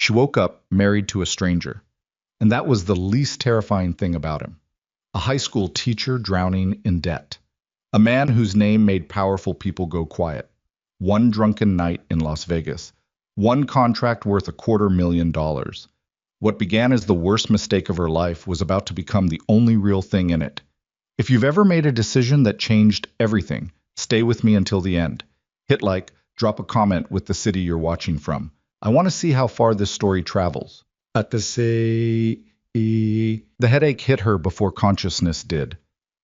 She woke up married to a stranger, and that was the least terrifying thing about him. A high school teacher drowning in debt. A man whose name made powerful people go quiet. One drunken night in Las Vegas. One contract worth $250,000. What began as the worst mistake of her life was about to become the only real thing in it. If you've ever made a decision that changed everything, stay with me until the end. Hit like, drop a comment with the city you're watching from. I want to see how far this story travels. At the the headache hit her before consciousness did.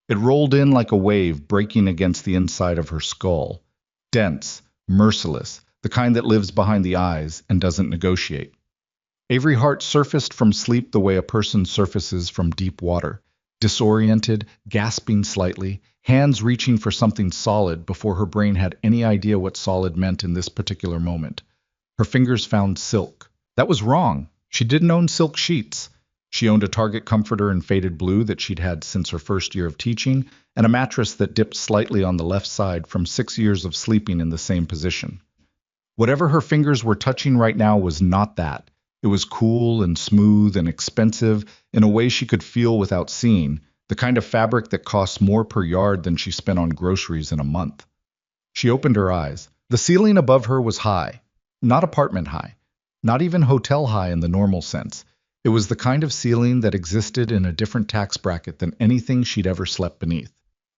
It rolled in like a wave breaking against the inside of her skull. Dense, merciless, the kind that lives behind the eyes and doesn't negotiate. Avery Hart surfaced from sleep the way a person surfaces from deep water. Disoriented, gasping slightly, hands reaching for something solid before her brain had any idea what solid meant in this particular moment. Her fingers found silk. That was wrong. She didn't own silk sheets. She owned a Target comforter in faded blue that she'd had since her first year of teaching, and a mattress that dipped slightly on the left side from 6 years of sleeping in the same position. Whatever her fingers were touching right now was not that. It was cool and smooth and expensive in a way she could feel without seeing, the kind of fabric that costs more per yard than she spent on groceries in a month. She opened her eyes. The ceiling above her was high, not apartment high, not even hotel high in the normal sense. It was the kind of ceiling that existed in a different tax bracket than anything she'd ever slept beneath.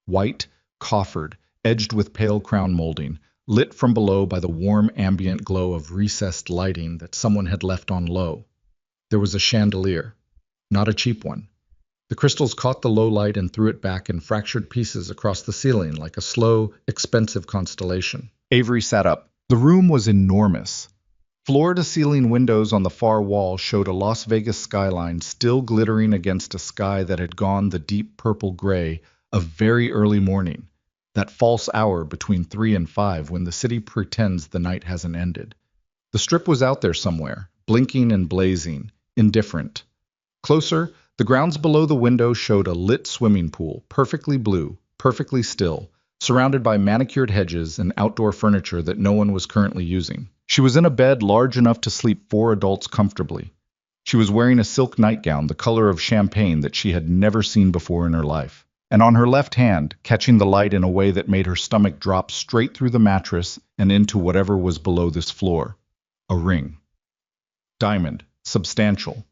White, coffered, edged with pale crown molding, lit from below by the warm ambient glow of recessed lighting that someone had left on low. There was a chandelier, not a cheap one. The crystals caught the low light and threw it back in fractured pieces across the ceiling like a slow, expensive constellation. Avery sat up. The room was enormous. Floor-to-ceiling windows on the far wall showed a Las Vegas skyline still glittering against a sky that had gone the deep purple gray of very early morning, that false hour between 3 and 5 when the city pretends the night hasn't ended. The strip was out there somewhere, blinking and blazing, indifferent. Closer, the grounds below the window showed a lit swimming pool, perfectly blue, perfectly still, surrounded by manicured hedges and outdoor furniture that no one was currently using. She was in a bed large enough to sleep 4 adults comfortably. She was wearing a silk nightgown the color of champagne that she had never seen before in her life. And on her left hand, catching the light in a way that made her stomach drop straight through the mattress and into whatever was below this floor. A ring. Diamond, substantial.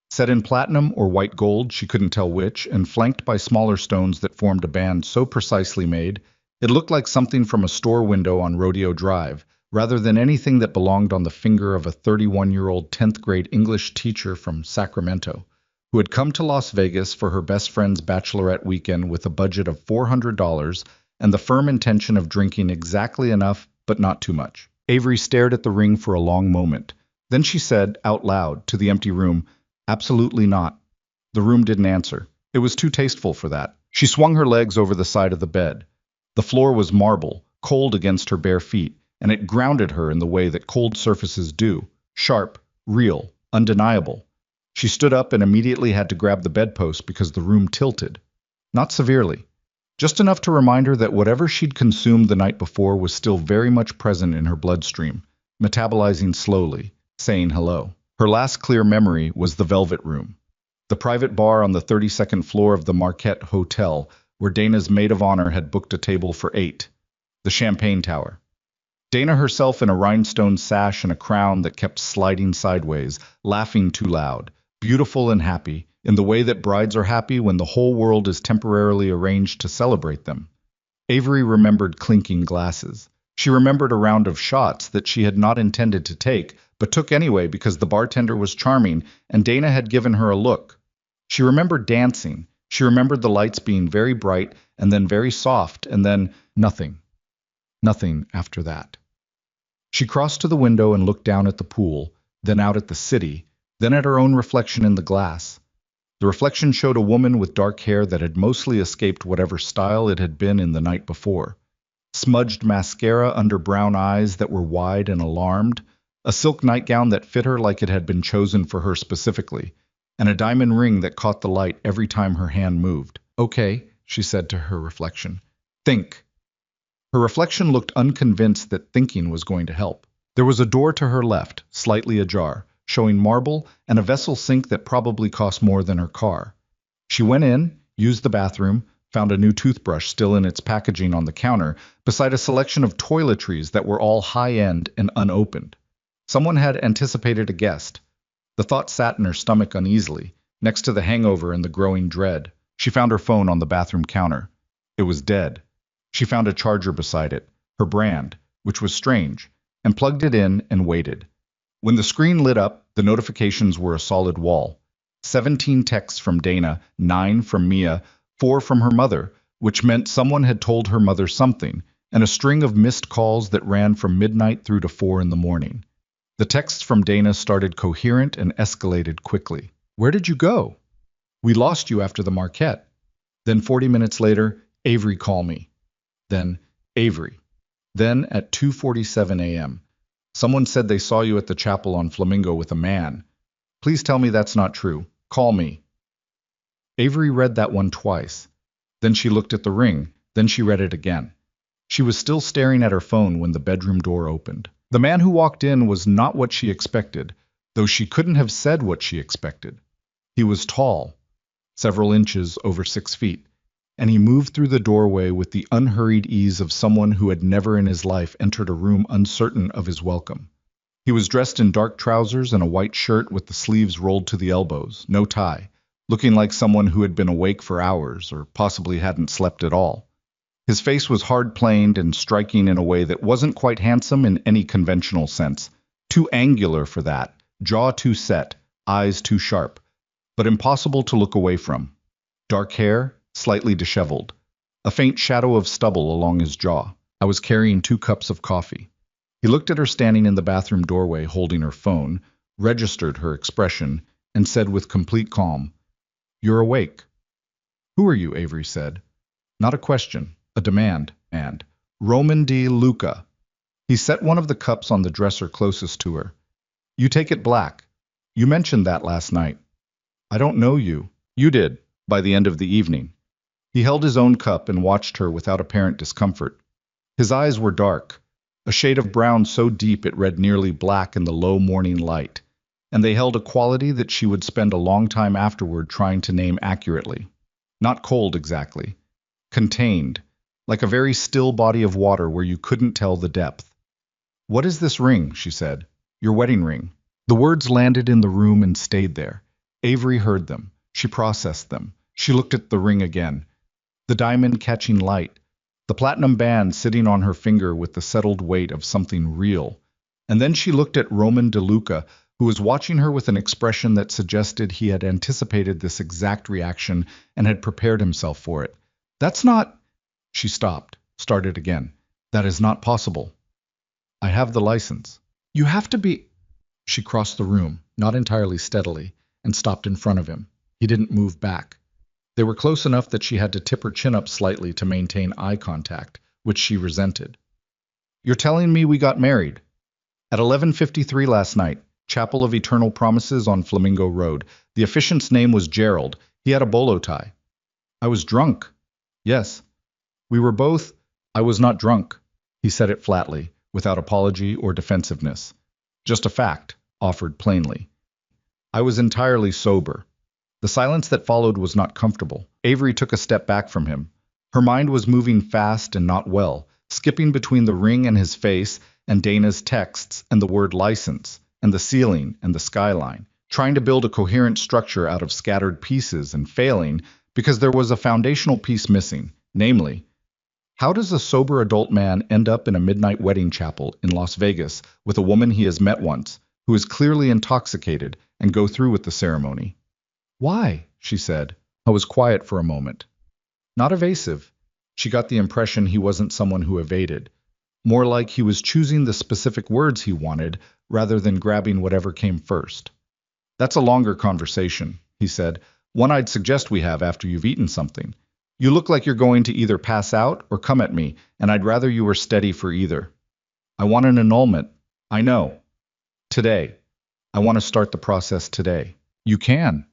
Set in platinum or white gold, she couldn't tell which, and flanked by smaller stones that formed a band so precisely made, it looked like something from a store window on Rodeo Drive, rather than anything that belonged on the finger of a 31-year-old 10th grade English teacher from Sacramento, who had come to Las Vegas for her best friend's bachelorette weekend with a budget of $400 and the firm intention of drinking exactly enough, but not too much. Avery stared at the ring for a long moment. Then she said, out loud, to the empty room, "Absolutely not." The room didn't answer. It was too tasteful for that. She swung her legs over the side of the bed. The floor was marble, cold against her bare feet, and it grounded her in the way that cold surfaces do. Sharp, real, undeniable. She stood up and immediately had to grab the bedpost because the room tilted. Not severely. Just enough to remind her that whatever she'd consumed the night before was still very much present in her bloodstream, metabolizing slowly, saying hello. Her last clear memory was the Velvet Room, the private bar on the 32nd floor of the Marquette Hotel, where Dana's maid of honor had booked a table for 8. The Champagne Tower. Dana herself in a rhinestone sash and a crown that kept sliding sideways, laughing too loud, beautiful and happy, in the way that brides are happy when the whole world is temporarily arranged to celebrate them. Avery remembered clinking glasses. She remembered a round of shots that she had not intended to take, but took anyway because the bartender was charming and Dana had given her a look. She remembered dancing. She remembered the lights being very bright and then very soft and then nothing. Nothing after that. She crossed to the window and looked down at the pool, then out at the city, then at her own reflection in the glass. The reflection showed a woman with dark hair that had mostly escaped whatever style it had been in the night before. Smudged mascara under brown eyes that were wide and alarmed, a silk nightgown that fit her like it had been chosen for her specifically, and a diamond ring that caught the light every time her hand moved. "Okay," she said to her reflection. "Think." Her reflection looked unconvinced that thinking was going to help. There was a door to her left, slightly ajar, showing marble and a vessel sink that probably cost more than her car. She went in, used the bathroom, found a new toothbrush still in its packaging on the counter, beside a selection of toiletries that were all high-end and unopened. Someone had anticipated a guest. The thought sat in her stomach uneasily, next to the hangover and the growing dread. She found her phone on the bathroom counter. It was dead. She found a charger beside it, her brand, which was strange, and plugged it in and waited. When the screen lit up, the notifications were a solid wall. 17 texts from Dana, 9 from Mia, 4 from her mother, which meant someone had told her mother something, and a string of missed calls that ran from midnight through to 4 in the morning. The texts from Dana started coherent and escalated quickly. "Where did you go? We lost you after the Marquette." Then 40 minutes later, "Avery, call me." Then, "Avery." Then at 2:47 a.m., "Someone said they saw you at the chapel on Flamingo with a man. Please tell me that's not true. Call me." Avery read that one twice. Then she looked at the ring. Then she read it again. She was still staring at her phone when the bedroom door opened. The man who walked in was not what she expected, though she couldn't have said what she expected. He was tall, several inches over 6 feet, and he moved through the doorway with the unhurried ease of someone who had never in his life entered a room uncertain of his welcome. He was dressed in dark trousers and a white shirt with the sleeves rolled to the elbows, no tie, looking like someone who had been awake for hours or possibly hadn't slept at all. His face was hard-planed and striking in a way that wasn't quite handsome in any conventional sense, too angular for that, jaw too set, eyes too sharp, but impossible to look away from. Dark hair, slightly disheveled, a faint shadow of stubble along his jaw. I was carrying 2 cups of coffee. He looked at her standing in the bathroom doorway holding her phone, registered her expression, and said with complete calm, "You're awake." "Who are you?" Avery said. Not a question, a demand, and "Roman D. Luca." He set one of the cups on the dresser closest to her. "You take it black. You mentioned that last night." "I don't know you." "You did, by the end of the evening." He held his own cup and watched her without apparent discomfort. His eyes were dark, a shade of brown so deep it read nearly black in the low morning light, and they held a quality that she would spend a long time afterward trying to name accurately. Not cold exactly. Contained, like a very still body of water where you couldn't tell the depth. "What is this ring?" she said. "Your wedding ring." The words landed in the room and stayed there. Avery heard them. She processed them. She looked at the ring again. The diamond catching light, the platinum band sitting on her finger with the settled weight of something real. And then she looked at Roman DeLuca, who was watching her with an expression that suggested he had anticipated this exact reaction and had prepared himself for it. "That's not—" She stopped, started again. "That is not possible. I have the license." "You have to be—" She crossed the room, not entirely steadily, and stopped in front of him. He didn't move back. They were close enough that she had to tip her chin up slightly to maintain eye contact, which she resented. "You're telling me we got married?" "At 11:53 last night, Chapel of Eternal Promises on Flamingo Road. The officiant's name was Gerald. He had a bolo tie." "I was drunk." "Yes. We were both—" "I was not drunk." He said it flatly, without apology or defensiveness. "Just a fact, offered plainly. I was entirely sober." The silence that followed was not comfortable. Avery took a step back from him. Her mind was moving fast and not well, skipping between the ring and his face, and Dana's texts, and the word license, and the ceiling, and the skyline, trying to build a coherent structure out of scattered pieces and failing because there was a foundational piece missing, namely, how does a sober adult man end up in a midnight wedding chapel in Las Vegas with a woman he has met once, who is clearly intoxicated, and go through with the ceremony? "Why?" she said. I was quiet for a moment. Not evasive. She got the impression he wasn't someone who evaded. More like he was choosing the specific words he wanted rather than grabbing whatever came first. "That's a longer conversation," he said. "One I'd suggest we have after you've eaten something. You look like you're going to either pass out or come at me, and I'd rather you were steady for either." "I want an annulment." "I know. Today. I want to start the process today." "You can."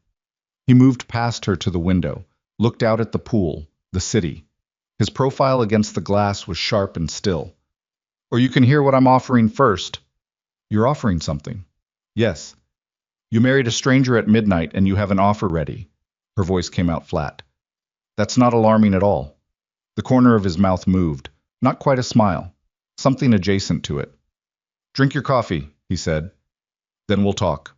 He moved past her to the window, looked out at the pool, the city. His profile against the glass was sharp and still. "Or you can hear what I'm offering first." "You're offering something." "Yes. You married a stranger at midnight and you have an offer ready. Her voice came out flat. That's not alarming at all. The corner of his mouth moved, not quite a smile, something adjacent to it. Drink your coffee, he said. Then we'll talk.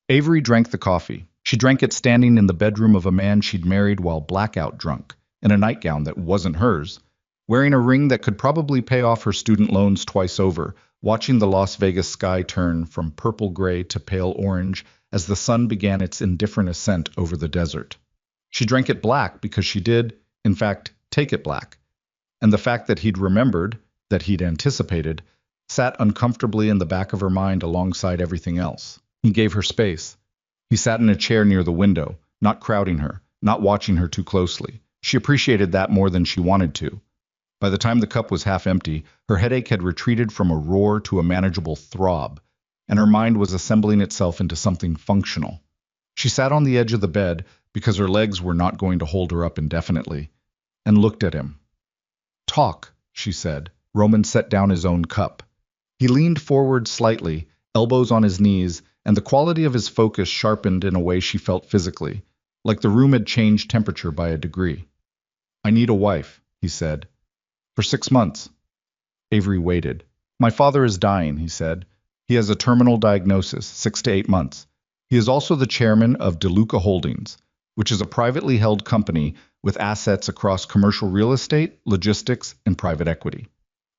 Avery drank the coffee. She drank it standing in the bedroom of a man she'd married while blackout drunk, in a nightgown that wasn't hers, wearing a ring that could probably pay off her student loans twice over, watching the Las Vegas sky turn from purple-gray to pale orange as the sun began its indifferent ascent over the desert. She drank it black because she did, in fact, take it black. And the fact that he'd remembered, that he'd anticipated, sat uncomfortably in the back of her mind alongside everything else. He gave her space. He sat in a chair near the window, not crowding her, not watching her too closely. She appreciated that more than she wanted to. By the time the cup was half empty, her headache had retreated from a roar to a manageable throb, and her mind was assembling itself into something functional. She sat on the edge of the bed, because her legs were not going to hold her up indefinitely, and looked at him. Talk, she said. Roman set down his own cup. He leaned forward slightly, elbows on his knees, and the quality of his focus sharpened in a way she felt physically, like the room had changed temperature by a degree. I need a wife, he said. For 6 months. Avery waited. My father is dying, he said. He has a terminal diagnosis, 6 to 8 months. He is also the chairman of DeLuca Holdings, which is a privately held company with assets across commercial real estate, logistics, and private equity.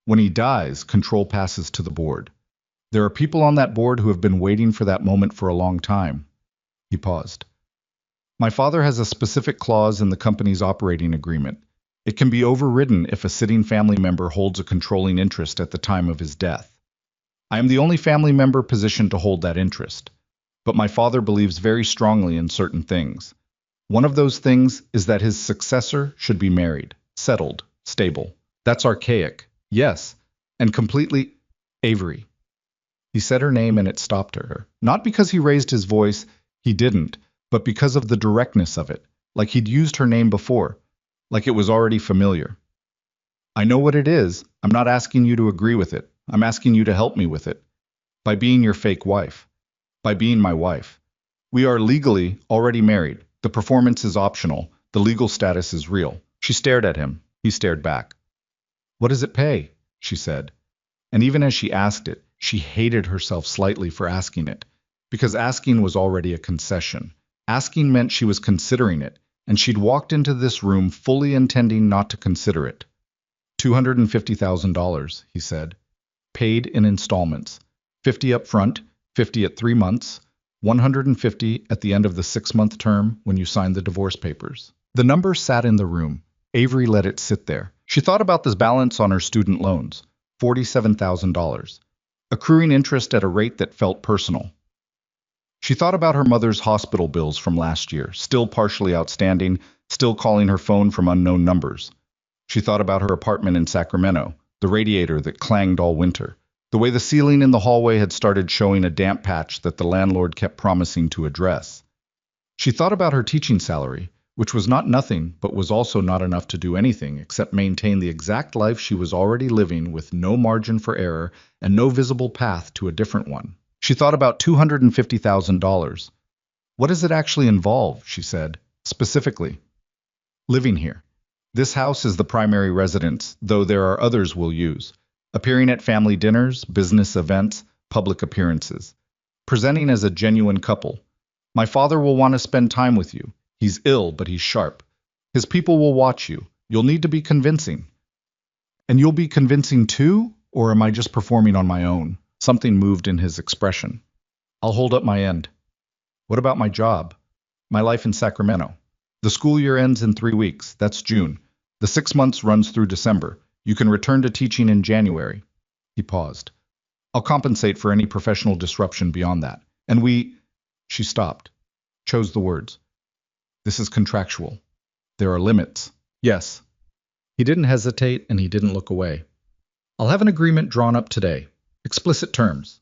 When he dies, control passes to the board. There are people on that board who have been waiting for that moment for a long time. He paused. My father has a specific clause in the company's operating agreement. It can be overridden if a sitting family member holds a controlling interest at the time of his death. I am the only family member positioned to hold that interest. But my father believes very strongly in certain things. One of those things is that his successor should be married, settled, stable. That's archaic, yes, and completely Avery. He said her name and it stopped her. Not because he raised his voice, he didn't, but because of the directness of it, like he'd used her name before, like it was already familiar. I know what it is. I'm not asking you to agree with it. I'm asking you to help me with it. By being your fake wife. By being my wife. We are legally already married. The performance is optional. The legal status is real. She stared at him. He stared back. What does it pay? She said. And even as she asked it, she hated herself slightly for asking it. Because asking was already a concession. Asking meant she was considering it, and she'd walked into this room fully intending not to consider it. $250,000, he said. Paid in installments. 50 up front, 50 at 3 months, 150 at the end of the 6-month term when you sign the divorce papers. The number sat in the room. Avery let it sit there. She thought about this balance on her student loans, $47,000, accruing interest at a rate that felt personal. She thought about her mother's hospital bills from last year, still partially outstanding, still calling her phone from unknown numbers. She thought about her apartment in Sacramento, the radiator that clanged all winter, the way the ceiling in the hallway had started showing a damp patch that the landlord kept promising to address. She thought about her teaching salary, which was not nothing, but was also not enough to do anything except maintain the exact life she was already living with no margin for error and no visible path to a different one. She thought about $250,000. What does it actually involve, she said, specifically? Living here. This house is the primary residence, though there are others we'll use. Appearing at family dinners, business events, public appearances. Presenting as a genuine couple. My father will want to spend time with you. He's ill, but he's sharp. His people will watch you. You'll need to be convincing. And you'll be convincing too? Or am I just performing on my own? Something moved in his expression. I'll hold up my end. What about my job? My life in Sacramento. The school year ends in 3 weeks. That's June. The 6 months runs through December. You can return to teaching in January. He paused. I'll compensate for any professional disruption beyond that. And She stopped. Chose the words. This is contractual. There are limits. Yes. He didn't hesitate and he didn't look away. I'll have an agreement drawn up today. Explicit terms.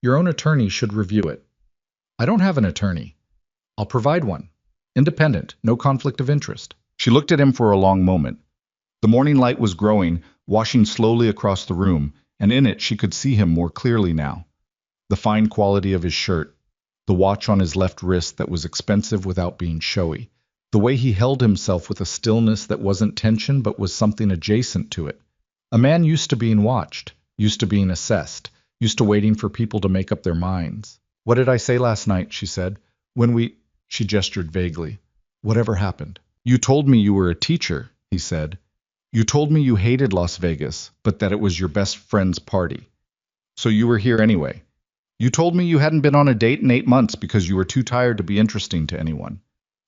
Your own attorney should review it. I don't have an attorney. I'll provide one. Independent, no conflict of interest. She looked at him for a long moment. The morning light was growing, washing slowly across the room, and in it she could see him more clearly now. The fine quality of his shirt, The watch on his left wrist that was expensive without being showy. The way he held himself with a stillness that wasn't tension but was something adjacent to it. A man used to being watched, used to being assessed, used to waiting for people to make up their minds. What did I say last night? She said. She gestured vaguely. Whatever happened? You told me you were a teacher, he said. You told me you hated Las Vegas, but that it was your best friend's party. So you were here anyway. You told me you hadn't been on a date in 8 months because you were too tired to be interesting to anyone.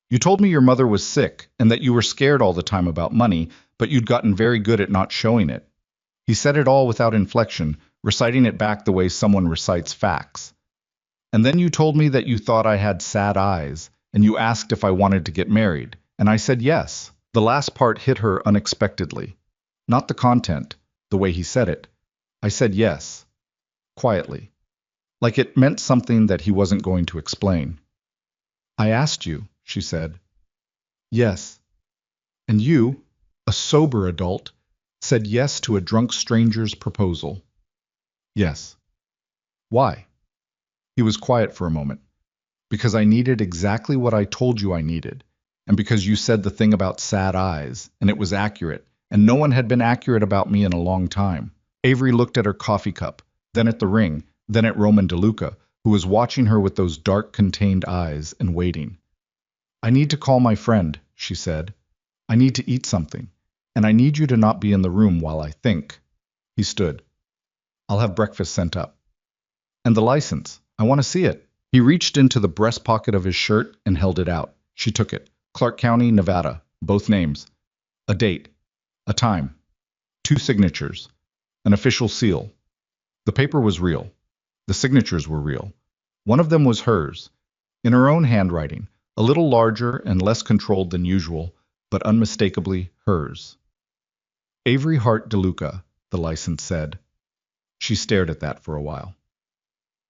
You told me your mother was sick and that you were scared all the time about money, but you'd gotten very good at not showing it. He said it all without inflection, reciting it back the way someone recites facts. And then you told me that you thought I had sad eyes, and you asked if I wanted to get married, and I said yes. The last part hit her unexpectedly. Not the content, the way he said it. I said yes. Quietly. Like it meant something that he wasn't going to explain. I asked you, she said. Yes. And you, a sober adult, said yes to a drunk stranger's proposal. Yes. Why? He was quiet for a moment. Because I needed exactly what I told you I needed, and because you said the thing about sad eyes, and it was accurate, and no one had been accurate about me in a long time. Avery looked at her coffee cup, then at the ring, then at Roman DeLuca, who was watching her with those dark, contained eyes and waiting. I need to call my friend, she said. I need to eat something, and I need you to not be in the room while I think. He stood. I'll have breakfast sent up. And the license. I want to see it. He reached into the breast pocket of his shirt and held it out. She took it. Clark County, Nevada. Both names. A date. A time. 2 signatures. An official seal. The paper was real. The signatures were real. One of them was hers, in her own handwriting, a little larger and less controlled than usual, but unmistakably hers. Avery Hart DeLuca, the license said. She stared at that for a while.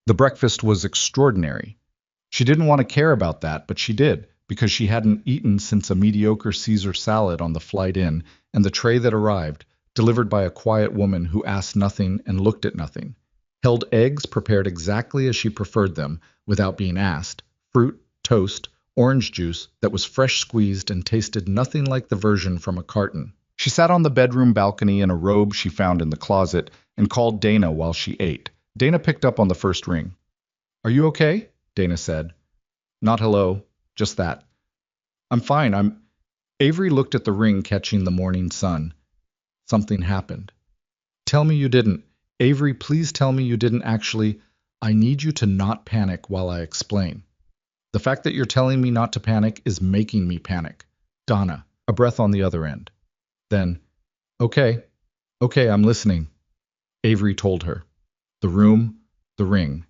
The breakfast was extraordinary. She didn't want to care about that, but she did, because she hadn't eaten since a mediocre Caesar salad on the flight in, and the tray that arrived, delivered by a quiet woman who asked nothing and looked at nothing, held eggs prepared exactly as she preferred them, without being asked, fruit, toast, orange juice that was fresh squeezed and tasted nothing like the version from a carton. She sat on the bedroom balcony in a robe she found in the closet and called Dana while she ate. Dana picked up on the first ring. Are you okay? Dana said. Not hello, just that. I'm fine, Avery looked at the ring catching the morning sun. Something happened. Tell me you didn't. Avery, please tell me you didn't actually. I need you to not panic while I explain. The fact that you're telling me not to panic is making me panic. Donna, a breath on the other end. Then, okay, I'm listening. Avery told her. The room, the ring.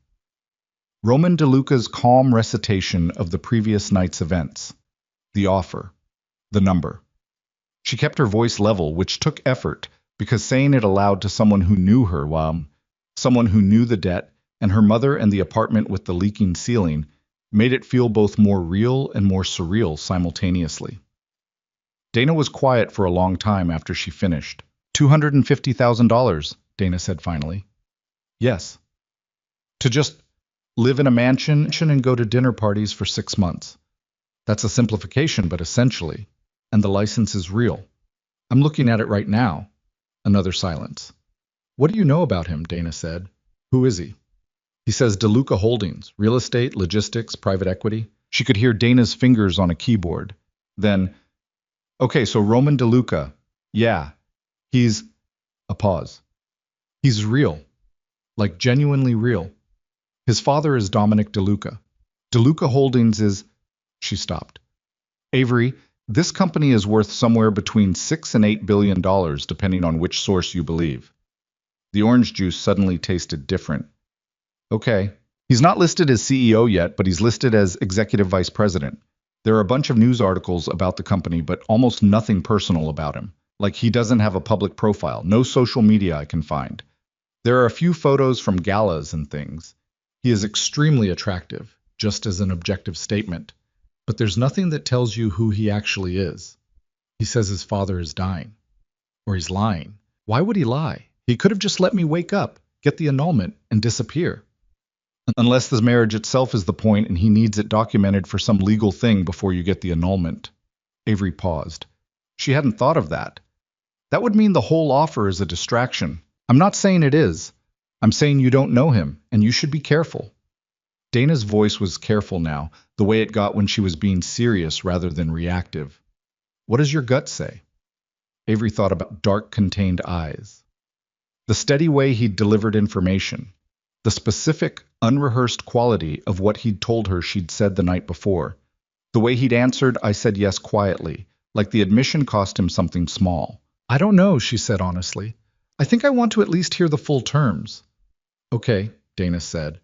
Roman DeLuca's calm recitation of the previous night's events. The offer. The number. She kept her voice level, which took effort, because saying it aloud to someone who knew her, someone who knew the debt, and her mother and the apartment with the leaking ceiling, made it feel both more real and more surreal simultaneously. Dana was quiet for a long time after she finished. $250,000, Dana said finally. Yes. To just live in a mansion and go to dinner parties for 6 months. That's a simplification, but essentially. And the license is real. I'm looking at it right now. Another silence. What do you know about him? Dana said. Who is he? He says DeLuca Holdings, real estate, logistics, private equity. She could hear Dana's fingers on a keyboard. Then, okay, so Roman DeLuca. Yeah, he's... A pause. He's real. Like genuinely real. His father is Dominic DeLuca. DeLuca Holdings is... She stopped. Avery, this company is worth somewhere between $6 and $8 billion, depending on which source you believe. The orange juice suddenly tasted different. Okay. He's not listed as CEO yet, but he's listed as Executive Vice President. There are a bunch of news articles about the company, but almost nothing personal about him. Like he doesn't have a public profile, no social media I can find. There are a few photos from galas and things. He is extremely attractive, just as an objective statement. But there's nothing that tells you who he actually is. He says his father is dying. Or he's lying. Why would he lie? He could have just let me wake up, get the annulment, and disappear. Unless the marriage itself is the point and he needs it documented for some legal thing before you get the annulment. Avery paused. She hadn't thought of that. That would mean the whole offer is a distraction. I'm not saying it is. I'm saying you don't know him, and you should be careful. Dana's voice was careful now, the way it got when she was being serious rather than reactive. What does your gut say? Avery thought about dark, contained eyes. The steady way he'd delivered information. The specific, unrehearsed quality of what he'd told her she'd said the night before. The way he'd answered, I said yes quietly, like the admission cost him something small. I don't know, she said honestly. I think I want to at least hear the full terms. Okay, Dana said.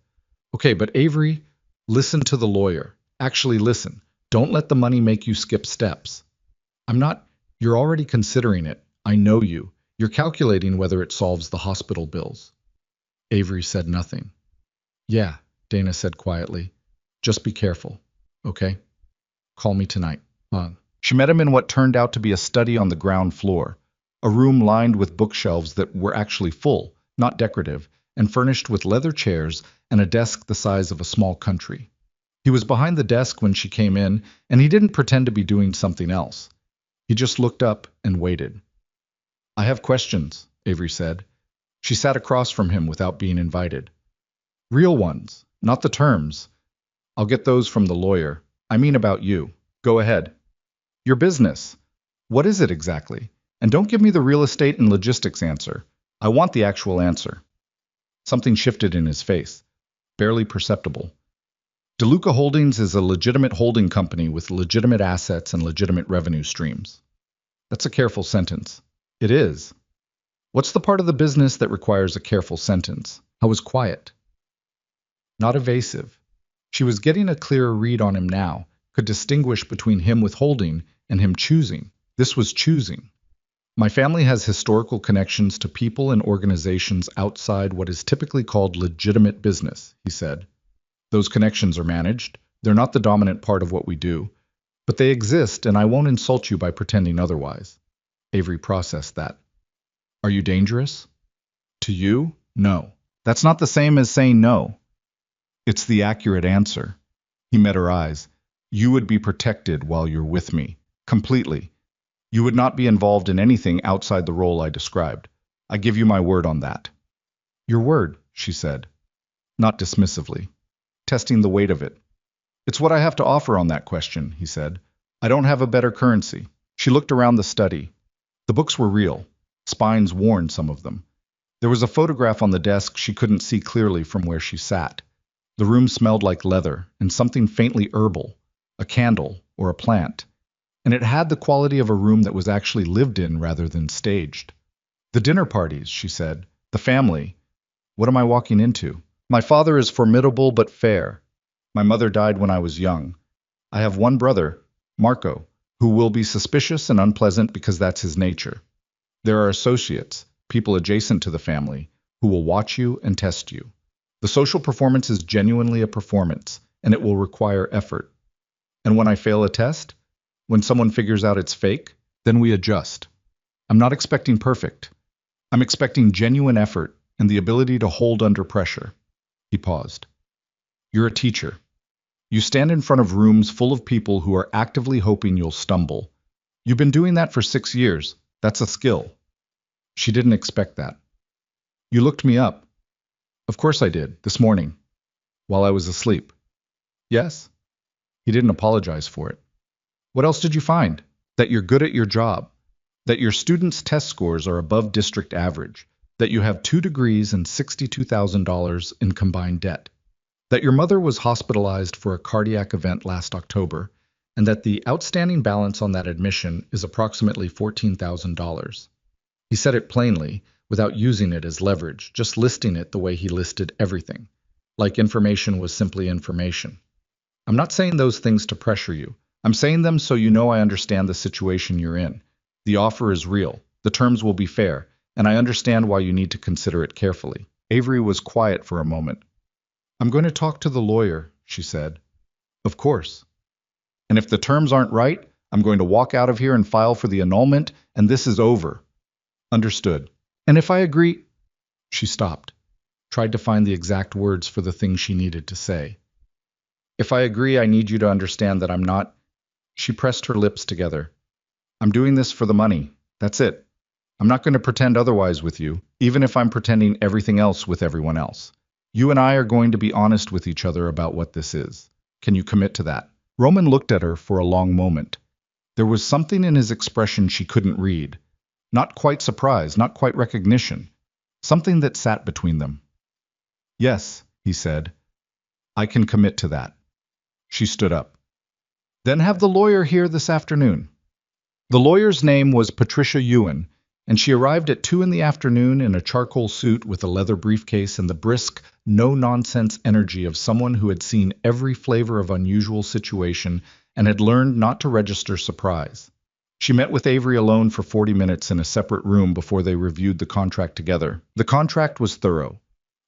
Okay, but Avery, listen to the lawyer. Actually listen. Don't let the money make you skip steps. I'm not. You're already considering it. I know you. You're calculating whether it solves the hospital bills. Avery said nothing. Yeah, Dana said quietly. Just be careful, okay? Call me tonight. She met him in what turned out to be a study on the ground floor, a room lined with bookshelves that were actually full, not decorative, and furnished with leather chairs and a desk the size of a small country. He was behind the desk when she came in, and he didn't pretend to be doing something else. He just looked up and waited. I have questions, Avery said. She sat across from him without being invited. Real ones, not the terms. I'll get those from the lawyer. I mean about you. Go ahead. Your business. What is it exactly? And don't give me the real estate and logistics answer. I want the actual answer. Something shifted in his face, barely perceptible. DeLuca Holdings is a legitimate holding company with legitimate assets and legitimate revenue streams. That's a careful sentence. It is. What's the part of the business that requires a careful sentence? I was quiet. Not evasive. She was getting a clearer read on him now, could distinguish between him withholding and him choosing. This was choosing. My family has historical connections to people and organizations outside what is typically called legitimate business, he said. Those connections are managed. They're not the dominant part of what we do. But they exist, and I won't insult you by pretending otherwise. Avery processed that. Are you dangerous? To you? No. That's not the same as saying no. It's the accurate answer. He met her eyes. You would be protected while you're with me. Completely. You would not be involved in anything outside the role I described. I give you my word on that. Your word, she said, not dismissively, testing the weight of it. It's what I have to offer on that question, he said. I don't have a better currency. She looked around the study. The books were real. Spines worn, some of them. There was a photograph on the desk she couldn't see clearly from where she sat. The room smelled like leather and something faintly herbal, a candle or a plant. And it had the quality of a room that was actually lived in rather than staged. The dinner parties, she said. The family. What am I walking into? My father is formidable but fair. My mother died when I was young. I have one brother, Marco, who will be suspicious and unpleasant because that's his nature. There are associates, people adjacent to the family, who will watch you and test you. The social performance is genuinely a performance, and it will require effort. And when I fail a test, when someone figures out it's fake, then we adjust. I'm not expecting perfect. I'm expecting genuine effort and the ability to hold under pressure. He paused. You're a teacher. You stand in front of rooms full of people who are actively hoping you'll stumble. You've been doing that for 6 years. That's a skill. She didn't expect that. You looked me up. Of course I did, this morning, while I was asleep. Yes? He didn't apologize for it. What else did you find? That you're good at your job. That your students' test scores are above district average. That you have 2 degrees and $62,000 in combined debt. That your mother was hospitalized for a cardiac event last October, and that the outstanding balance on that admission is approximately $14,000. He said it plainly, without using it as leverage, just listing it the way he listed everything, like information was simply information. I'm not saying those things to pressure you. I'm saying them so you know I understand the situation you're in. The offer is real. The terms will be fair, and I understand why you need to consider it carefully. Avery was quiet for a moment. I'm going to talk to the lawyer, she said. Of course. And if the terms aren't right, I'm going to walk out of here and file for the annulment, and this is over. Understood. And if I agree... She stopped. tried to find the exact words for the thing she needed to say. If I agree, I need you to understand that I'm not... She pressed her lips together. I'm doing this for the money. That's it. I'm not going to pretend otherwise with you, even if I'm pretending everything else with everyone else. You and I are going to be honest with each other about what this is. Can you commit to that? Roman looked at her for a long moment. There was something in his expression she couldn't read. Not quite surprise, not quite recognition. Something that sat between them. Yes, he said. I can commit to that. She stood up. Then have the lawyer here this afternoon. The lawyer's name was Patricia Ewan, and she arrived at 2 in the afternoon in a charcoal suit with a leather briefcase and the brisk, no-nonsense energy of someone who had seen every flavor of unusual situation and had learned not to register surprise. She met with Avery alone for 40 minutes in a separate room before they reviewed the contract together. The contract was thorough.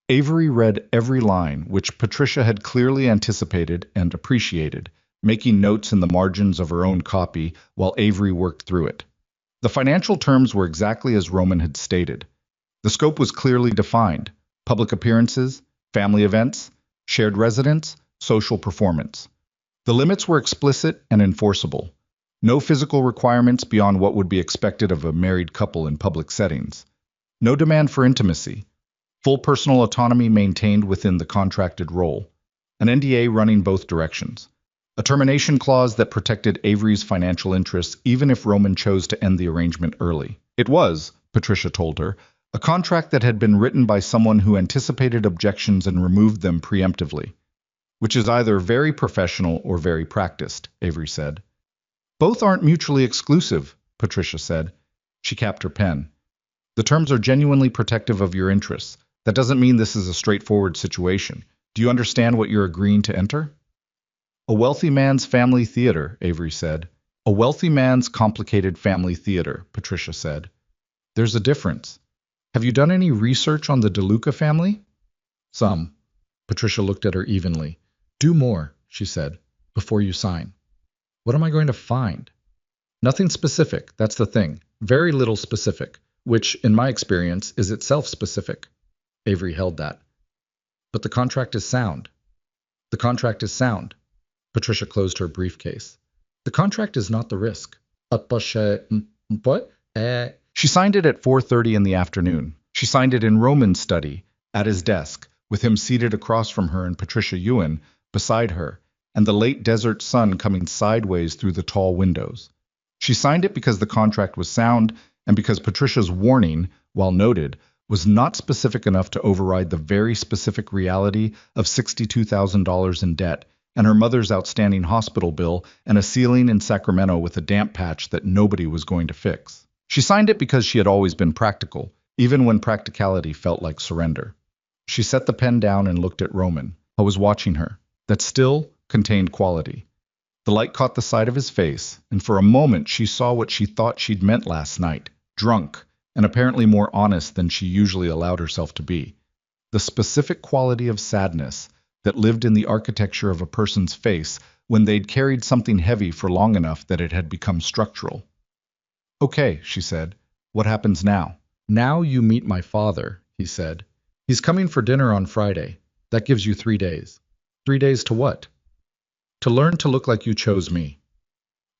Avery read every line, which Patricia had clearly anticipated and appreciated, making notes in the margins of her own copy while Avery worked through it. The financial terms were exactly as Roman had stated. The scope was clearly defined: public appearances, family events, shared residence, social performance. The limits were explicit and enforceable. No physical requirements beyond what would be expected of a married couple in public settings. No demand for intimacy. Full personal autonomy maintained within the contracted role. An NDA running both directions. A termination clause that protected Avery's financial interests even if Roman chose to end the arrangement early. It was, Patricia told her, a contract that had been written by someone who anticipated objections and removed them preemptively. Which is either very professional or very practiced, Avery said. Both aren't mutually exclusive, Patricia said. She capped her pen. The terms are genuinely protective of your interests. That doesn't mean this is a straightforward situation. Do you understand what you're agreeing to enter? A wealthy man's family theater, Avery said. A wealthy man's complicated family theater, Patricia said. There's a difference. Have you done any research on the DeLuca family? Some. Patricia looked at her evenly. Do more, she said, before you sign. What am I going to find? Nothing specific, that's the thing. Very little specific, which, in my experience, is itself specific. Avery held that. But the contract is sound. The contract is sound. Patricia closed her briefcase. The contract is not the risk. What? She signed it at 4:30 in the afternoon. She signed it in Roman's study, at his desk, with him seated across from her and Patricia Ewan beside her, and the late desert sun coming sideways through the tall windows. She signed it because the contract was sound and because Patricia's warning, while noted, was not specific enough to override the very specific reality of $62,000 in debt and her mother's outstanding hospital bill and a ceiling in Sacramento with a damp patch that nobody was going to fix. She signed it because she had always been practical, even when practicality felt like surrender. She set the pen down and looked at Roman, who was watching her. That still contained quality. The light caught the side of his face, and for a moment she saw what she thought she'd meant last night, drunk, and apparently more honest than she usually allowed herself to be. The specific quality of sadness that lived in the architecture of a person's face when they'd carried something heavy for long enough that it had become structural. Okay, she said. What happens now? Now you meet my father, he said. He's coming for dinner on Friday. That gives you 3 days. 3 days to what? To learn to look like you chose me.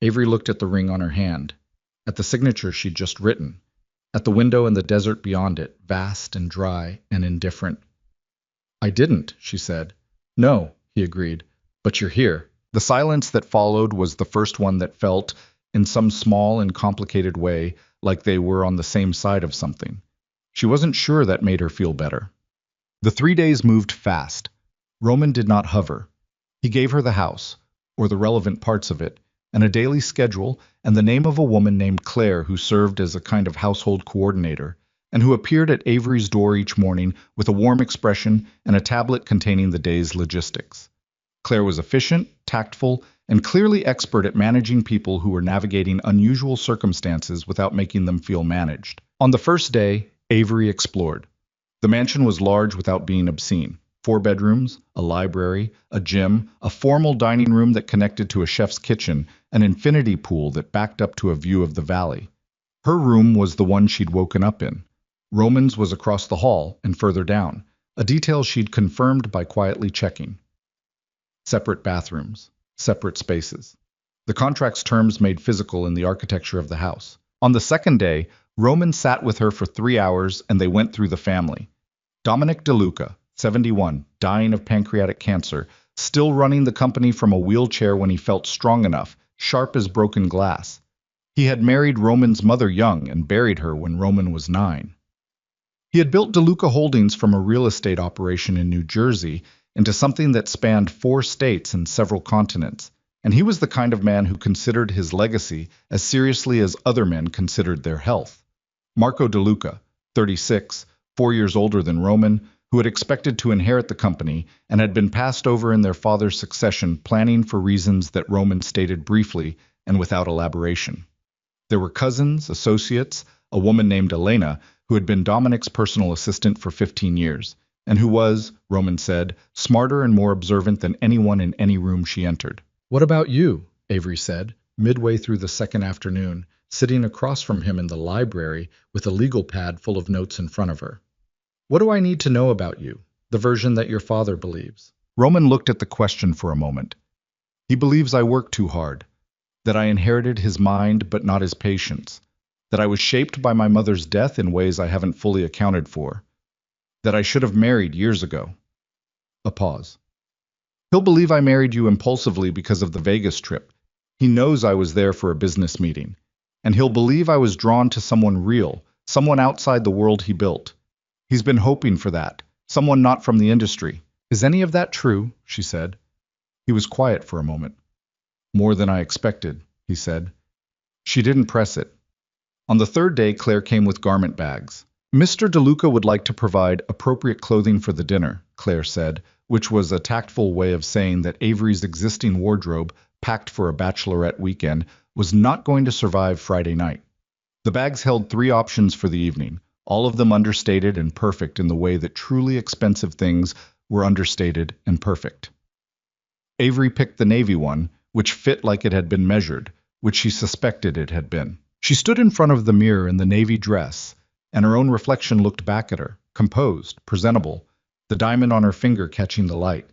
Avery looked at the ring on her hand, at the signature she'd just written, at the window and the desert beyond it, vast and dry and indifferent. I didn't, she said. No, he agreed, but you're here. The silence that followed was the first one that felt, in some small and complicated way, like they were on the same side of something. She wasn't sure that made her feel better. The 3 days moved fast. Roman did not hover. He gave her the house, or the relevant parts of it, and a daily schedule, and the name of a woman named Claire who served as a kind of household coordinator, and who appeared at Avery's door each morning with a warm expression and a tablet containing the day's logistics. Claire was efficient, tactful, and clearly expert at managing people who were navigating unusual circumstances without making them feel managed. On the first day, Avery explored. The mansion was large without being obscene. 4 bedrooms, a library, a gym, a formal dining room that connected to a chef's kitchen, an infinity pool that backed up to a view of the valley. Her room was the one she'd woken up in. Roman's was across the hall and further down, a detail she'd confirmed by quietly checking. Separate bathrooms, separate spaces. The contract's terms made physical in the architecture of the house. On the second day, Roman sat with her for 3 hours and they went through the family. Dominic DeLuca, 71, dying of pancreatic cancer, still running the company from a wheelchair when he felt strong enough, sharp as broken glass. He had married Roman's mother young and buried her when Roman was 9. He had built DeLuca Holdings from a real estate operation in New Jersey into something that spanned 4 states and several continents, and he was the kind of man who considered his legacy as seriously as other men considered their health. Marco DeLuca, 36, 4 years older than Roman, who had expected to inherit the company and had been passed over in their father's succession, planning for reasons that Roman stated briefly and without elaboration. There were cousins, associates, a woman named Elena, who had been Dominic's personal assistant for 15 years, and who was, Roman said, smarter and more observant than anyone in any room she entered. "What about you?" Avery said, midway through the second afternoon, sitting across from him in the library with a legal pad full of notes in front of her. "What do I need to know about you, the version that your father believes?" Roman looked at the question for a moment. "He believes I work too hard, that I inherited his mind but not his patience, that I was shaped by my mother's death in ways I haven't fully accounted for, that I should have married years ago." A pause. "He'll believe I married you impulsively because of the Vegas trip. He knows I was there for a business meeting. And he'll believe I was drawn to someone real, someone outside the world he built. He's been hoping for that, someone not from the industry." "Is any of that true?" she said. He was quiet for a moment. "More than I expected," he said. She didn't press it. On the third day, Claire came with garment bags. "Mr. DeLuca would like to provide appropriate clothing for the dinner," Claire said, which was a tactful way of saying that Avery's existing wardrobe, packed for a bachelorette weekend, was not going to survive Friday night. The bags held 3 options for the evening, all of them understated and perfect in the way that truly expensive things were understated and perfect. Avery picked the navy one, which fit like it had been measured, which she suspected it had been. She stood in front of the mirror in the navy dress, and her own reflection looked back at her, composed, presentable, the diamond on her finger catching the light.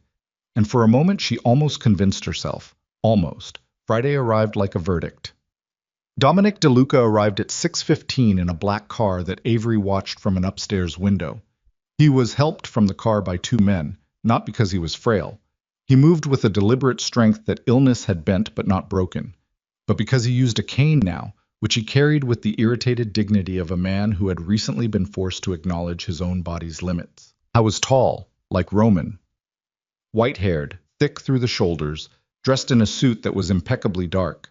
And for a moment she almost convinced herself. Almost. Friday arrived like a verdict. Dominic DeLuca arrived at 6:15 in a black car that Avery watched from an upstairs window. He was helped from the car by 2 men, not because he was frail. He moved with a deliberate strength that illness had bent but not broken, but because he used a cane now, which he carried with the irritated dignity of a man who had recently been forced to acknowledge his own body's limits. I was tall, like Roman. White-haired, thick through the shoulders, dressed in a suit that was impeccably dark.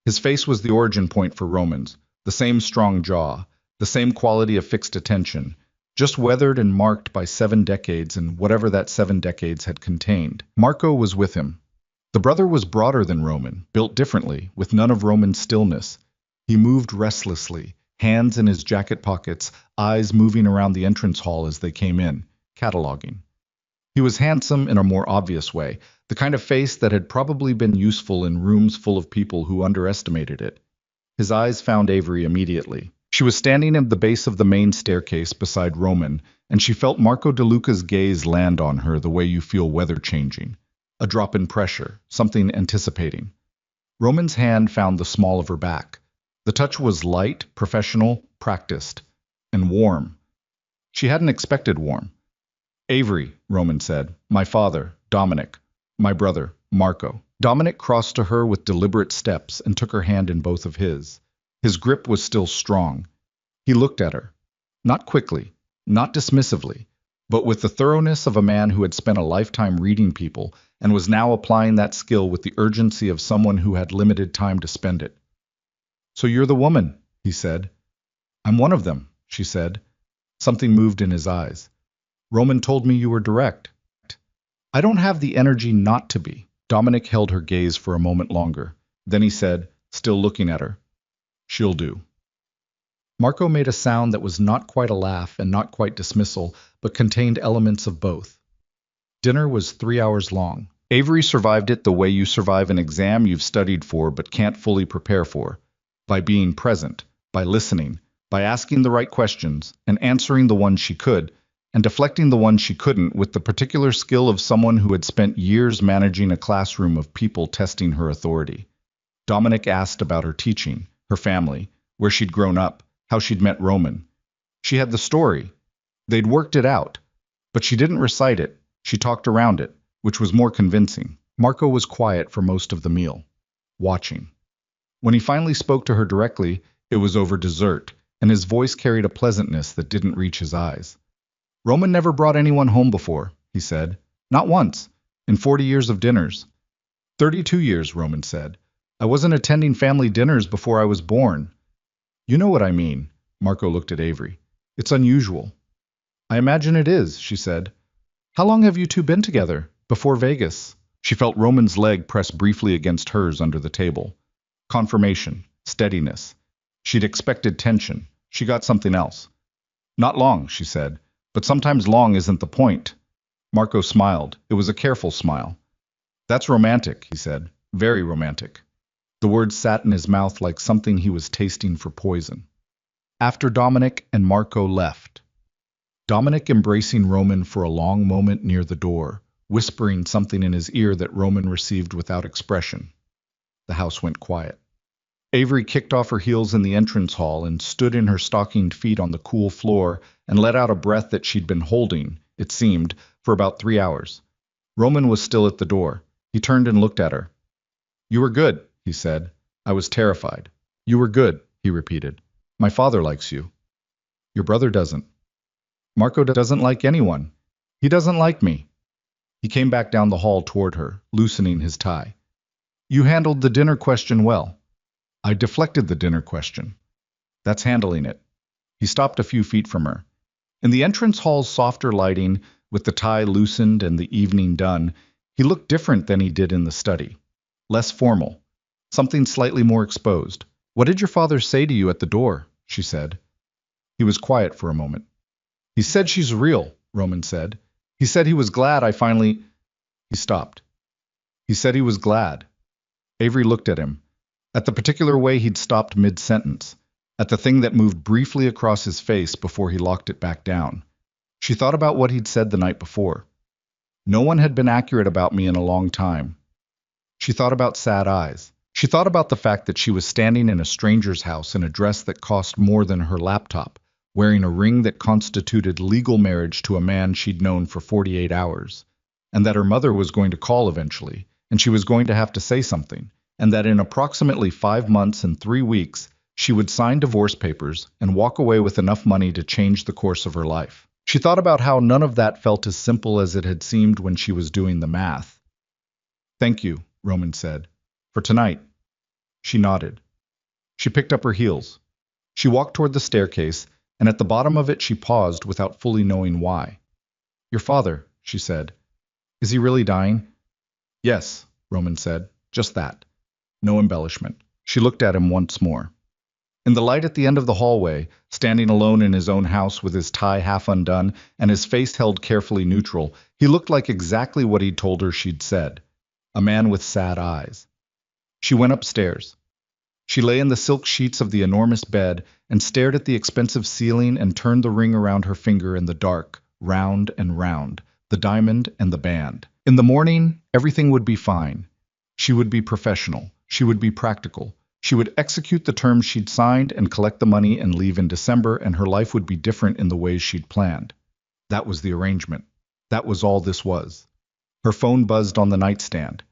His face was the origin point for Roman's, the same strong jaw, the same quality of fixed attention, just weathered and marked by 7 decades and whatever that 7 decades had contained. Marco was with him. The brother was broader than Roman, built differently, with none of Roman's stillness. He moved restlessly, hands in his jacket pockets, eyes moving around the entrance hall as they came in, cataloging. He was handsome in a more obvious way, the kind of face that had probably been useful in rooms full of people who underestimated it. His eyes found Avery immediately. She was standing at the base of the main staircase beside Roman, and she felt Marco DeLuca's gaze land on her the way you feel weather changing. A drop in pressure, something anticipating. Roman's hand found the small of her back. The touch was light, professional, practiced, and warm. She hadn't expected warm. "Avery," Roman said, "my father, Dominic, my brother, Marco." Dominic crossed to her with deliberate steps and took her hand in both of his. His grip was still strong. He looked at her. Not quickly, not dismissively, but with the thoroughness of a man who had spent a lifetime reading people and was now applying that skill with the urgency of someone who had limited time to spend it. "So you're the woman," he said. "I'm one of them," she said. Something moved in his eyes. "Roman told me you were direct." "I don't have the energy not to be." Dominic held her gaze for a moment longer. Then he said, still looking at her, "She'll do." Marco made a sound that was not quite a laugh and not quite dismissal, but contained elements of both. Dinner was 3 hours long. Avery survived it the way you survive an exam you've studied for but can't fully prepare for, by being present, by listening, by asking the right questions and answering the ones she could, and deflecting the ones she couldn't with the particular skill of someone who had spent years managing a classroom of people testing her authority. Dominic asked about her teaching, her family, where she'd grown up, how she'd met Roman. She had the story. They'd worked it out. But she didn't recite it. She talked around it, which was more convincing. Marco was quiet for most of the meal, watching. When he finally spoke to her directly, it was over dessert, and his voice carried a pleasantness that didn't reach his eyes. Roman never brought anyone home before, he said. Not once, in 40 years of dinners. 32 years, Roman said. I wasn't attending family dinners before I was born. You know what I mean, Marco looked at Avery. It's unusual. I imagine it is, she said. How long have you two been together? Before Vegas? She felt Roman's leg press briefly against hers under the table. Confirmation, steadiness. She'd expected tension. She got something else. Not long, she said, but sometimes long isn't the point. Marco smiled. It was a careful smile. That's romantic, he said. Very romantic. The words sat in his mouth like something he was tasting for poison. After Dominic and Marco left, Dominic embracing Roman for a long moment near the door, whispering something in his ear that Roman received without expression. The house went quiet. Avery kicked off her heels in the entrance hall and stood in her stockinged feet on the cool floor and let out a breath that she'd been holding, it seemed, for about 3 hours. Roman was still at the door. He turned and looked at her. You were good, he said. I was terrified. You were good, he repeated. My father likes you. Your brother doesn't. Marco doesn't like anyone. He doesn't like me. He came back down the hall toward her, loosening his tie. You handled the dinner question well. I deflected the dinner question. That's handling it. He stopped a few feet from her. In the entrance hall's softer lighting, with the tie loosened and the evening done, he looked different than he did in the study. Less formal. Something slightly more exposed. What did your father say to you at the door? She said. He was quiet for a moment. He said she's real, Roman said. He said he was glad I finally... He stopped. He said he was glad. Avery looked at him. At the particular way he'd stopped mid-sentence. At the thing that moved briefly across his face before he locked it back down. She thought about what he'd said the night before. No one had been accurate about me in a long time. She thought about sad eyes. She thought about the fact that she was standing in a stranger's house in a dress that cost more than her laptop, wearing a ring that constituted legal marriage to a man she'd known for 48 hours, and that her mother was going to call eventually, and she was going to have to say something, and that in approximately 5 months and 3 weeks, she would sign divorce papers and walk away with enough money to change the course of her life. She thought about how none of that felt as simple as it had seemed when she was doing the math. Thank you, Roman said. For tonight. She nodded. She picked up her heels. She walked toward the staircase, and at the bottom of it she paused without fully knowing why. Your father, she said. Is he really dying? Yes, Roman said. Just that. No embellishment. She looked at him once more. In the light at the end of the hallway, standing alone in his own house with his tie half undone and his face held carefully neutral, he looked like exactly what he'd told her she'd said. A man with sad eyes. She went upstairs. She lay in the silk sheets of the enormous bed and stared at the expensive ceiling and turned the ring around her finger in the dark, round and round, the diamond and the band. In the morning, everything would be fine. She would be professional. She would be practical. She would execute the terms she'd signed and collect the money and leave in December, and her life would be different in the ways she'd planned. That was the arrangement. That was all this was. Her phone buzzed on the nightstand.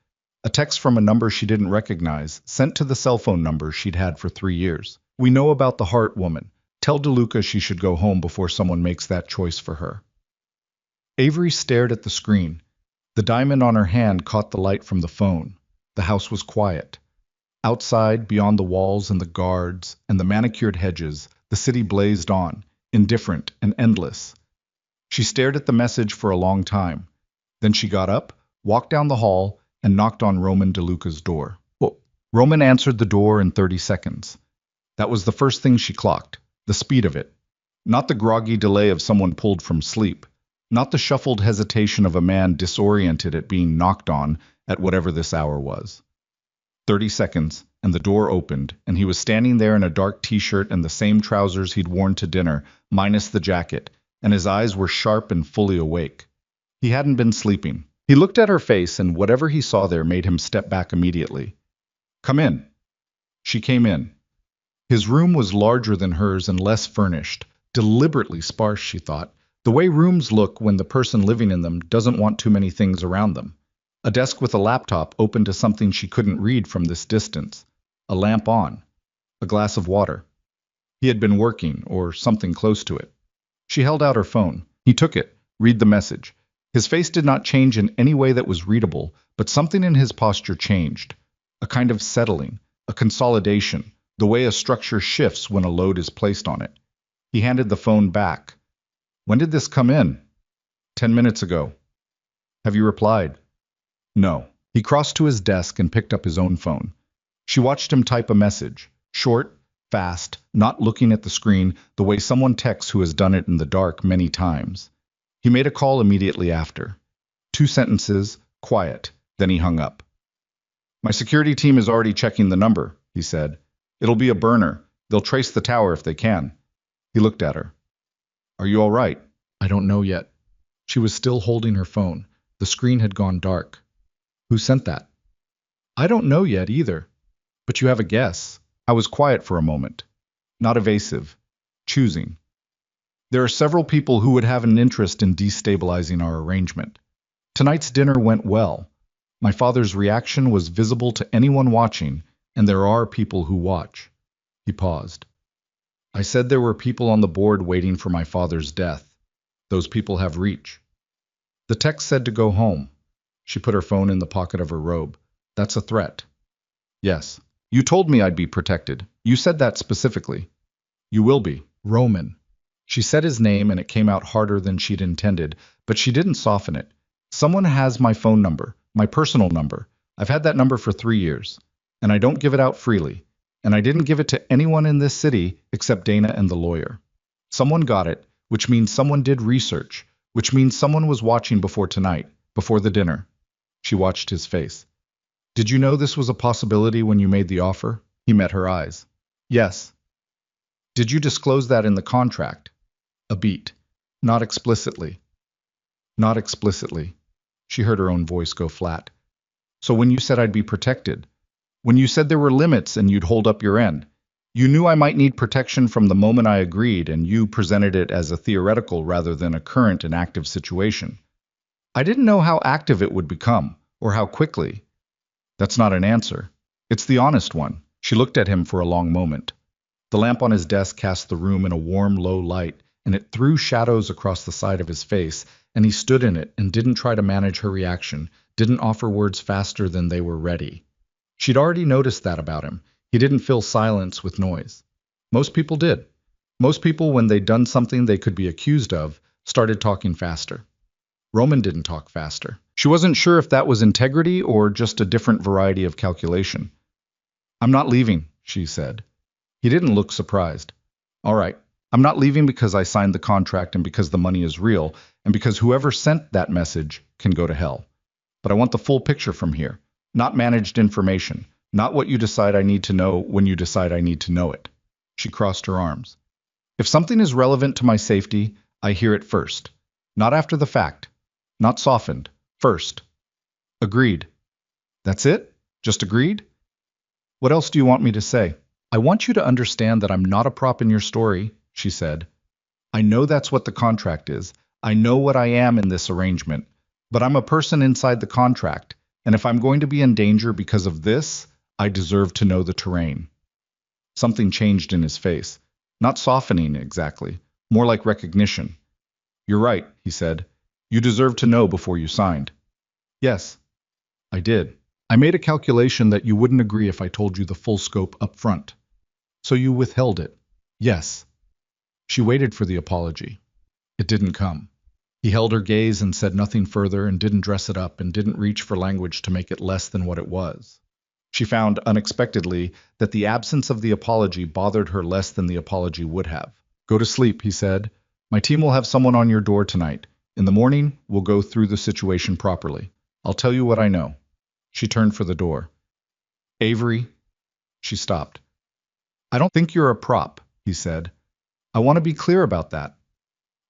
A text from a number she didn't recognize, sent to the cell phone number she'd had for 3 years. We know about the heart, woman. Tell DeLuca she should go home before someone makes that choice for her. Avery stared at the screen. The diamond on her hand caught the light from the phone. The house was quiet. Outside, beyond the walls and the guards and the manicured hedges, the city blazed on, indifferent and endless. She stared at the message for a long time. Then she got up, walked down the hall, and knocked on Roman DeLuca's door. Whoa. Roman answered the door in 30 seconds. That was the first thing she clocked, the speed of it. Not the groggy delay of someone pulled from sleep. Not the shuffled hesitation of a man disoriented at being knocked on at whatever this hour was. 30 seconds, and the door opened, and he was standing there in a dark t-shirt and the same trousers he'd worn to dinner, minus the jacket, and his eyes were sharp and fully awake. He hadn't been sleeping. He looked at her face, and whatever he saw there made him step back immediately. "Come in." She came in. His room was larger than hers and less furnished, deliberately sparse, she thought, the way rooms look when the person living in them doesn't want too many things around them. A desk with a laptop open to something she couldn't read from this distance. A lamp on. A glass of water. He had been working, or something close to it. She held out her phone. He took it, read the message. His face did not change in any way that was readable, but something in his posture changed. A kind of settling, a consolidation, the way a structure shifts when a load is placed on it. He handed the phone back. "When did this come in?" 10 minutes ago." "Have you replied?" "No." He crossed to his desk and picked up his own phone. She watched him type a message, short, fast, not looking at the screen, the way someone texts who has done it in the dark many times. He made a call immediately after. 2 sentences, quiet, then he hung up. "My security team is already checking the number," he said. "It'll be a burner. They'll trace the tower if they can." He looked at her. "Are you all right?" "I don't know yet." She was still holding her phone. The screen had gone dark. "Who sent that?" "I don't know yet either." "But you have a guess." I was quiet for a moment. Not evasive. Choosing. "There are several people who would have an interest in destabilizing our arrangement. Tonight's dinner went well. My father's reaction was visible to anyone watching, and there are people who watch." He paused. "I said there were people on the board waiting for my father's death. Those people have reach." "The text said to go home." She put her phone in the pocket of her robe. "That's a threat." "Yes. You told me I'd be protected. You said that specifically." "You will be. Roman." She said his name and it came out harder than she'd intended, but she didn't soften it. "Someone has my phone number, my personal number. I've had that number for 3 years, and I don't give it out freely. And I didn't give it to anyone in this city except Dana and the lawyer. Someone got it, which means someone did research, which means someone was watching before tonight, before the dinner." She watched his face. "Did you know this was a possibility when you made the offer?" He met her eyes. "Yes." "Did you disclose that in the contract?" A beat. "Not explicitly." "Not explicitly." She heard her own voice go flat. "So when you said I'd be protected, when you said there were limits and you'd hold up your end, you knew I might need protection from the moment I agreed, and you presented it as a theoretical rather than a current and active situation. I didn't know how active it would become, or how quickly." "That's not an answer. It's the honest one." She looked at him for a long moment. The lamp on his desk cast the room in a warm, low light, and it threw shadows across the side of his face, and he stood in it and didn't try to manage her reaction, didn't offer words faster than they were ready. She'd already noticed that about him. He didn't fill silence with noise. Most people did. Most people, when they'd done something they could be accused of, started talking faster. Roman didn't talk faster. She wasn't sure if that was integrity or just a different variety of calculation. "I'm not leaving," she said. He didn't look surprised. "All right. I'm not leaving because I signed the contract and because the money is real, and because whoever sent that message can go to hell. But I want the full picture from here, not managed information, not what you decide I need to know when you decide I need to know it." She crossed her arms. "If something is relevant to my safety, I hear it first. Not after the fact. Not softened. First." "Agreed." "That's it? Just agreed?" "What else do you want me to say?" "I want you to understand that I'm not a prop in your story," she said. "I know that's what the contract is. I know what I am in this arrangement. But I'm a person inside the contract, and if I'm going to be in danger because of this, I deserve to know the terrain." Something changed in his face. Not softening exactly, more like recognition. "You're right," he said. "You deserve to know before you signed." "Yes, I did. I made a calculation that you wouldn't agree if I told you the full scope up front. So you withheld it." "Yes." She waited for the apology. It didn't come. He held her gaze and said nothing further and didn't dress it up and didn't reach for language to make it less than what it was. She found, unexpectedly, that the absence of the apology bothered her less than the apology would have. "Go to sleep," he said. "My team will have someone on your door tonight. In the morning, we'll go through the situation properly. I'll tell you what I know." She turned for the door. "Avery." She stopped. "I don't think you're a prop," he said. "I want to be clear about that."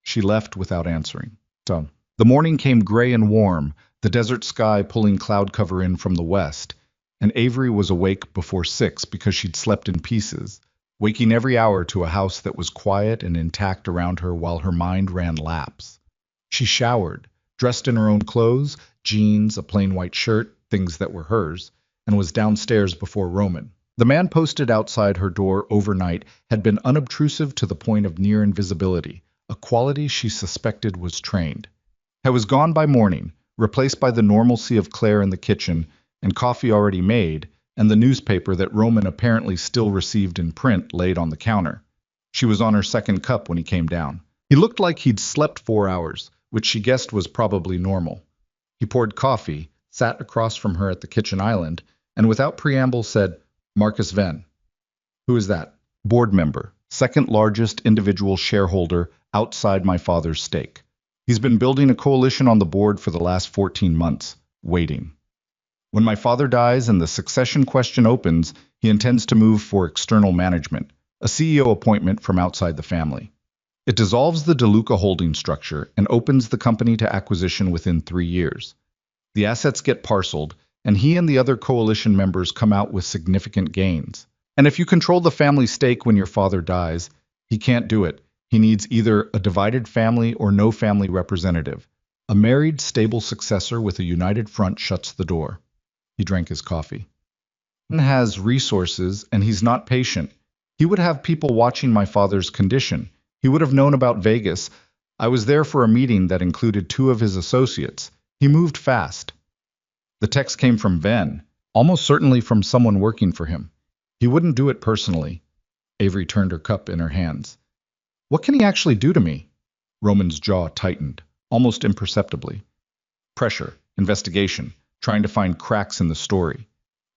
She left without answering. So, the morning came gray and warm, the desert sky pulling cloud cover in from the west, and Avery was awake before 6 because she'd slept in pieces, waking every hour to a house that was quiet and intact around her while her mind ran laps. She showered, dressed in her own clothes, jeans, a plain white shirt, things that were hers, and was downstairs before Roman. The man posted outside her door overnight had been unobtrusive to the point of near invisibility, a quality she suspected was trained. He was gone by morning, replaced by the normalcy of Claire in the kitchen, and coffee already made, and the newspaper that Roman apparently still received in print laid on the counter. She was on her second cup when he came down. He looked like he'd slept 4 hours, which she guessed was probably normal. He poured coffee, sat across from her at the kitchen island, and without preamble said, "Marcus Venn." "Who is that?" "Board member, second largest individual shareholder outside my father's stake. He's been building a coalition on the board for the last 14 months, waiting. When my father dies and the succession question opens, he intends to move for external management, a CEO appointment from outside the family. It dissolves the DeLuca holding structure and opens the company to acquisition within 3 years. The assets get parceled, and he and the other coalition members come out with significant gains. And if you control the family stake when your father dies, he can't do it. He needs either a divided family or no family representative. A married, stable successor with a united front shuts the door." He drank his coffee. "He has resources, and he's not patient. He would have people watching my father's condition. He would have known about Vegas. I was there for a meeting that included 2 of his associates. He moved fast." The text came from Venn, almost certainly from someone working for him. He wouldn't do it personally. Avery turned her cup in her hands. "What can he actually do to me?" Roman's jaw tightened, almost imperceptibly. "Pressure, investigation, trying to find cracks in the story.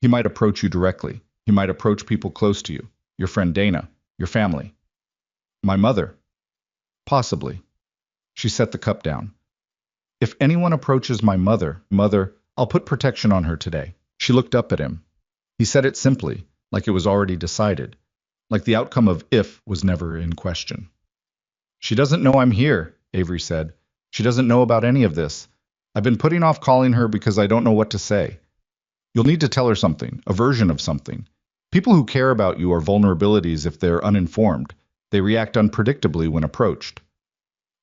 He might approach you directly. He might approach people close to you, your friend Dana, your family." "My mother?" "Possibly." She set the cup down. "If anyone approaches my mother, I'll put protection on her today." She looked up at him. He said it simply, like it was already decided, like the outcome of if was never in question. "She doesn't know I'm here," Avery said. "She doesn't know about any of this. I've been putting off calling her because I don't know what to say. You'll need to tell her something, a version of something. People who care about you are vulnerabilities if they're uninformed. They react unpredictably when approached.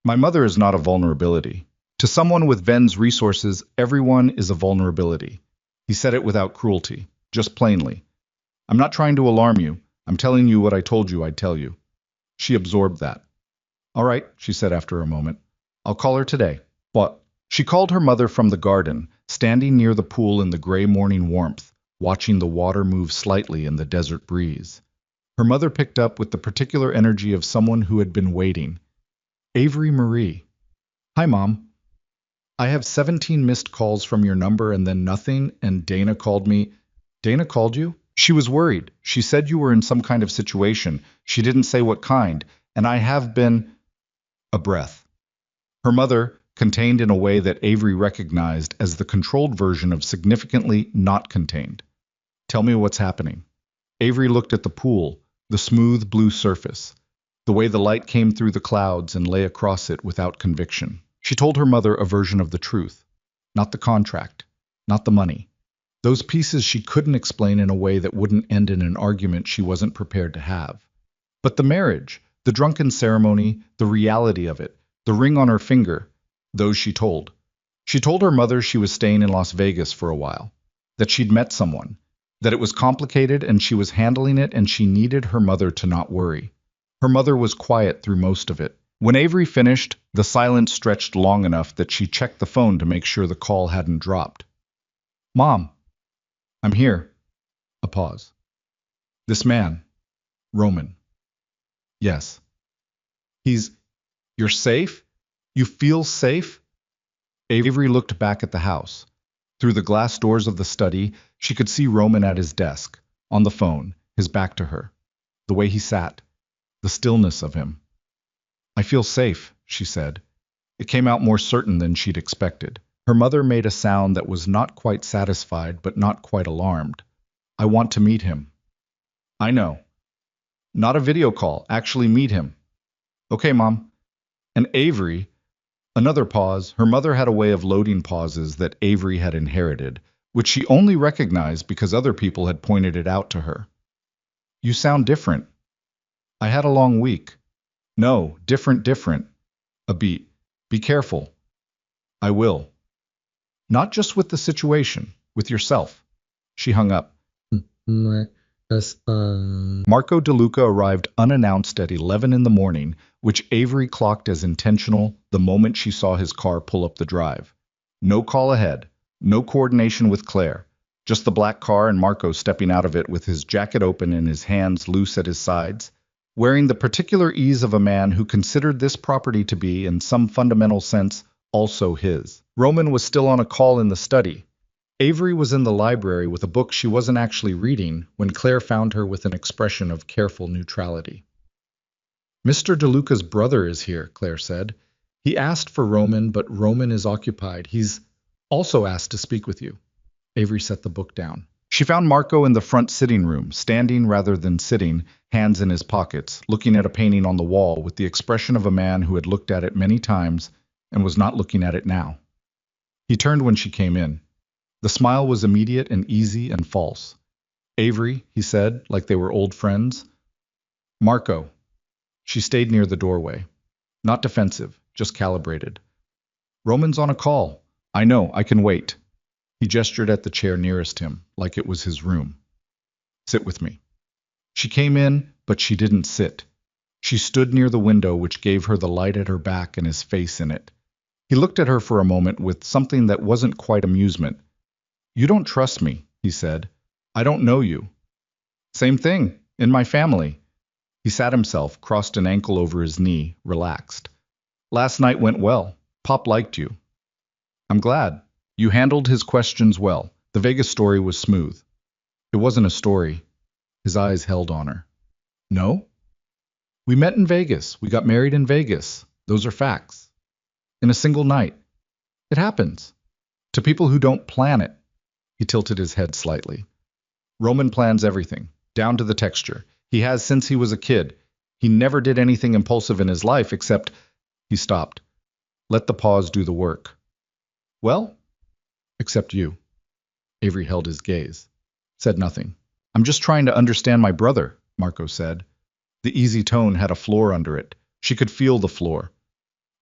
My mother is not a vulnerability. To someone with Venn's resources, everyone is a vulnerability." He said it without cruelty, just plainly. "I'm not trying to alarm you. I'm telling you what I told you I'd tell you." She absorbed that. "All right," she said after a moment. "I'll call her today." "What?" She called her mother from the garden, standing near the pool in the gray morning warmth, watching the water move slightly in the desert breeze. Her mother picked up with the particular energy of someone who had been waiting. "Avery Marie." "Hi, Mom. I have 17 missed calls from your number and then nothing, and Dana called me." "Dana called you?" "She was worried. She said you were in some kind of situation. She didn't say what kind, and I have been—" A breath. Her mother, contained in a way that Avery recognized as the controlled version of significantly not contained. "Tell me what's happening." Avery looked at the pool, the smooth blue surface, the way the light came through the clouds and lay across it without conviction. She told her mother a version of the truth. Not the contract, not the money. Those pieces she couldn't explain in a way that wouldn't end in an argument she wasn't prepared to have. But the marriage, the drunken ceremony, the reality of it, the ring on her finger, those she told. She told her mother she was staying in Las Vegas for a while, that she'd met someone, that it was complicated and she was handling it and she needed her mother to not worry. Her mother was quiet through most of it. When Avery finished, the silence stretched long enough that she checked the phone to make sure the call hadn't dropped. "Mom, I'm here." A pause. "This man, Roman." "Yes." You're safe? You feel safe?" Avery looked back at the house. Through the glass doors of the study, she could see Roman at his desk, on the phone, his back to her. The way he sat, the stillness of him. "I feel safe," she said. It came out more certain than she'd expected. Her mother made a sound that was not quite satisfied but not quite alarmed. "I want to meet him." "I know. Not a video call, actually meet him." "Okay, Mom." And Avery, another pause. Her mother had a way of loading pauses that Avery had inherited, which she only recognized because other people had pointed it out to her. You sound different. I had a long week. No, different. A beat. Be careful. I will. Not just with the situation, with yourself. She hung up. Marco DeLuca arrived unannounced at 11 in the morning, which Avery clocked as intentional the moment she saw his car pull up the drive. No call ahead, no coordination with Claire, just the black car and Marco stepping out of it with his jacket open and his hands loose at his sides, wearing the particular ease of a man who considered this property to be, in some fundamental sense, also his. Roman was still on a call in the study. Avery was in the library with a book she wasn't actually reading when Claire found her with an expression of careful neutrality. Mr. DeLuca's brother is here, Claire said. He asked for Roman, but Roman is occupied. He's also asked to speak with you. Avery set the book down. She found Marco in the front sitting room, standing rather than sitting, hands in his pockets, looking at a painting on the wall with the expression of a man who had looked at it many times and was not looking at it now. He turned when she came in. The smile was immediate and easy and false. Avery, he said, like they were old friends. Marco. She stayed near the doorway. Not defensive, just calibrated. Roman's on a call. I know, I can wait. He gestured at the chair nearest him, like it was his room. Sit with me. She came in, but she didn't sit. She stood near the window, which gave her the light at her back and his face in it. He looked at her for a moment with something that wasn't quite amusement. You don't trust me, he said. I don't know you. Same thing, in my family. He sat himself, crossed an ankle over his knee, relaxed. Last night went well. Pop liked you. I'm glad. You handled his questions well. The Vegas story was smooth. It wasn't a story. His eyes held on her. No? We met in Vegas. We got married in Vegas. Those are facts. In a single night. It happens. To people who don't plan it. He tilted his head slightly. Roman plans everything, down to the texture. He has since he was a kid. He never did anything impulsive in his life except... He stopped. Let the pause do the work. Well? Except you. Avery held his gaze. Said nothing. I'm just trying to understand my brother, Marco said. The easy tone had a floor under it. She could feel the floor.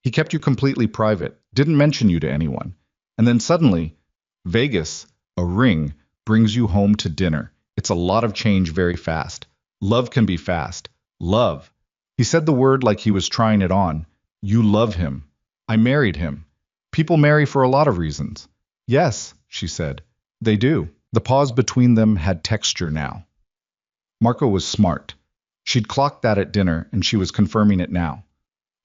He kept you completely private, didn't mention you to anyone. And then suddenly, Vegas... A ring brings you home to dinner. It's a lot of change very fast. Love can be fast. Love. He said the word like he was trying it on. You love him. I married him. People marry for a lot of reasons. Yes, she said. They do. The pause between them had texture now. Marco was smart. She'd clocked that at dinner, and she was confirming it now.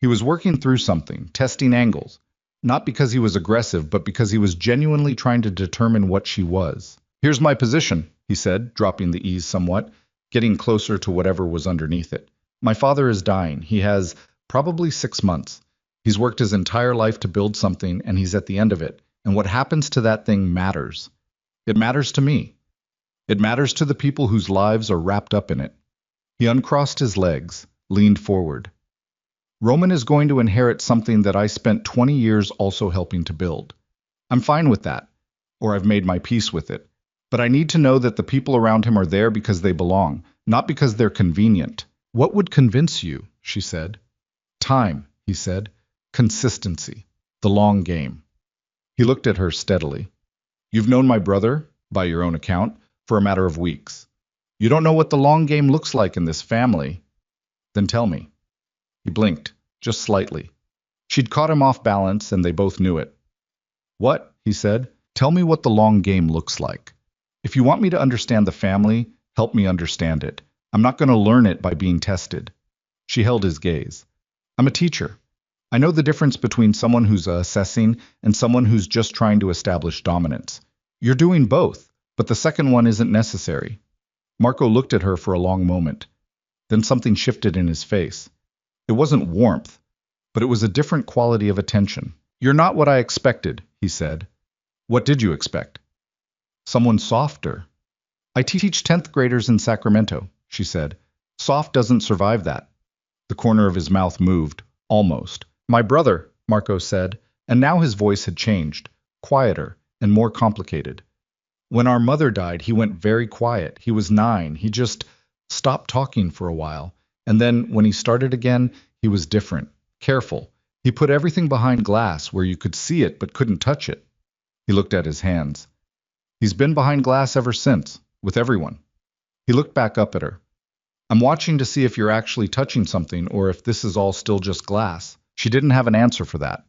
He was working through something, testing angles. Not because he was aggressive, but because he was genuinely trying to determine what she was. Here's my position, he said, dropping the ease somewhat, getting closer to whatever was underneath it. My father is dying. He has probably 6 months. He's worked his entire life to build something, and he's at the end of it. And what happens to that thing matters. It matters to me. It matters to the people whose lives are wrapped up in it. He uncrossed his legs, leaned forward. Roman is going to inherit something that I spent 20 years also helping to build. I'm fine with that, or I've made my peace with it. But I need to know that the people around him are there because they belong, not because they're convenient. What would convince you? She said. Time, he said. Consistency. The long game. He looked at her steadily. You've known my brother, by your own account, for a matter of weeks. You don't know what the long game looks like in this family. Then tell me. He blinked, just slightly. She'd caught him off balance, and they both knew it. What? He said. Tell me what the long game looks like. If you want me to understand the family, help me understand it. I'm not going to learn it by being tested. She held his gaze. I'm a teacher. I know the difference between someone who's assessing and someone who's just trying to establish dominance. You're doing both, but the second one isn't necessary. Marco looked at her for a long moment. Then something shifted in his face. It wasn't warmth, but it was a different quality of attention. You're not what I expected, he said. What did you expect? Someone softer. I teach 10th graders in Sacramento, she said. Soft doesn't survive that. The corner of his mouth moved, almost, My brother, Marco said, and now his voice had changed, quieter and more complicated. When our mother died, he went very quiet. He was 9. He just stopped talking for a while. And then, when he started again, he was different, careful. He put everything behind glass where you could see it but couldn't touch it. He looked at his hands. He's been behind glass ever since, with everyone. He looked back up at her. I'm watching to see if you're actually touching something or if this is all still just glass. She didn't have an answer for that.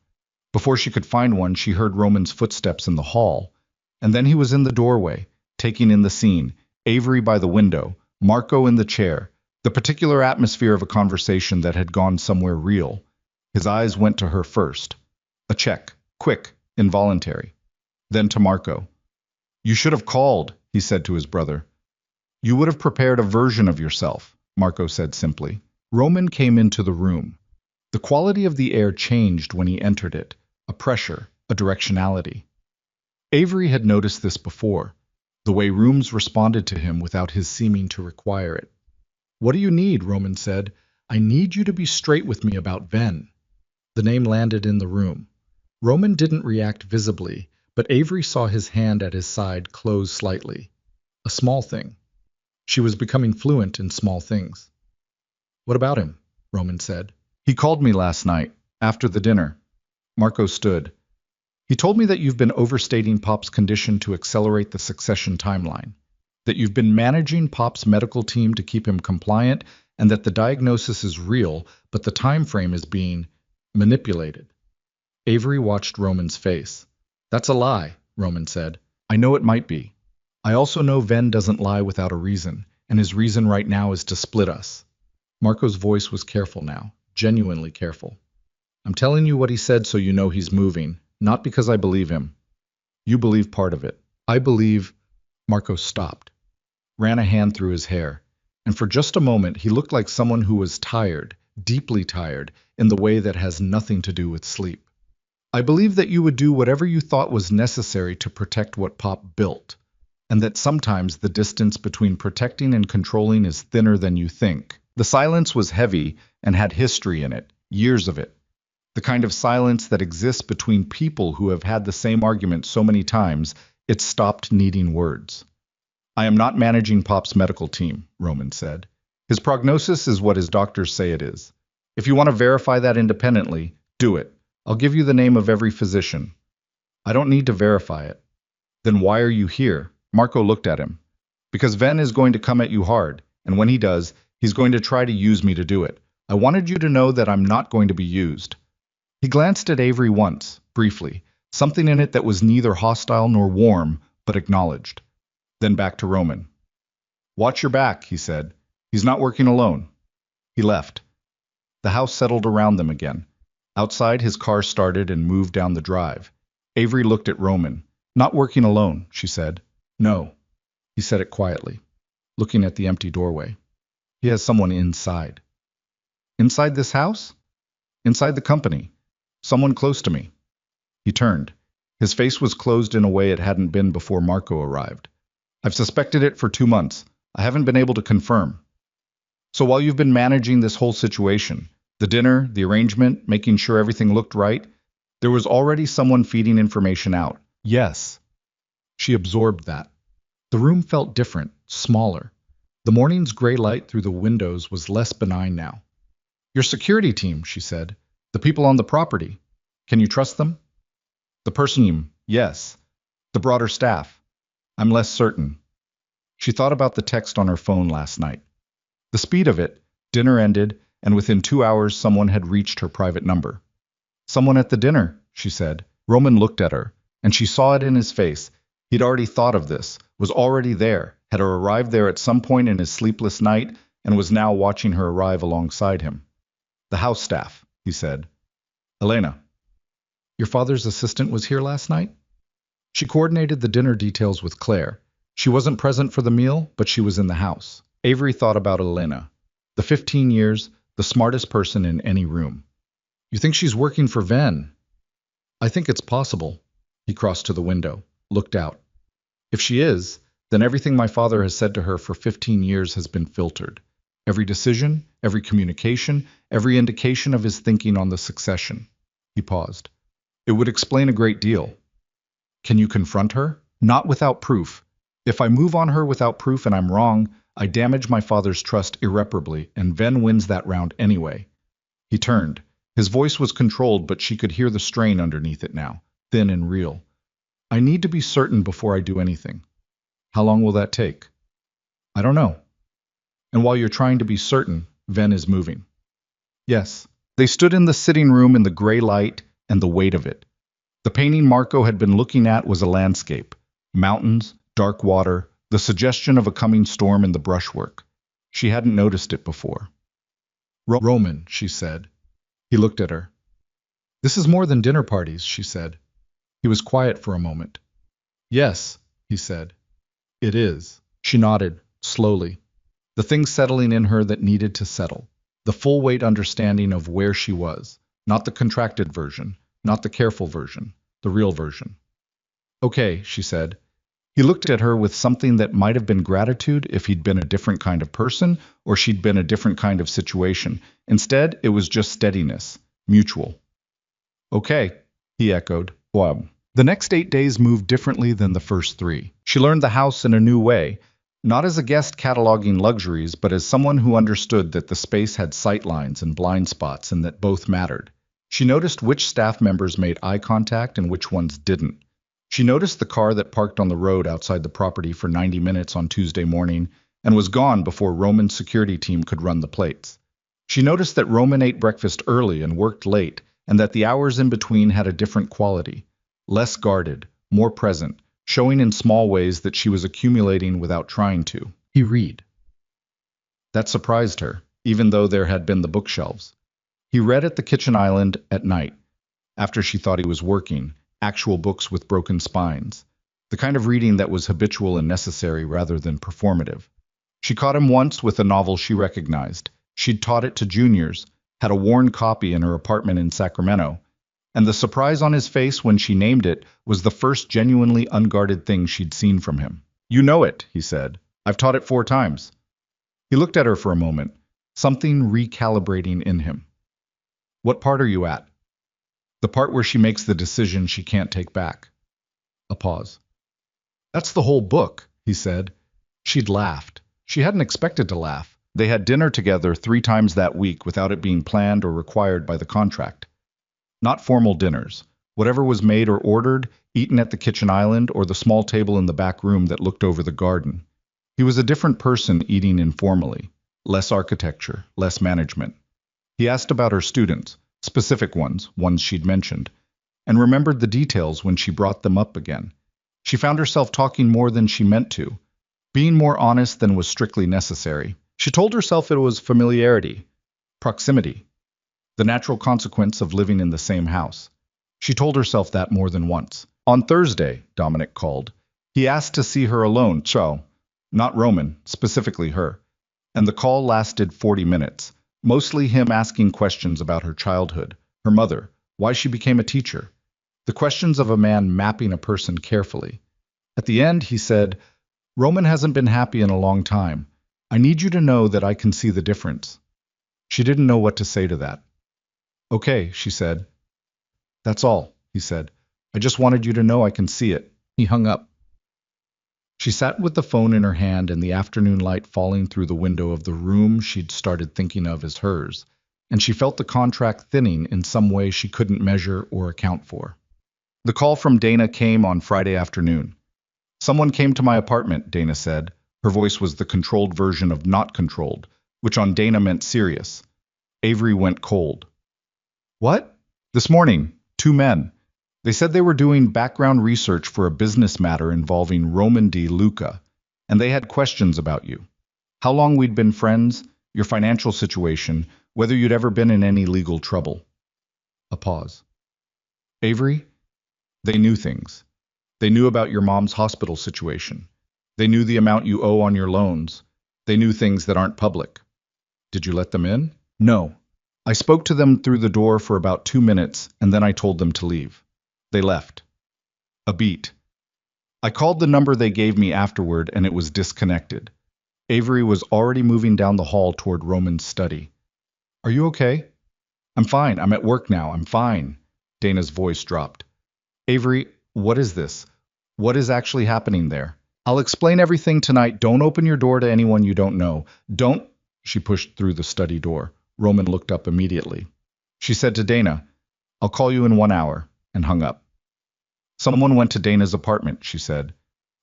Before she could find one, she heard Roman's footsteps in the hall. And then he was in the doorway, taking in the scene, Avery by the window, Marco in the chair, the particular atmosphere of a conversation that had gone somewhere real. His eyes went to her first. A check, quick, involuntary. Then to Marco. You should have called, he said to his brother. You would have prepared a version of yourself, Marco said simply. Roman came into the room. The quality of the air changed when he entered it, a pressure, a directionality. Avery had noticed this before, the way rooms responded to him without his seeming to require it. What do you need? Roman said. I need you to be straight with me about Ven. The name landed in the room. Roman didn't react visibly, but Avery saw his hand at his side close slightly. A small thing. She was becoming fluent in small things. What about him? Roman said. He called me last night, after the dinner. Marco stood. He told me that you've been overstating Pop's condition to accelerate the succession timeline, that you've been managing Pop's medical team to keep him compliant, and that the diagnosis is real, but the time frame is being manipulated. Avery watched Roman's face. That's a lie, Roman said. I know it might be. I also know Ven doesn't lie without a reason, and his reason right now is to split us. Marco's voice was careful now, genuinely careful. I'm telling you what he said so you know he's moving, not because I believe him. You believe part of it. I believe... Marco stopped, ran a hand through his hair, and for just a moment he looked like someone who was tired, deeply tired, in the way that has nothing to do with sleep. I believe that you would do whatever you thought was necessary to protect what Pop built, and that sometimes the distance between protecting and controlling is thinner than you think. The silence was heavy and had history in it, years of it. The kind of silence that exists between people who have had the same argument so many times, it stopped needing words. I am not managing Pop's medical team, Roman said. His prognosis is what his doctors say it is. If you want to verify that independently, do it. I'll give you the name of every physician. I don't need to verify it. Then why are you here? Marco looked at him. Because Ven is going to come at you hard, and when he does, he's going to try to use me to do it. I wanted you to know that I'm not going to be used. He glanced at Avery once, briefly, something in it that was neither hostile nor warm, but acknowledged. Then back to Roman. Watch your back, he said. He's not working alone. He left. The house settled around them again. Outside, his car started and moved down the drive. Avery looked at Roman. Not working alone, she said. No. He said it quietly, looking at the empty doorway. He has someone inside. Inside this house? Inside the company. Someone close to me. He turned. His face was closed in a way it hadn't been before Marco arrived. I've suspected it for 2 months. I haven't been able to confirm. So while you've been managing this whole situation, the dinner, the arrangement, making sure everything looked right, there was already someone feeding information out. Yes. She absorbed that. The room felt different, smaller. The morning's gray light through the windows was less benign now. Your security team, she said. The people on the property. Can you trust them? The person team, yes. The broader staff. I'm less certain. She thought about the text on her phone last night. The speed of it, dinner ended, and within 2 hours someone had reached her private number. Someone at the dinner, she said. Roman looked at her, and she saw it in his face. He'd already thought of this, was already there, had arrived there at some point in his sleepless night, and was now watching her arrive alongside him. The house staff, he said. Elena. Your father's assistant was here last night? She coordinated the dinner details with Claire. She wasn't present for the meal, but she was in the house. Avery thought about Elena. The 15 years, the smartest person in any room. You think she's working for Ven? I think it's possible. He crossed to the window, looked out. If she is, then everything my father has said to her for 15 years has been filtered. Every decision, every communication, every indication of his thinking on the succession. He paused. It would explain a great deal. Can you confront her? Not without proof. If I move on her without proof and I'm wrong, I damage my father's trust irreparably, and Ven wins that round anyway. He turned. His voice was controlled, but she could hear the strain underneath it now, thin and real. I need to be certain before I do anything. How long will that take? I don't know. And while you're trying to be certain, Ven is moving. Yes. They stood in the sitting room in the gray light and the weight of it. The painting Marco had been looking at was a landscape. Mountains, dark water, the suggestion of a coming storm in the brushwork. She hadn't noticed it before. Roman, she said. He looked at her. This is more than dinner parties, she said. He was quiet for a moment. Yes, he said. It is. She nodded, slowly. The thing settling in her that needed to settle. The full weight understanding of where she was. Not the contracted version, not the careful version, the real version. Okay, she said. He looked at her with something that might have been gratitude if he'd been a different kind of person, or she'd been a different kind of situation. Instead, it was just steadiness, mutual. Okay, he echoed. Wow. The next 8 days moved differently than the first 3. She learned the house in a new way, not as a guest cataloging luxuries, but as someone who understood that the space had sightlines and blind spots and that both mattered. She noticed which staff members made eye contact and which ones didn't. She noticed the car that parked on the road outside the property for 90 minutes on Tuesday morning and was gone before Roman's security team could run the plates. She noticed that Roman ate breakfast early and worked late, and that the hours in between had a different quality. Less guarded, more present, showing in small ways that she was accumulating without trying to. He read. That surprised her, even though there had been the bookshelves. He read at the kitchen island at night, after she thought he was working, actual books with broken spines, the kind of reading that was habitual and necessary rather than performative. She caught him once with a novel she recognized. She'd taught it to juniors, had a worn copy in her apartment in Sacramento, and the surprise on his face when she named it was the first genuinely unguarded thing she'd seen from him. You know it, he said. I've taught it 4 times. He looked at her for a moment, something recalibrating in him. What part are you at? The part where she makes the decision she can't take back. A pause. That's the whole book, he said. She'd laughed. She hadn't expected to laugh. They had dinner together 3 times that week without it being planned or required by the contract. Not formal dinners. Whatever was made or ordered, eaten at the kitchen island or the small table in the back room that looked over the garden. He was a different person eating informally. Less architecture, less management. He asked about her students, specific ones she'd mentioned, and remembered the details when she brought them up again. She found herself talking more than she meant to, being more honest than was strictly necessary. She told herself it was familiarity, proximity, the natural consequence of living in the same house. She told herself that more than once. On Thursday, Dominic called. He asked to see her alone, not Roman, specifically her. And the call lasted 40 minutes, mostly him asking questions about her childhood, her mother, why she became a teacher. The questions of a man mapping a person carefully. At the end, he said, Roman hasn't been happy in a long time. I need you to know that I can see the difference. She didn't know what to say to that. Okay, she said. That's all, he said. I just wanted you to know I can see it. He hung up. She sat with the phone in her hand and the afternoon light falling through the window of the room she'd started thinking of as hers, and she felt the contract thinning in some way she couldn't measure or account for. The call from Dana came on Friday afternoon. Someone came to my apartment, Dana said. Her voice was the controlled version of not controlled, which on Dana meant serious. Avery went cold. What? This morning, 2 men. They said they were doing background research for a business matter involving Roman D. Luca, and they had questions about you. How long we'd been friends, your financial situation, whether you'd ever been in any legal trouble. A pause. Avery? They knew things. They knew about your mom's hospital situation. They knew the amount you owe on your loans. They knew things that aren't public. Did you let them in? No. I spoke to them through the door for about 2 minutes, and then I told them to leave. They left. A beat. I called the number they gave me afterward, and it was disconnected. Avery was already moving down the hall toward Roman's study. Are you okay? I'm fine. I'm at work now. I'm fine. Dana's voice dropped. Avery, what is this? What is actually happening there? I'll explain everything tonight. Don't open your door to anyone you don't know. Don't. She pushed through the study door. Roman looked up immediately. She said to Dana, I'll call you in 1 hour, and hung up. Someone went to Dana's apartment, she said.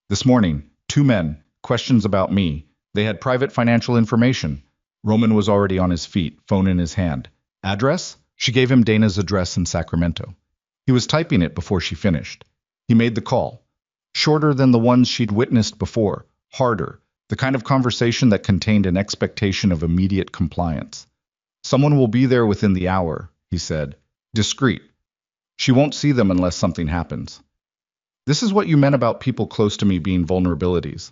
This morning, 2 men, questions about me. They had private financial information. Roman was already on his feet, phone in his hand. Address? She gave him Dana's address in Sacramento. He was typing it before she finished. He made the call. Shorter than the ones she'd witnessed before, harder, the kind of conversation that contained an expectation of immediate compliance. Someone will be there within the hour, he said. Discreet. She won't see them unless something happens. This is what you meant about people close to me being vulnerabilities.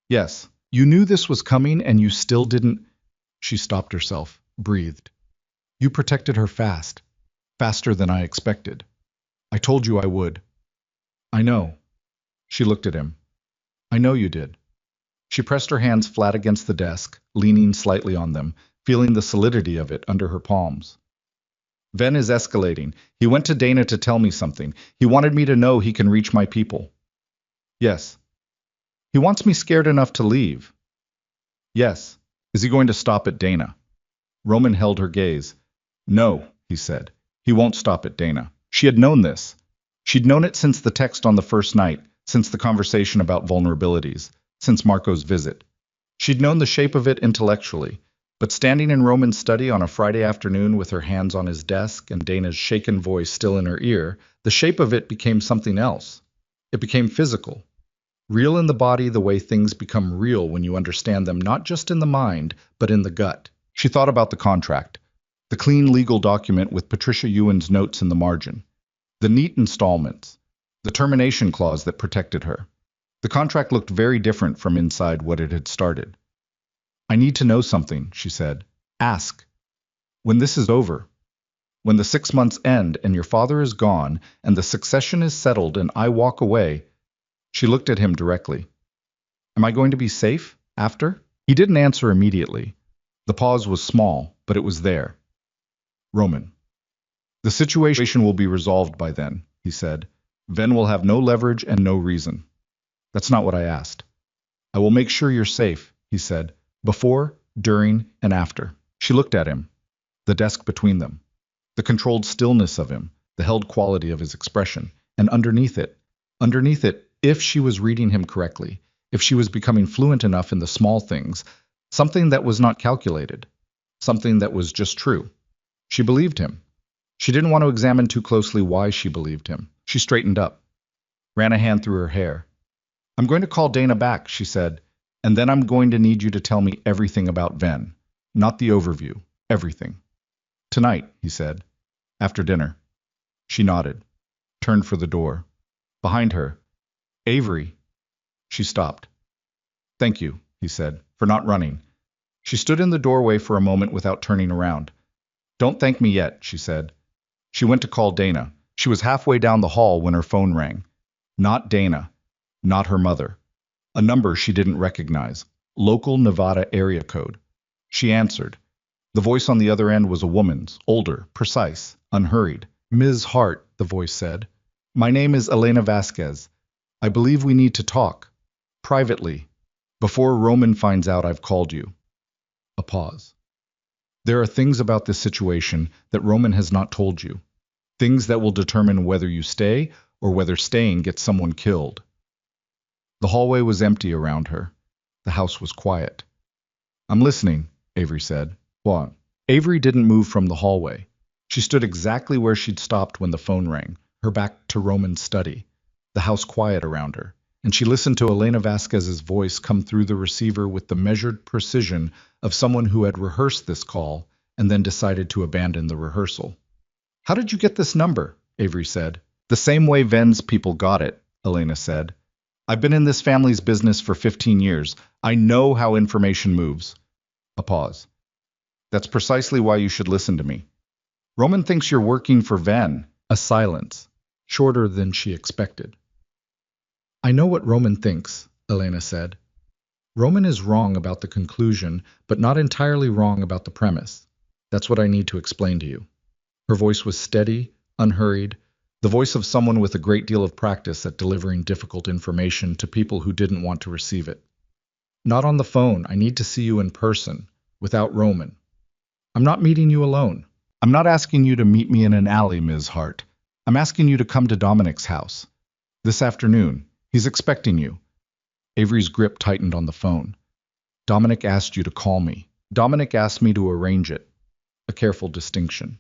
Yes, you knew this was coming and you still didn't. She stopped herself, breathed. You protected her fast, faster than I expected. I told you I would. I know. She looked at him. I know you did. She pressed her hands flat against the desk, leaning slightly on them, feeling the solidity of it under her palms. Ven is escalating. He went to Dana to tell me something. He wanted me to know he can reach my people. Yes. He wants me scared enough to leave. Yes. Is he going to stop at Dana? Roman held her gaze. No, he said. He won't stop at Dana. She had known this. She'd known it since the text on the first night, since the conversation about vulnerabilities, since Marco's visit. She'd known the shape of it intellectually, but standing in Roman's study on a Friday afternoon with her hands on his desk and Dana's shaken voice still in her ear, the shape of it became something else. It became physical. Real in the body the way things become real when you understand them not just in the mind, but in the gut. She thought about the contract, the clean legal document with Patricia Ewan's notes in the margin, the neat installments, the termination clause that protected her. The contract looked very different from inside what it had started. I need to know something, she said. Ask. When this is over, when the 6 months end and your father is gone and the succession is settled and I walk away, she looked at him directly. Am I going to be safe after? He didn't answer immediately. The pause was small, but it was there. Roman. The situation will be resolved by then, he said. Ven will have no leverage and no reason. That's not what I asked. I will make sure you're safe, he said. Before, during, and after. She looked at him, the desk between them, the controlled stillness of him, the held quality of his expression, and underneath it, if she was reading him correctly, if she was becoming fluent enough in the small things, something that was not calculated, something that was just true. She believed him. She didn't want to examine too closely why she believed him. She straightened up, ran a hand through her hair. I'm going to call Dana back, she said, and then I'm going to need you to tell me everything about Ven. Not the overview, everything. Tonight, he said. After dinner. She nodded, turned for the door. Behind her, Avery. She stopped. Thank you, he said, for not running. She stood in the doorway for a moment without turning around. Don't thank me yet, she said. She went to call Dana. She was halfway down the hall when her phone rang. Not Dana. Not her mother. A number she didn't recognize. Local Nevada area code. She answered. The voice on the other end was a woman's, older, precise, unhurried. Ms. Hart, the voice said. My name is Elena Vasquez. I believe we need to talk. Privately. Before Roman finds out I've called you. A pause. There are things about this situation that Roman has not told you. Things that will determine whether you stay or whether staying gets someone killed. The hallway was empty around her. The house was quiet. I'm listening, Avery said. What? Avery didn't move from the hallway. She stood exactly where she'd stopped when the phone rang, her back to Roman's study, the house quiet around her, and she listened to Elena Vasquez's voice come through the receiver with the measured precision of someone who had rehearsed this call and then decided to abandon the rehearsal. How did you get this number? Avery said. The same way Ven's people got it, Elena said. I've been in this family's business for 15 years. I know how information moves. A pause. That's precisely why you should listen to me. Roman thinks you're working for Ven. A silence, shorter than she expected. I know what Roman thinks, Elena said. Roman is wrong about the conclusion, but not entirely wrong about the premise. That's what I need to explain to you. Her voice was steady, unhurried, the voice of someone with a great deal of practice at delivering difficult information to people who didn't want to receive it. Not on the phone. I need to see you in person, without Roman. I'm not meeting you alone. I'm not asking you to meet me in an alley, Ms. Hart. I'm asking you to come to Dominic's house. This afternoon. He's expecting you. Avery's grip tightened on the phone. Dominic asked you to call me. Dominic asked me to arrange it. A careful distinction.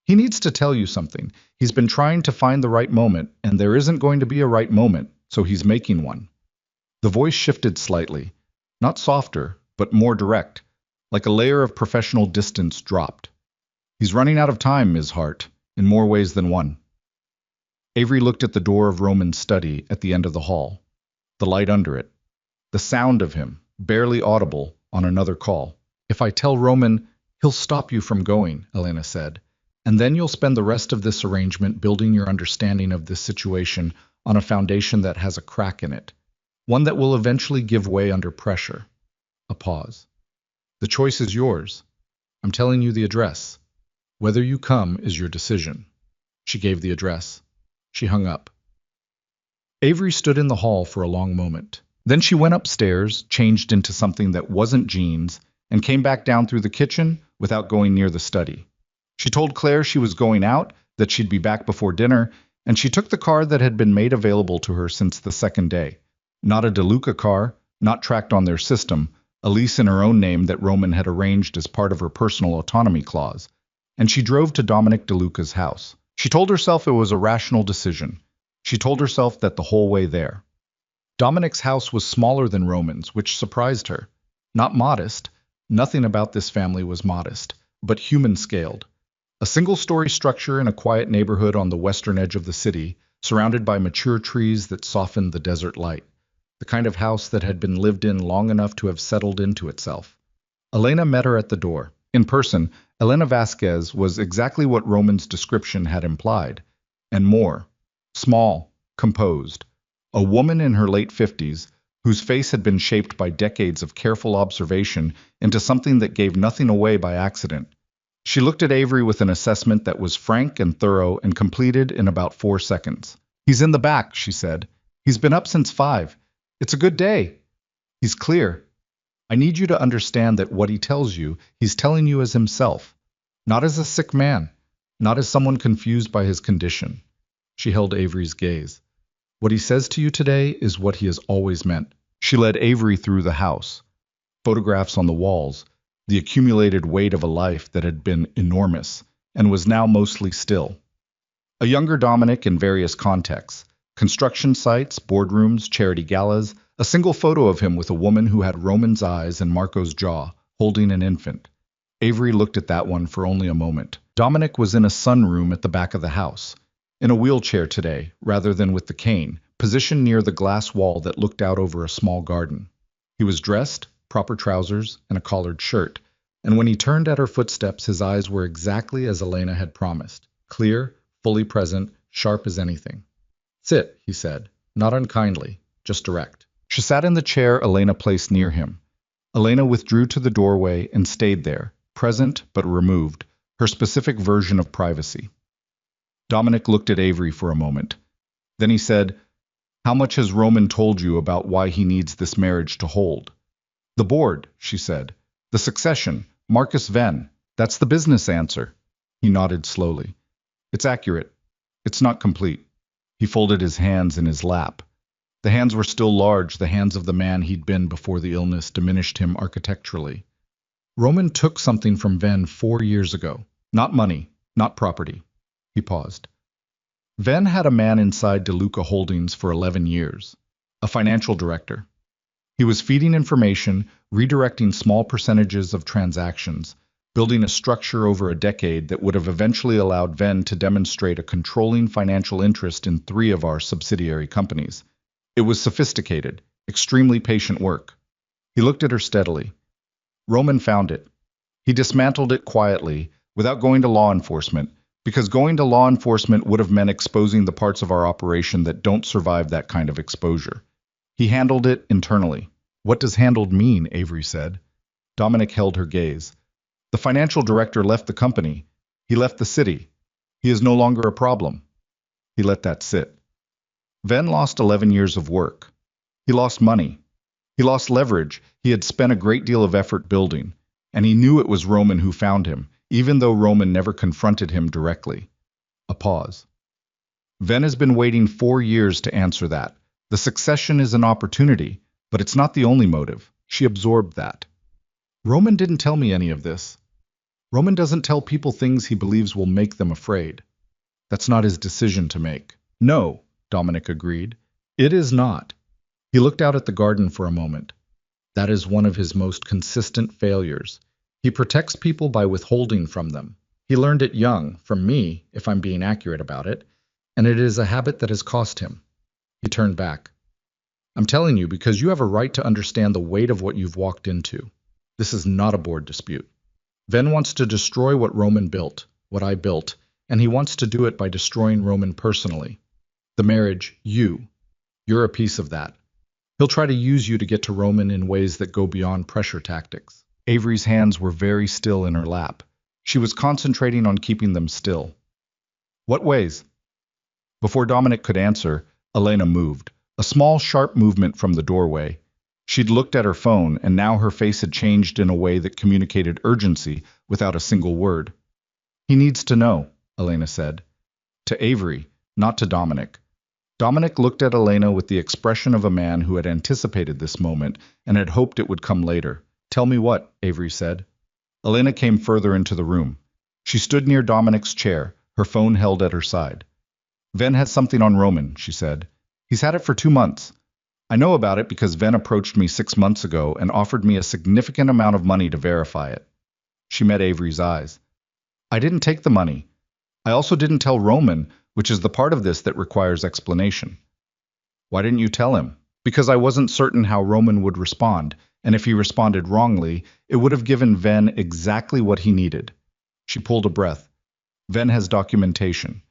He needs to tell you something. He's been trying to find the right moment, and there isn't going to be a right moment, so he's making one. The voice shifted slightly. Not softer, but more direct, like a layer of professional distance dropped. He's running out of time, Ms. Hart, in more ways than one. Avery looked at the door of Roman's study at the end of the hall, the light under it, the sound of him, barely audible, on another call. If I tell Roman, he'll stop you from going, Elena said, and then you'll spend the rest of this arrangement building your understanding of this situation on a foundation that has a crack in it, one that will eventually give way under pressure. A pause. The choice is yours. I'm telling you the address. Whether you come is your decision. She gave the address. She hung up. Avery stood in the hall for a long moment. Then she went upstairs, changed into something that wasn't jeans, and came back down through the kitchen without going near the study. She told Claire she was going out, that she'd be back before dinner, and she took the car that had been made available to her since the second day. Not a DeLuca car, not tracked on their system, a lease in her own name that Roman had arranged as part of her personal autonomy clause. And she drove to Dominic DeLuca's house. She told herself it was a rational decision. She told herself that the whole way there. Dominic's house was smaller than Roman's, which surprised her. Not modest. Nothing about this family was modest, but human-scaled. A single-story structure in a quiet neighborhood on the western edge of the city, surrounded by mature trees that softened the desert light. The kind of house that had been lived in long enough to have settled into itself. Elena met her at the door. In person, Elena Vasquez was exactly what Roman's description had implied, and more. Small, composed. A woman in her late 50s, whose face had been shaped by decades of careful observation into something that gave nothing away by accident. She looked at Avery with an assessment that was frank and thorough and completed in about 4 seconds. He's in the back, she said. He's been up since 5. It's a good day. He's clear. I need you to understand that what he tells you, he's telling you as himself, not as a sick man, not as someone confused by his condition. She held Avery's gaze. What he says to you today is what he has always meant. She led Avery through the house. Photographs on the walls, the accumulated weight of a life that had been enormous and was now mostly still. A younger Dominic in various contexts, construction sites, boardrooms, charity galas, a single photo of him with a woman who had Roman's eyes and Marco's jaw, holding an infant. Avery looked at that one for only a moment. Dominic was in a sunroom at the back of the house, in a wheelchair today, rather than with the cane, positioned near the glass wall that looked out over a small garden. He was dressed, proper trousers, and a collared shirt, and when he turned at her footsteps, his eyes were exactly as Elena had promised, clear, fully present, sharp as anything. Sit, he said, not unkindly, just direct. She sat in the chair Elena placed near him. Elena withdrew to the doorway and stayed there, present but removed, her specific version of privacy. Dominic looked at Avery for a moment. Then he said, "How much has Roman told you about why he needs this marriage to hold?" "The board," she said. "The succession. Marcus Venn. That's the business answer." He nodded slowly. "It's accurate. It's not complete." He folded his hands in his lap. The hands were still large, the hands of the man he'd been before the illness diminished him architecturally. Roman took something from Venn 4 years ago. Not money, not property. He paused. Venn had a man inside DeLuca Holdings for 11 years, a financial director. He was feeding information, redirecting small percentages of transactions, building a structure over a decade that would have eventually allowed Venn to demonstrate a controlling financial interest in 3 of our subsidiary companies. It was sophisticated, extremely patient work. He looked at her steadily. Roman found it. He dismantled it quietly, without going to law enforcement, because going to law enforcement would have meant exposing the parts of our operation that don't survive that kind of exposure. He handled it internally. What does handled mean? Avery said. Dominic held her gaze. The financial director left the company. He left the city. He is no longer a problem. He let that sit. Ven lost 11 years of work. He lost money. He lost leverage he had spent a great deal of effort building, and he knew it was Roman who found him, even though Roman never confronted him directly. A pause. Ven has been waiting 4 years to answer that. The succession is an opportunity, but it's not the only motive. She absorbed that. Roman didn't tell me any of this. Roman doesn't tell people things he believes will make them afraid. That's not his decision to make. No, Dominic agreed. It is not. He looked out at the garden for a moment. That is one of his most consistent failures. He protects people by withholding from them. He learned it young, from me, if I'm being accurate about it, and it is a habit that has cost him. He turned back. I'm telling you because you have a right to understand the weight of what you've walked into. This is not a board dispute. Ven wants to destroy what Roman built, what I built, and he wants to do it by destroying Roman personally. The marriage, you're a piece of that. He'll try to use you to get to Roman in ways that go beyond pressure tactics. Avery's hands were very still in her lap. She was concentrating on keeping them still. What ways? Before Dominic could answer, Elena moved, a small, sharp movement from the doorway. She'd looked at her phone, and now her face had changed in a way that communicated urgency without a single word. He needs to know, Elena said. To Avery, not to Dominic. Dominic looked at Elena with the expression of a man who had anticipated this moment and had hoped it would come later. Tell me what, Avery said. Elena came further into the room. She stood near Dominic's chair, her phone held at her side. Ven has something on Roman, she said. He's had it for 2 months. I know about it because Ven approached me 6 months ago and offered me a significant amount of money to verify it. She met Avery's eyes. I didn't take the money. I also didn't tell Roman, which is the part of this that requires explanation. Why didn't you tell him? Because I wasn't certain how Roman would respond, and if he responded wrongly, it would have given Ven exactly what he needed. She pulled a breath. Ven has documentation.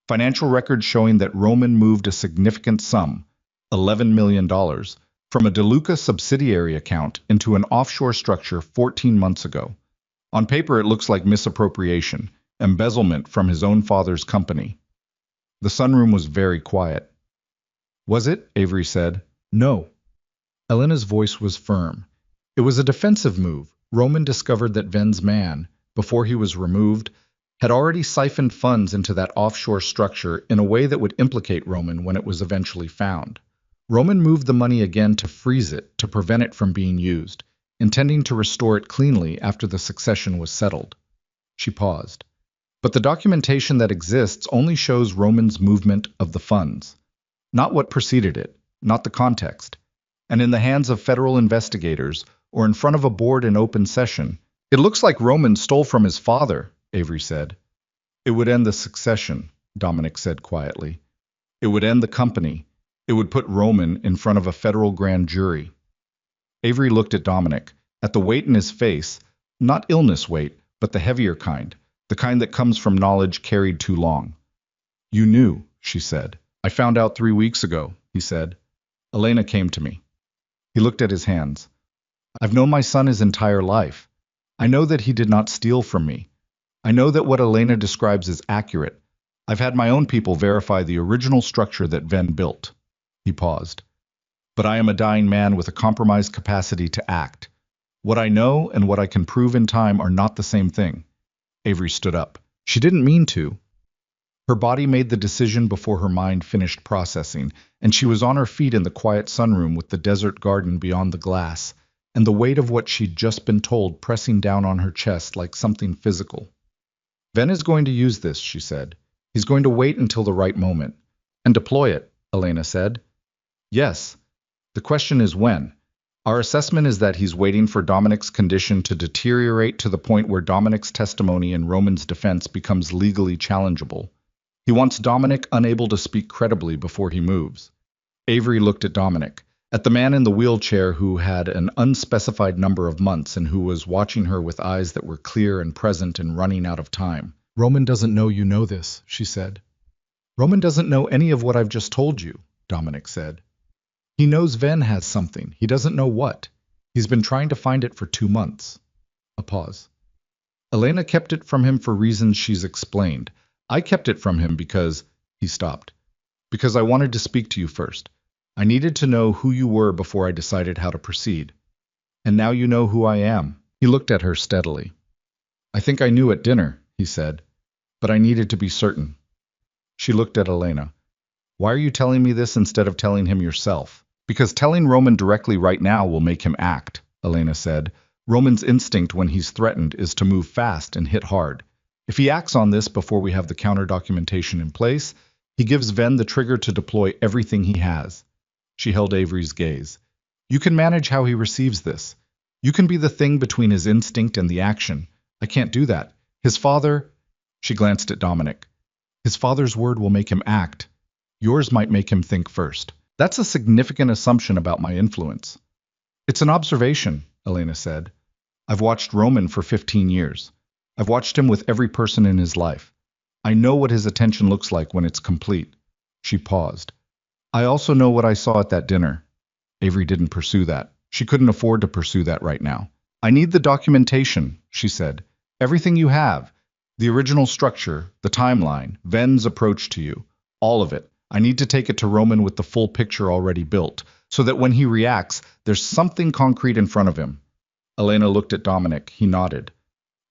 Financial records showing that Roman moved a significant sum, $11 million, from a DeLuca subsidiary account into an offshore structure 14 months ago. On paper, it looks like misappropriation, embezzlement from his own father's company. The sunroom was very quiet. Was it? Avery said. No. Elena's voice was firm. It was a defensive move. Roman discovered that Ven's man, before he was removed, had already siphoned funds into that offshore structure in a way that would implicate Roman when it was eventually found. Roman moved the money again to freeze it, to prevent it from being used, intending to restore it cleanly after the succession was settled. She paused. But the documentation that exists only shows Roman's movement of the funds, not what preceded it, not the context. And in the hands of federal investigators, or in front of a board in open session, it looks like Roman stole from his father, Avery said. It would end the succession, Dominic said quietly. It would end the company. It would put Roman in front of a federal grand jury. Avery looked at Dominic, at the weight in his face, not illness weight, but the heavier kind, the kind that comes from knowledge carried too long. You knew, she said. I found out 3 weeks ago, he said. Elena came to me. He looked at his hands. I've known my son his entire life. I know that he did not steal from me. I know that what Elena describes is accurate. I've had my own people verify the original structure that Ven built. He paused. But I am a dying man with a compromised capacity to act. What I know and what I can prove in time are not the same thing. Avery stood up. She didn't mean to. Her body made the decision before her mind finished processing, and she was on her feet in the quiet sunroom with the desert garden beyond the glass, and the weight of what she'd just been told pressing down on her chest like something physical. Ven is going to use this, she said. He's going to wait until the right moment. And deploy it, Elena said. Yes. The question is when. Our assessment is that he's waiting for Dominic's condition to deteriorate to the point where Dominic's testimony in Roman's defense becomes legally challengeable. He wants Dominic unable to speak credibly before he moves. Avery looked at Dominic, at the man in the wheelchair who had an unspecified number of months and who was watching her with eyes that were clear and present and running out of time. Roman doesn't know you know this, she said. Roman doesn't know any of what I've just told you, Dominic said. He knows Ven has something. He doesn't know what. He's been trying to find it for 2 months. A pause. Elena kept it from him for reasons she's explained. I kept it from him because he stopped. Because I wanted to speak to you first. I needed to know who you were before I decided how to proceed. And now you know who I am. He looked at her steadily. I think I knew at dinner, he said, but I needed to be certain. She looked at Elena. Why are you telling me this instead of telling him yourself? Because telling Roman directly right now will make him act, Elena said. Roman's instinct when he's threatened is to move fast and hit hard. If he acts on this before we have the counter documentation in place, he gives Ven the trigger to deploy everything he has. She held Avery's gaze. You can manage how he receives this. You can be the thing between his instinct and the action. I can't do that. His father... She glanced at Dominic. His father's word will make him act. Yours might make him think first. That's a significant assumption about my influence. It's an observation, Elena said. I've watched Roman for 15 years. I've watched him with every person in his life. I know what his attention looks like when it's complete. She paused. I also know what I saw at that dinner. Avery didn't pursue that. She couldn't afford to pursue that right now. I need the documentation, she said. Everything you have. The original structure, the timeline, Ven's approach to you. All of it. I need to take it to Roman with the full picture already built, so that when he reacts, there's something concrete in front of him. Elena looked at Dominic. He nodded.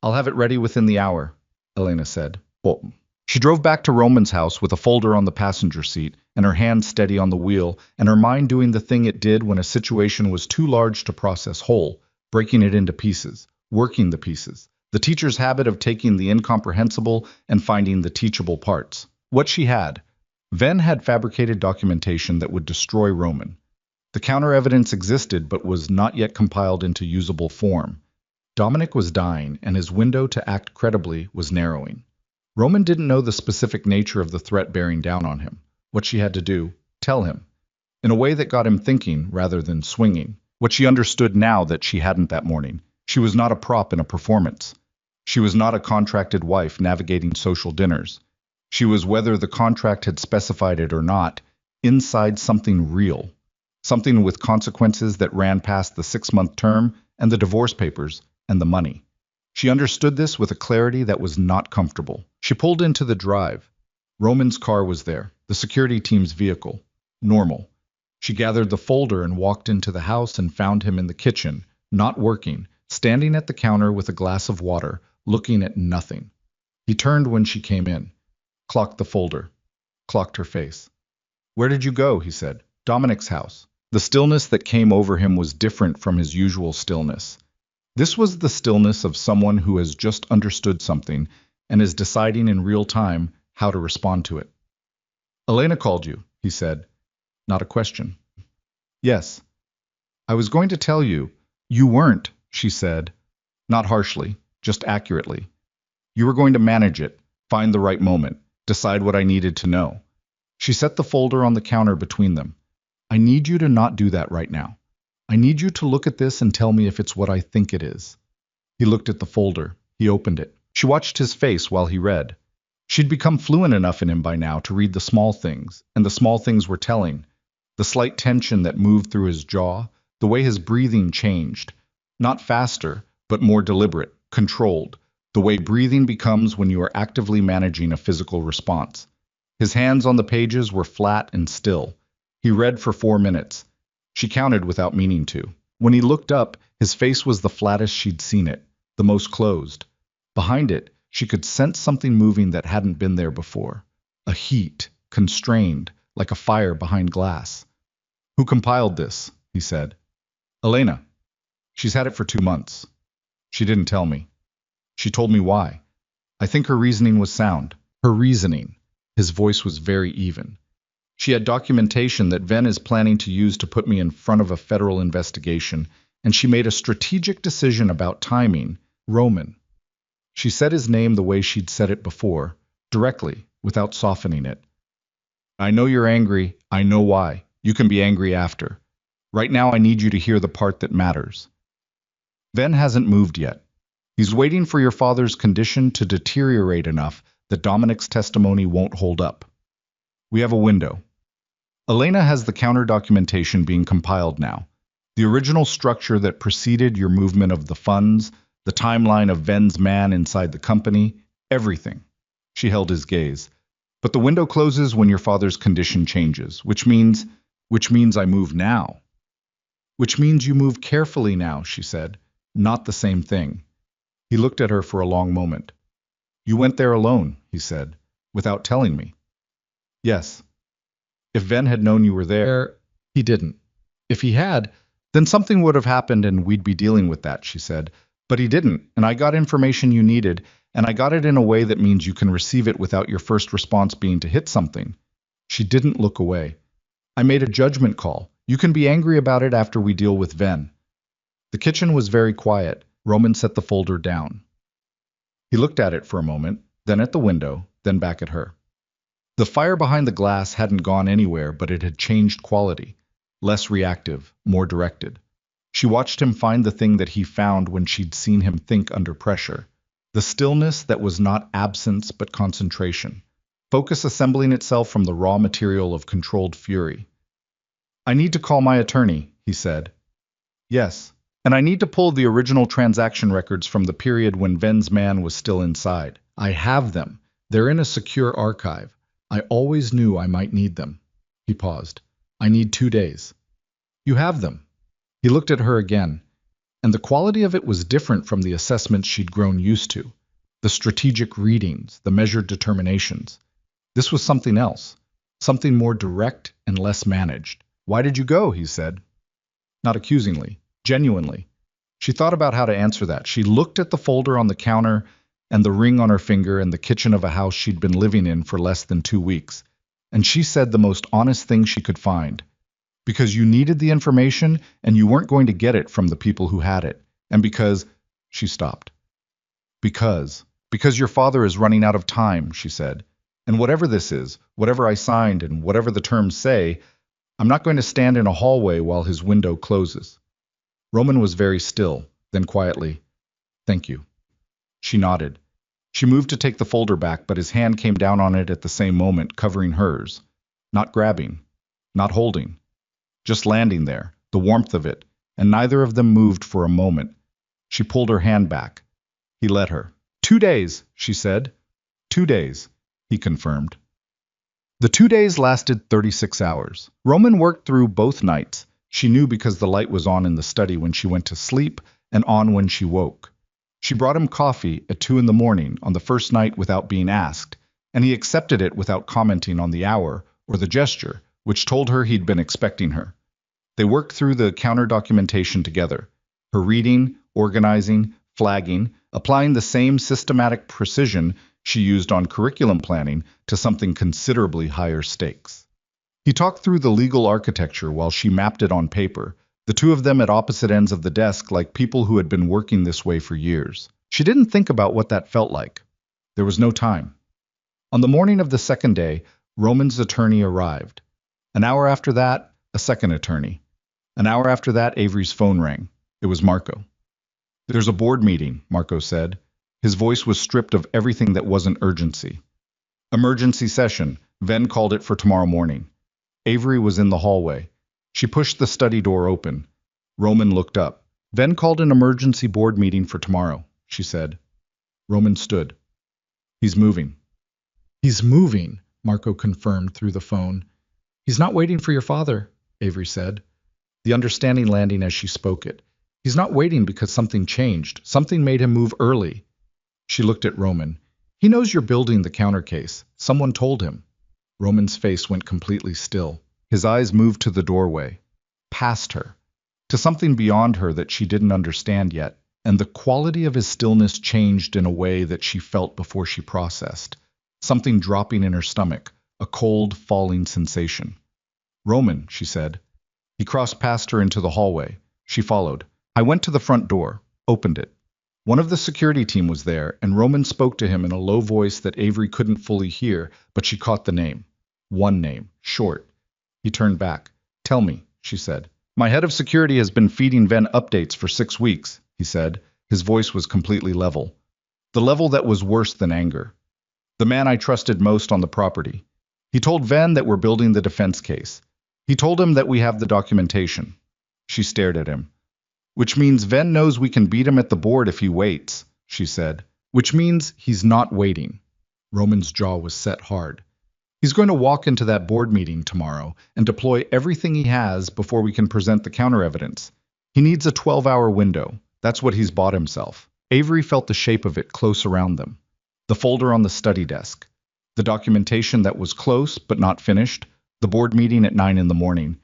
I'll have it ready within the hour, Elena said. Well, she drove back to Roman's house with a folder on the passenger seat and her hand steady on the wheel and her mind doing the thing it did when a situation was too large to process whole, breaking it into pieces, working the pieces. The teacher's habit of taking the incomprehensible and finding the teachable parts. What she had. Ven had fabricated documentation that would destroy Roman. The counter-evidence existed but was not yet compiled into usable form. Dominic was dying, and his window to act credibly was narrowing. Roman didn't know the specific nature of the threat bearing down on him. What she had to do, tell him. In a way that got him thinking rather than swinging. What she understood now that she hadn't that morning. She was not a prop in a performance. She was not a contracted wife navigating social dinners. She was, whether the contract had specified it or not, inside something real. Something with consequences that ran past the 6-month term and the divorce papers and the money. She understood this with a clarity that was not comfortable. She pulled into the drive. Roman's car was there, the security team's vehicle. Normal. She gathered the folder and walked into the house and found him in the kitchen, not working, standing at the counter with a glass of water, looking at nothing. He turned when she came in, clocked the folder, clocked her face. Where did you go? He said. Dominic's house. The stillness that came over him was different from his usual stillness. This was the stillness of someone who has just understood something and is deciding in real time how to respond to it. Elena called you, he said. Not a question. Yes. I was going to tell you. You weren't, she said. Not harshly, just accurately. You were going to manage it, find the right moment, decide what I needed to know. She set the folder on the counter between them. I need you to not do that right now. I need you to look at this and tell me if it's what I think it is. He looked at the folder. He opened it. She watched his face while he read. She'd become fluent enough in him by now to read the small things, and the small things were telling. The slight tension that moved through his jaw, the way his breathing changed. Not faster, but more deliberate, controlled. The way breathing becomes when you are actively managing a physical response. His hands on the pages were flat and still. He read for 4 minutes. She counted without meaning to. When he looked up, his face was the flattest she'd seen it, the most closed. Behind it, she could sense something moving that hadn't been there before. A heat, constrained, like a fire behind glass. Who compiled this? He said. Elena. She's had it for 2 months. She didn't tell me. She told me why. I think her reasoning was sound. Her reasoning. His voice was very even. She had documentation that Ven is planning to use to put me in front of a federal investigation, and she made a strategic decision about timing. Roman. She said his name the way she'd said it before, directly, without softening it. I know you're angry. I know why. You can be angry after. Right now I need you to hear the part that matters. Ven hasn't moved yet. He's waiting for your father's condition to deteriorate enough that Dominic's testimony won't hold up. We have a window. Elena has the counter documentation being compiled now. The original structure that preceded your movement of the funds, the timeline of Ven's man inside the company, everything. She held his gaze. But the window closes when your father's condition changes, which means I move now. Which means you move carefully now, she said. Not the same thing. He looked at her for a long moment. You went there alone, he said, without telling me. Yes. If Ven had known you were there, he didn't. If he had, then something would have happened and we'd be dealing with that, she said. But he didn't, and I got information you needed, and I got it in a way that means you can receive it without your first response being to hit something. She didn't look away. I made a judgment call. You can be angry about it after we deal with Ven. The kitchen was very quiet. Roman set the folder down. He looked at it for a moment, then at the window, then back at her. The fire behind the glass hadn't gone anywhere, but it had changed quality. Less reactive, more directed. She watched him find the thing that he found when she'd seen him think under pressure. The stillness that was not absence but concentration. Focus assembling itself from the raw material of controlled fury. I need to call my attorney, he said. Yes, and I need to pull the original transaction records from the period when Ven's man was still inside. I have them. They're in a secure archive. I always knew I might need them. He paused. I need 2 days. You have them. He looked at her again, and the quality of it was different from the assessments she'd grown used to. The strategic readings, the measured determinations. This was something else, something more direct and less managed. Why did you go? He said. Not accusingly, genuinely. She thought about how to answer that. She looked at the folder on the counter and the ring on her finger and the kitchen of a house she'd been living in for less than 2 weeks, and she said the most honest thing she could find. Because you needed the information and you weren't going to get it from the people who had it. And because... She stopped. Because your father is running out of time, she said. And whatever this is, whatever I signed and whatever the terms say, I'm not going to stand in a hallway while his window closes. Roman was very still, then quietly, Thank you. She nodded. She moved to take the folder back, but his hand came down on it at the same moment, covering hers. Not grabbing, not holding. Just landing there, the warmth of it, and neither of them moved for a moment. She pulled her hand back. He let her. 2 days, she said. 2 days, he confirmed. The 2 days lasted 36 hours. Roman worked through both nights. She knew because the light was on in the study when she went to sleep and on when she woke. She brought him coffee at 2 a.m. on the first night without being asked, and he accepted it without commenting on the hour or the gesture, which told her he'd been expecting her. They worked through the counter documentation together, her reading, organizing, flagging, applying the same systematic precision she used on curriculum planning to something considerably higher stakes. He talked through the legal architecture while she mapped it on paper, the two of them at opposite ends of the desk like people who had been working this way for years. She didn't think about what that felt like. There was no time. On the morning of the second day, Roman's attorney arrived. An hour after that, a second attorney. An hour after that, Avery's phone rang. It was Marco. There's a board meeting, Marco said. His voice was stripped of everything that wasn't urgency. Emergency session. Ven called it for tomorrow morning. Avery was in the hallway. She pushed the study door open. Roman looked up. Ven called an emergency board meeting for tomorrow, she said. Roman stood. He's moving. He's moving, Marco confirmed through the phone. He's not waiting for your father, Avery said, the understanding landing as she spoke it. He's not waiting because something changed. Something made him move early. She looked at Roman. He knows you're building the counter case. Someone told him. Roman's face went completely still. His eyes moved to the doorway, past her, to something beyond her that she didn't understand yet, and the quality of his stillness changed in a way that she felt before she processed. Something dropping in her stomach, a cold, falling sensation. Roman, she said. He crossed past her into the hallway. She followed. I went to the front door, opened it. One of the security team was there, and Roman spoke to him in a low voice that Avery couldn't fully hear, but she caught the name. One name, short. He turned back. Tell me, she said. My head of security has been feeding Ven updates for 6 weeks, he said. His voice was completely level. The level that was worse than anger. The man I trusted most on the property. He told Ven that we're building the defense case. He told him that we have the documentation. She stared at him. Which means Ven knows we can beat him at the board if he waits, she said. Which means he's not waiting. Roman's jaw was set hard. He's going to walk into that board meeting tomorrow and deploy everything he has before we can present the counter-evidence. He needs a 12-hour window. That's what he's bought himself. Avery felt the shape of it close around them. The folder on the study desk. The documentation that was close but not finished. The board meeting at 9 in the morning.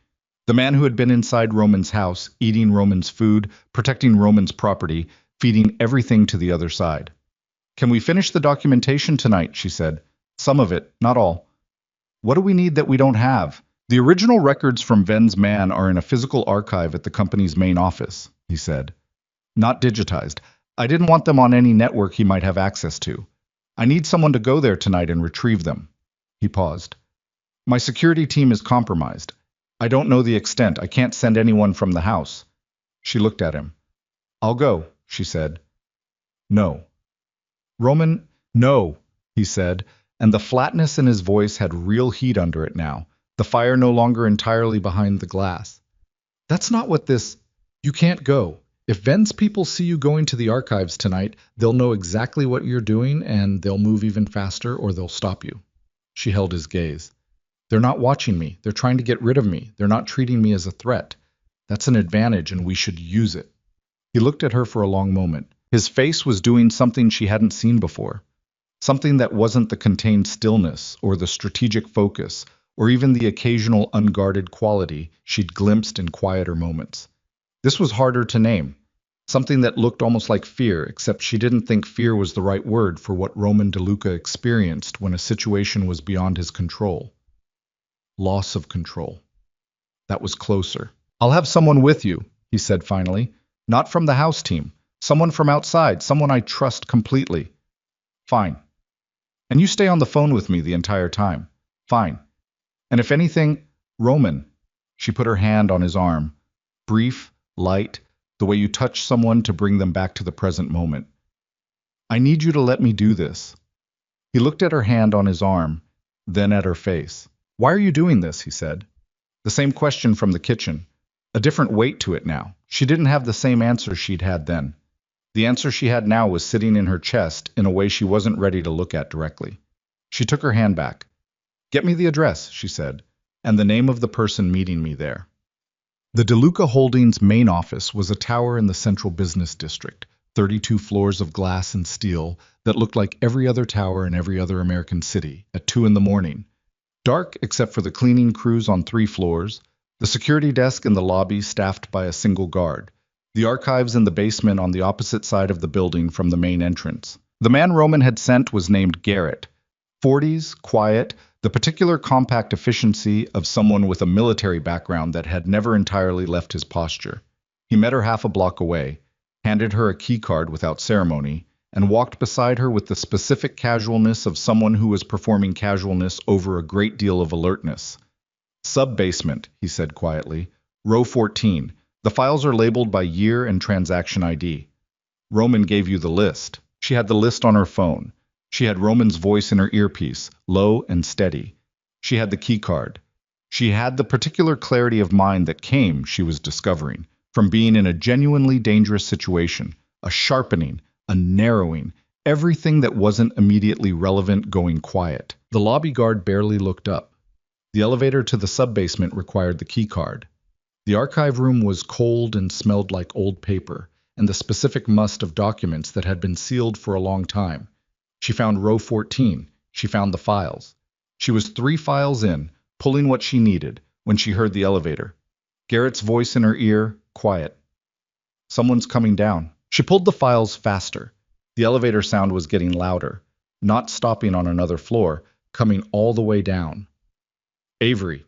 The man who had been inside Roman's house, eating Roman's food, protecting Roman's property, feeding everything to the other side. Can we finish the documentation tonight, she said. Some of it, not all. What do we need that we don't have? The original records from Ven's man are in a physical archive at the company's main office, he said. Not digitized. I didn't want them on any network he might have access to. I need someone to go there tonight and retrieve them. He paused. My security team is compromised. I don't know the extent. I can't send anyone from the house. She looked at him. I'll go, she said. No. Roman, no, he said, and the flatness in his voice had real heat under it now, the fire no longer entirely behind the glass. That's not what this... You can't go. If Ven's people see you going to the archives tonight, they'll know exactly what you're doing, and they'll move even faster or they'll stop you. She held his gaze. They're not watching me. They're trying to get rid of me. They're not treating me as a threat. That's an advantage, and we should use it. He looked at her for a long moment. His face was doing something she hadn't seen before. Something that wasn't the contained stillness, or the strategic focus, or even the occasional unguarded quality she'd glimpsed in quieter moments. This was harder to name. Something that looked almost like fear, except she didn't think fear was the right word for what Roman DeLuca experienced when a situation was beyond his control. Loss of control. That was closer. I'll have someone with you, he said finally. Not from the house team. Someone from outside, someone I trust completely. Fine. And you stay on the phone with me the entire time. Fine. And if anything, Roman. She put her hand on his arm. Brief, light, the way you touch someone to bring them back to the present moment. I need you to let me do this. He looked at her hand on his arm, then at her face. Why are you doing this? He said. The same question from the kitchen. A different weight to it now. She didn't have the same answer she'd had then. The answer she had now was sitting in her chest in a way she wasn't ready to look at directly. She took her hand back. Get me the address, she said, and the name of the person meeting me there. The DeLuca Holdings main office was a tower in the central business district, 32 floors of glass and steel that looked like every other tower in every other American city at 2 in the morning. Dark except for the cleaning crews on 3 floors, the security desk in the lobby staffed by a single guard, the archives in the basement on the opposite side of the building from the main entrance. The man Roman had sent was named Garrett. 40s, quiet, the particular compact efficiency of someone with a military background that had never entirely left his posture. He met her half a block away, handed her a key card without ceremony, and walked beside her with the specific casualness of someone who was performing casualness over a great deal of alertness. Sub-basement, he said quietly. Row 14. The files are labeled by year and transaction ID. Roman gave you the list. She had the list on her phone. She had Roman's voice in her earpiece, low and steady. She had the key card. She had the particular clarity of mind that came, she was discovering, from being in a genuinely dangerous situation, a sharpening, a narrowing, everything that wasn't immediately relevant going quiet. The lobby guard barely looked up. The elevator to the sub-basement required the key card. The archive room was cold and smelled like old paper, and the specific must of documents that had been sealed for a long time. She found row 14. She found the files. She was 3 files in, pulling what she needed, when she heard the elevator. Garrett's voice in her ear, quiet. Someone's coming down. She pulled the files faster. The elevator sound was getting louder, not stopping on another floor, coming all the way down. Avery,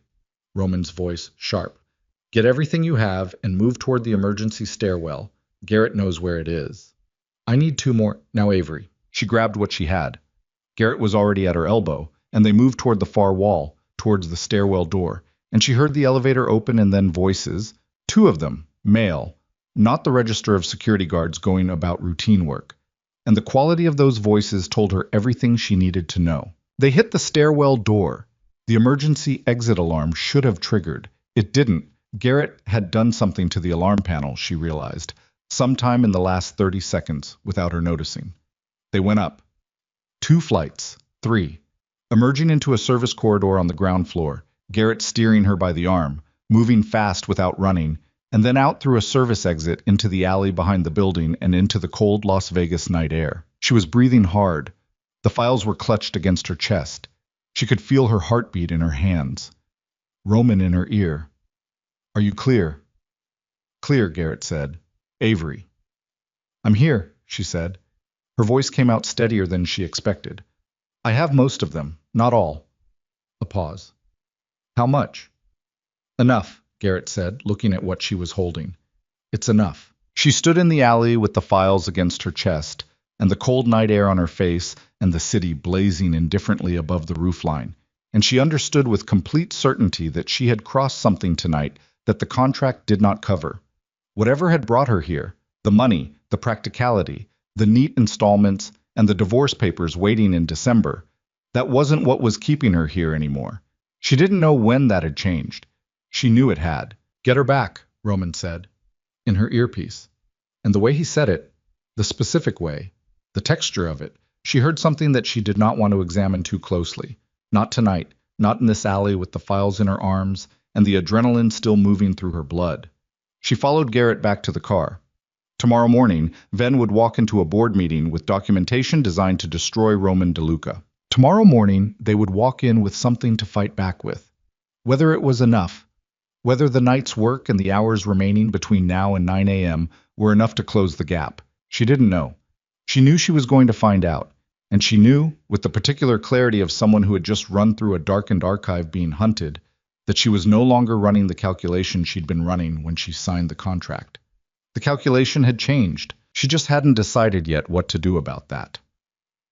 Roman's voice sharp. Get everything you have and move toward the emergency stairwell. Garrett knows where it is. I need 2 more. Now, Avery. She grabbed what she had. Garrett was already at her elbow, and they moved toward the far wall, towards the stairwell door, and she heard the elevator open and then voices, 2 of them, male, not the register of security guards going about routine work. And the quality of those voices told her everything she needed to know. They hit the stairwell door. The emergency exit alarm should have triggered. It didn't. Garrett had done something to the alarm panel, she realized, sometime in the last 30 seconds, without her noticing. They went up. 2 flights. 3. Emerging into a service corridor on the ground floor, Garrett steering her by the arm, moving fast without running, and then out through a service exit into the alley behind the building and into the cold Las Vegas night air. She was breathing hard. The files were clutched against her chest. She could feel her heartbeat in her hands. Roman in her ear. "Are you clear?" "Clear," Garrett said. "Avery." "I'm here," she said. Her voice came out steadier than she expected. "I have most of them, not all." A pause. "How much?" "Enough," Garrett said, looking at what she was holding. "It's enough." She stood in the alley with the files against her chest, and the cold night air on her face, and the city blazing indifferently above the roofline, and she understood with complete certainty that she had crossed something tonight that the contract did not cover. Whatever had brought her here, the money, the practicality, the neat installments, and the divorce papers waiting in December, that wasn't what was keeping her here anymore. She didn't know when that had changed. She knew it had. "Get her back," Roman said, in her earpiece. And the way he said it, the specific way, the texture of it, she heard something that she did not want to examine too closely. Not tonight, not in this alley with the files in her arms, and the adrenaline still moving through her blood. She followed Garrett back to the car. Tomorrow morning, Ven would walk into a board meeting with documentation designed to destroy Roman DeLuca. Tomorrow morning, they would walk in with something to fight back with. Whether it was enough, whether the night's work and the hours remaining between now and 9 a.m. were enough to close the gap, she didn't know. She knew she was going to find out, and she knew, with the particular clarity of someone who had just run through a darkened archive being hunted, that she was no longer running the calculation she'd been running when she signed the contract. The calculation had changed. She just hadn't decided yet what to do about that.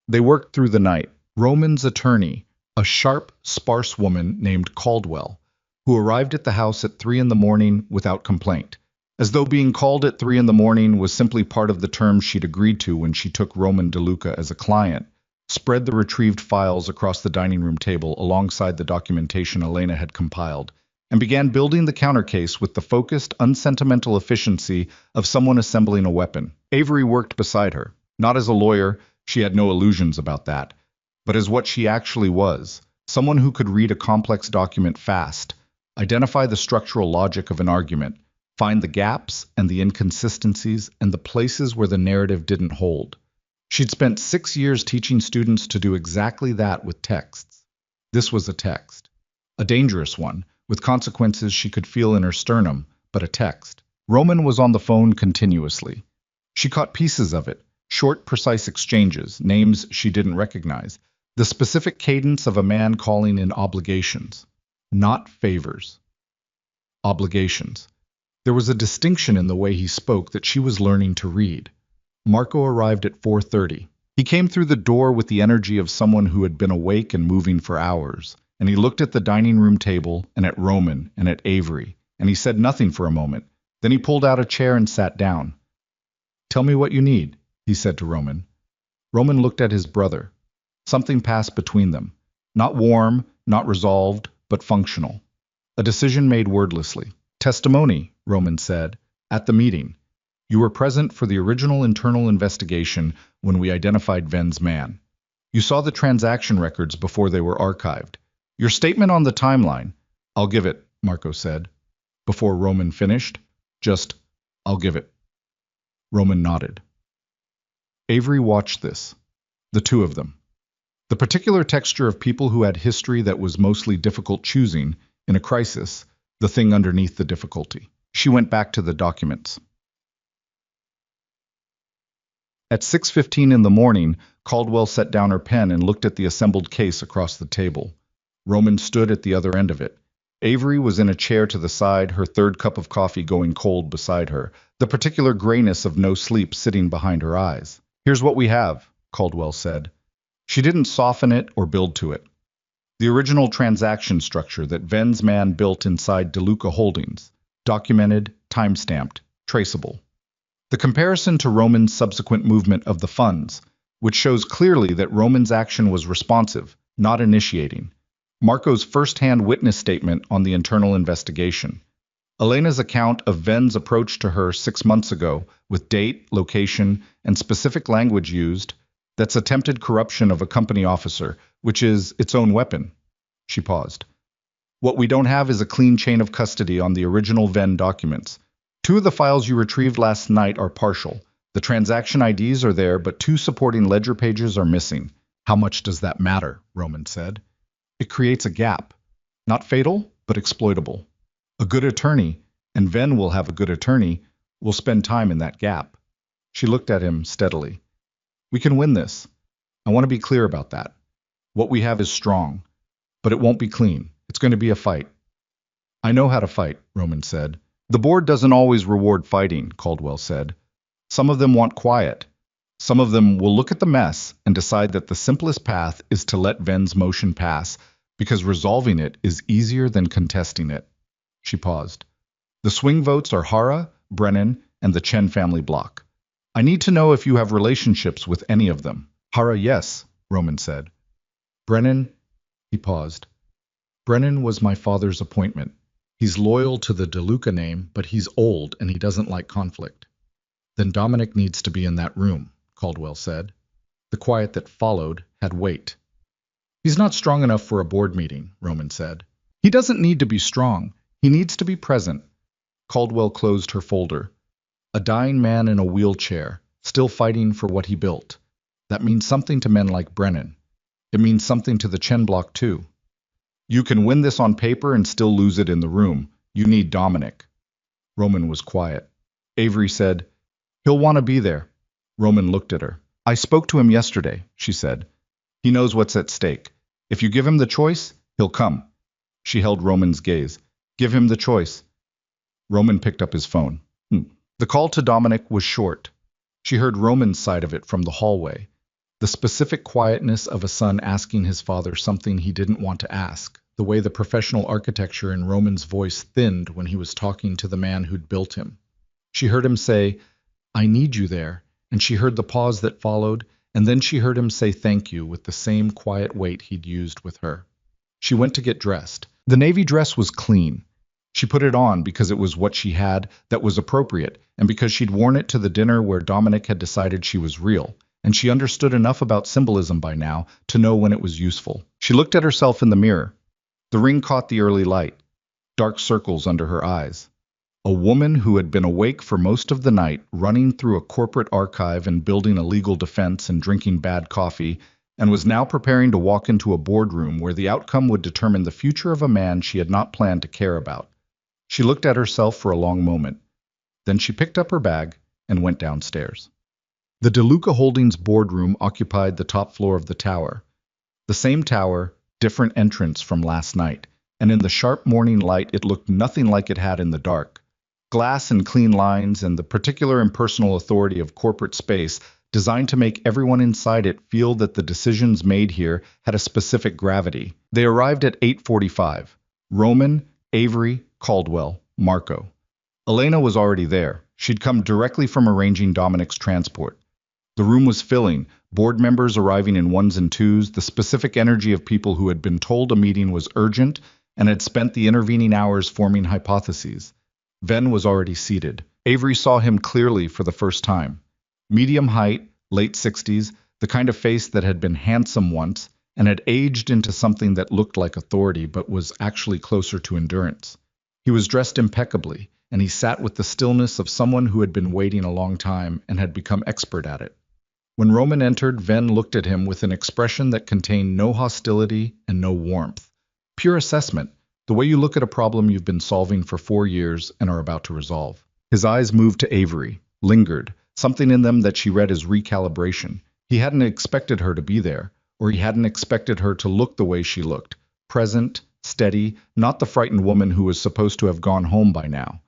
They worked through the night. Roman's attorney, a sharp, sparse woman named Caldwell, who arrived at the house at 3 in the morning without complaint, as though being called at 3 in the morning was simply part of the terms she'd agreed to when she took Roman DeLuca as a client, spread the retrieved files across the dining room table alongside the documentation Elena had compiled, and began building the countercase with the focused, unsentimental efficiency of someone assembling a weapon. Avery worked beside her. Not as a lawyer, she had no illusions about that, but as what she actually was, someone who could read a complex document fast, identify the structural logic of an argument, find the gaps and the inconsistencies and the places where the narrative didn't hold. She'd spent 6 years teaching students to do exactly that with texts. This was a text. A dangerous one, with consequences she could feel in her sternum, but a text. Roman was on the phone continuously. She caught pieces of it, short, precise exchanges, names she didn't recognize, the specific cadence of a man calling in obligations. Not favors. Obligations. There was a distinction in the way he spoke that she was learning to read. Marco arrived at 4:30. He came through the door with the energy of someone who had been awake and moving for hours, and he looked at the dining room table and at Roman and at Avery, and he said nothing for a moment. Then he pulled out a chair and sat down. "Tell me what you need," he said to Roman. Roman looked at his brother. Something passed between them. Not warm, not resolved, but functional. A decision made wordlessly. "Testimony," Roman said, "at the meeting. You were present for the original internal investigation when we identified Ven's man. You saw the transaction records before they were archived. Your statement on the timeline—" "I'll give it," Marco said. Before Roman finished, just, "I'll give it." Roman nodded. Avery watched this. The two of them. The particular texture of people who had history that was mostly difficult choosing, in a crisis, the thing underneath the difficulty. She went back to the documents. At 6:15 in the morning, Caldwell set down her pen and looked at the assembled case across the table. Roman stood at the other end of it. Avery was in a chair to the side, her third cup of coffee going cold beside her, the particular grayness of no sleep sitting behind her eyes. "Here's what we have," Caldwell said. She didn't soften it or build to it. The original transaction structure that Ven's man built inside DeLuca Holdings, documented, time-stamped, traceable. The comparison to Roman's subsequent movement of the funds, which shows clearly that Roman's action was responsive, not initiating. Marco's first-hand witness statement on the internal investigation. Elena's account of Ven's approach to her 6 months ago, with date, location, and specific language used, that's attempted corruption of a company officer, which is its own weapon. She paused. What we don't have is a clean chain of custody on the original Ven documents. 2 of the files you retrieved last night are partial. The transaction IDs are there, but 2 supporting ledger pages are missing. How much does that matter? Roman said. It creates a gap. Not fatal, but exploitable. A good attorney, and Ven will have a good attorney, will spend time in that gap. She looked at him steadily. We can win this. I want to be clear about that. What we have is strong, but it won't be clean. It's going to be a fight. I know how to fight, Roman said. The board doesn't always reward fighting, Caldwell said. Some of them want quiet. Some of them will look at the mess and decide that the simplest path is to let Ven's motion pass, because resolving it is easier than contesting it. She paused. The swing votes are Hara, Brennan, and the Chen family block. I need to know if you have relationships with any of them. Hara, yes, Roman said. Brennan, he paused. Brennan was my father's appointment. He's loyal to the DeLuca name, but he's old and he doesn't like conflict. Then Dominic needs to be in that room, Caldwell said. The quiet that followed had weight. He's not strong enough for a board meeting, Roman said. He doesn't need to be strong. He needs to be present. Caldwell closed her folder. A dying man in a wheelchair, still fighting for what he built. That means something to men like Brennan. It means something to the Chen block, too. You can win this on paper and still lose it in the room. You need Dominic. Roman was quiet. Avery said, He'll want to be there. Roman looked at her. I spoke to him yesterday, she said. He knows what's at stake. If you give him the choice, he'll come. She held Roman's gaze. Give him the choice. Roman picked up his phone. The call to Dominic was short. She heard Roman's side of it from the hallway. The specific quietness of a son asking his father something he didn't want to ask, the way the professional architecture in Roman's voice thinned when he was talking to the man who'd built him. She heard him say, I need you there, and she heard the pause that followed, and then she heard him say thank you with the same quiet weight he'd used with her. She went to get dressed. The navy dress was clean. She put it on because it was what she had that was appropriate, and because she'd worn it to the dinner where Dominic had decided she was real, and she understood enough about symbolism by now to know when it was useful. She looked at herself in the mirror. The ring caught the early light, dark circles under her eyes. A woman who had been awake for most of the night, running through a corporate archive and building a legal defense and drinking bad coffee, and was now preparing to walk into a boardroom where the outcome would determine the future of a man she had not planned to care about. She looked at herself for a long moment. Then she picked up her bag and went downstairs. The DeLuca Holdings boardroom occupied the top floor of the tower. The same tower, different entrance from last night, and in the sharp morning light it looked nothing like it had in the dark. Glass and clean lines and the particular impersonal authority of corporate space designed to make everyone inside it feel that the decisions made here had a specific gravity. They arrived at 8:45. Roman, Avery, Caldwell, Marco. Elena was already there. She'd come directly from arranging Dominic's transport. The room was filling, board members arriving in ones and twos, the specific energy of people who had been told a meeting was urgent and had spent the intervening hours forming hypotheses. Ven was already seated. Avery saw him clearly for the first time. Medium height, late 60s, the kind of face that had been handsome once and had aged into something that looked like authority but was actually closer to endurance. He was dressed impeccably, and he sat with the stillness of someone who had been waiting a long time and had become expert at it. When Roman entered, Ven looked at him with an expression that contained no hostility and no warmth. Pure assessment, the way you look at a problem you've been solving for 4 years and are about to resolve. His eyes moved to Avery, lingered, something in them that she read as recalibration. He hadn't expected her to be there, or he hadn't expected her to look the way she looked, present, steady, not the frightened woman who was supposed to have gone home by now.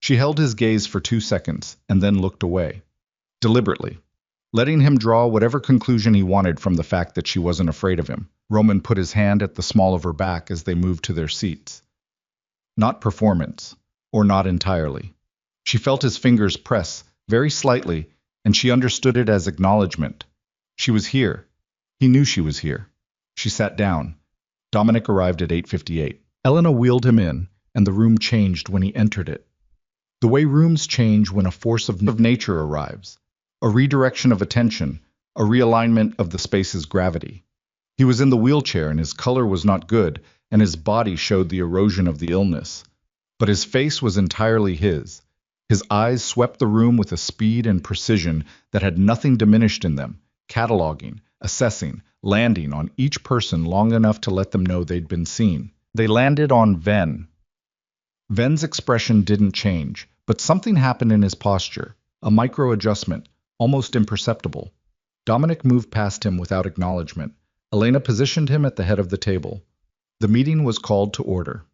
She held his gaze for 2 seconds and then looked away, deliberately, letting him draw whatever conclusion he wanted from the fact that she wasn't afraid of him. Roman put his hand at the small of her back as they moved to their seats. Not performance, or not entirely. She felt his fingers press, very slightly, and she understood it as acknowledgement. She was here. He knew she was here. She sat down. Dominic arrived at 8:58. Elena wheeled him in, and the room changed when he entered it. The way rooms change when a force of nature arrives, a redirection of attention, a realignment of the space's gravity. He was in the wheelchair and his color was not good, and his body showed the erosion of the illness. But his face was entirely his. His eyes swept the room with a speed and precision that had nothing diminished in them, cataloging, assessing, landing on each person long enough to let them know they'd been seen. They landed on Ven. Ven's expression didn't change, but something happened in his posture, a micro-adjustment, almost imperceptible. Dominic moved past him without acknowledgement. Elena positioned him at the head of the table. The meeting was called to order.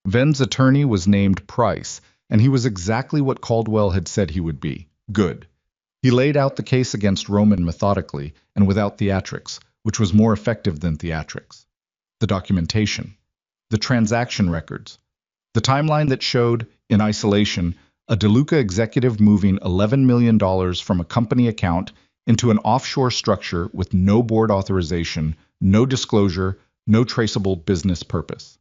Ven's attorney was named Price, and he was exactly what Caldwell had said he would be. Good. He laid out the case against Roman methodically and without theatrics, which was more effective than theatrics. The documentation. The transaction records. The timeline that showed, in isolation, a DeLuca executive moving $11 million from a company account into an offshore structure with no board authorization, no disclosure, no traceable business purpose.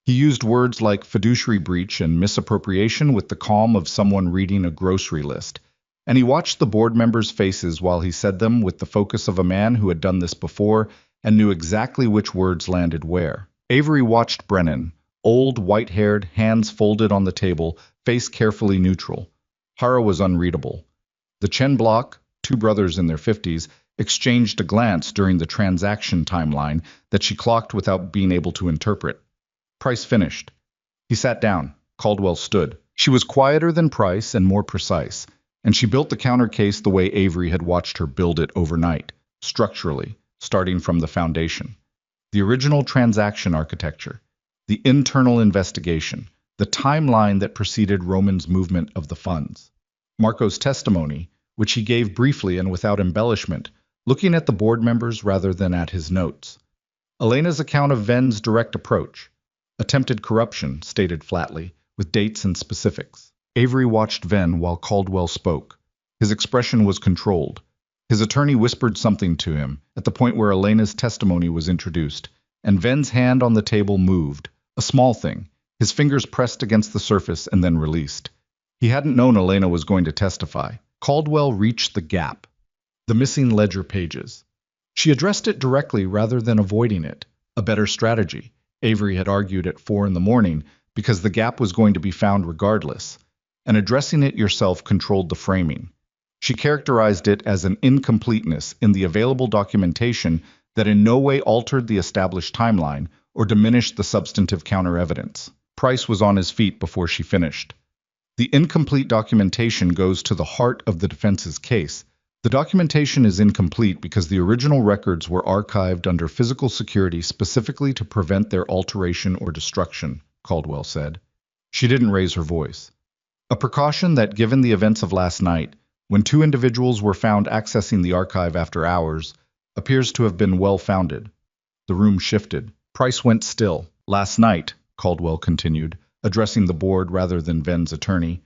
He used words like fiduciary breach and misappropriation with the calm of someone reading a grocery list, and he watched the board members' faces while he said them with the focus of a man who had done this before and knew exactly which words landed where. Avery watched Brennan, old, white-haired, hands folded on the table, face carefully neutral. Hara was unreadable. The Chen block, two brothers in their 50s, exchanged a glance during the transaction timeline that she clocked without being able to interpret. Price finished. He sat down. Caldwell stood. She was quieter than Price and more precise, and she built the counter case the way Avery had watched her build it overnight, structurally, starting from the foundation. The original transaction architecture, the internal investigation, the timeline that preceded Roman's movement of the funds. Marco's testimony, which he gave briefly and without embellishment, looking at the board members rather than at his notes. Elena's account of Ven's direct approach. Attempted corruption, stated flatly, with dates and specifics. Avery watched Ven while Caldwell spoke. His expression was controlled. His attorney whispered something to him at the point where Elena's testimony was introduced, and Ven's hand on the table moved, a small thing, his fingers pressed against the surface and then released. He hadn't known Elena was going to testify. Caldwell reached the gap. The missing ledger pages. She addressed it directly rather than avoiding it, a better strategy. Avery had argued at 4 a.m, because the gap was going to be found regardless, and addressing it yourself controlled the framing. She characterized it as an incompleteness in the available documentation that in no way altered the established timeline or diminished the substantive counter-evidence. Price was on his feet before she finished. The incomplete documentation goes to the heart of the defense's case. The documentation is incomplete because the original records were archived under physical security specifically to prevent their alteration or destruction, Caldwell said. She didn't raise her voice. A precaution that, given the events of last night, when two individuals were found accessing the archive after hours, appears to have been well-founded. The room shifted. Price went still. Last night, Caldwell continued, addressing the board rather than Ven's attorney,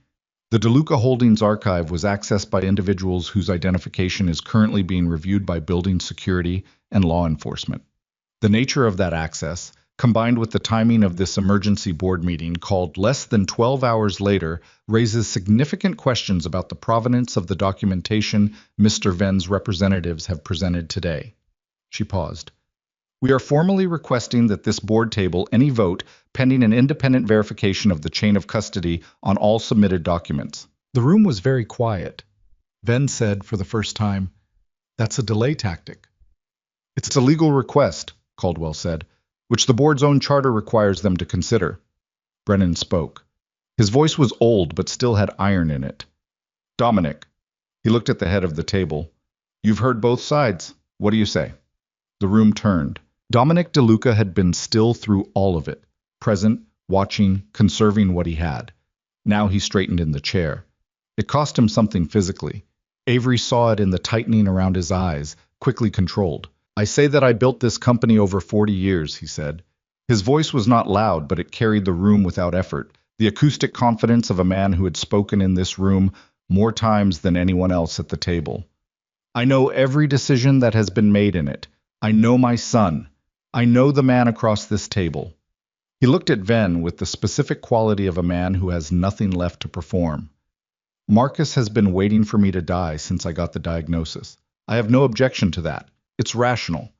the DeLuca Holdings archive was accessed by individuals whose identification is currently being reviewed by building security and law enforcement. The nature of that access, combined with the timing of this emergency board meeting called less than 12 hours later, raises significant questions about the provenance of the documentation Mr. Ven's representatives have presented today. She paused. We are formally requesting that this board table any vote pending an independent verification of the chain of custody on all submitted documents. The room was very quiet. Ven said for the first time, "That's a delay tactic." "It's a legal request," Caldwell said, "which the board's own charter requires them to consider." Brennan spoke. His voice was old but still had iron in it. "Dominic," he looked at the head of the table, "you've heard both sides. What do you say?" The room turned. Dominic DeLuca had been still through all of it, present, watching, conserving what he had. Now he straightened in the chair. It cost him something physically. Avery saw it in the tightening around his eyes, quickly controlled. "I say that I built this company over 40 years, he said. His voice was not loud, but it carried the room without effort, the acoustic confidence of a man who had spoken in this room more times than anyone else at the table. "I know every decision that has been made in it. I know my son. I know the man across this table." He looked at Ven with the specific quality of a man who has nothing left to perform. Marcus has been waiting for me to die since I got the diagnosis. I have no objection to that. It's rational.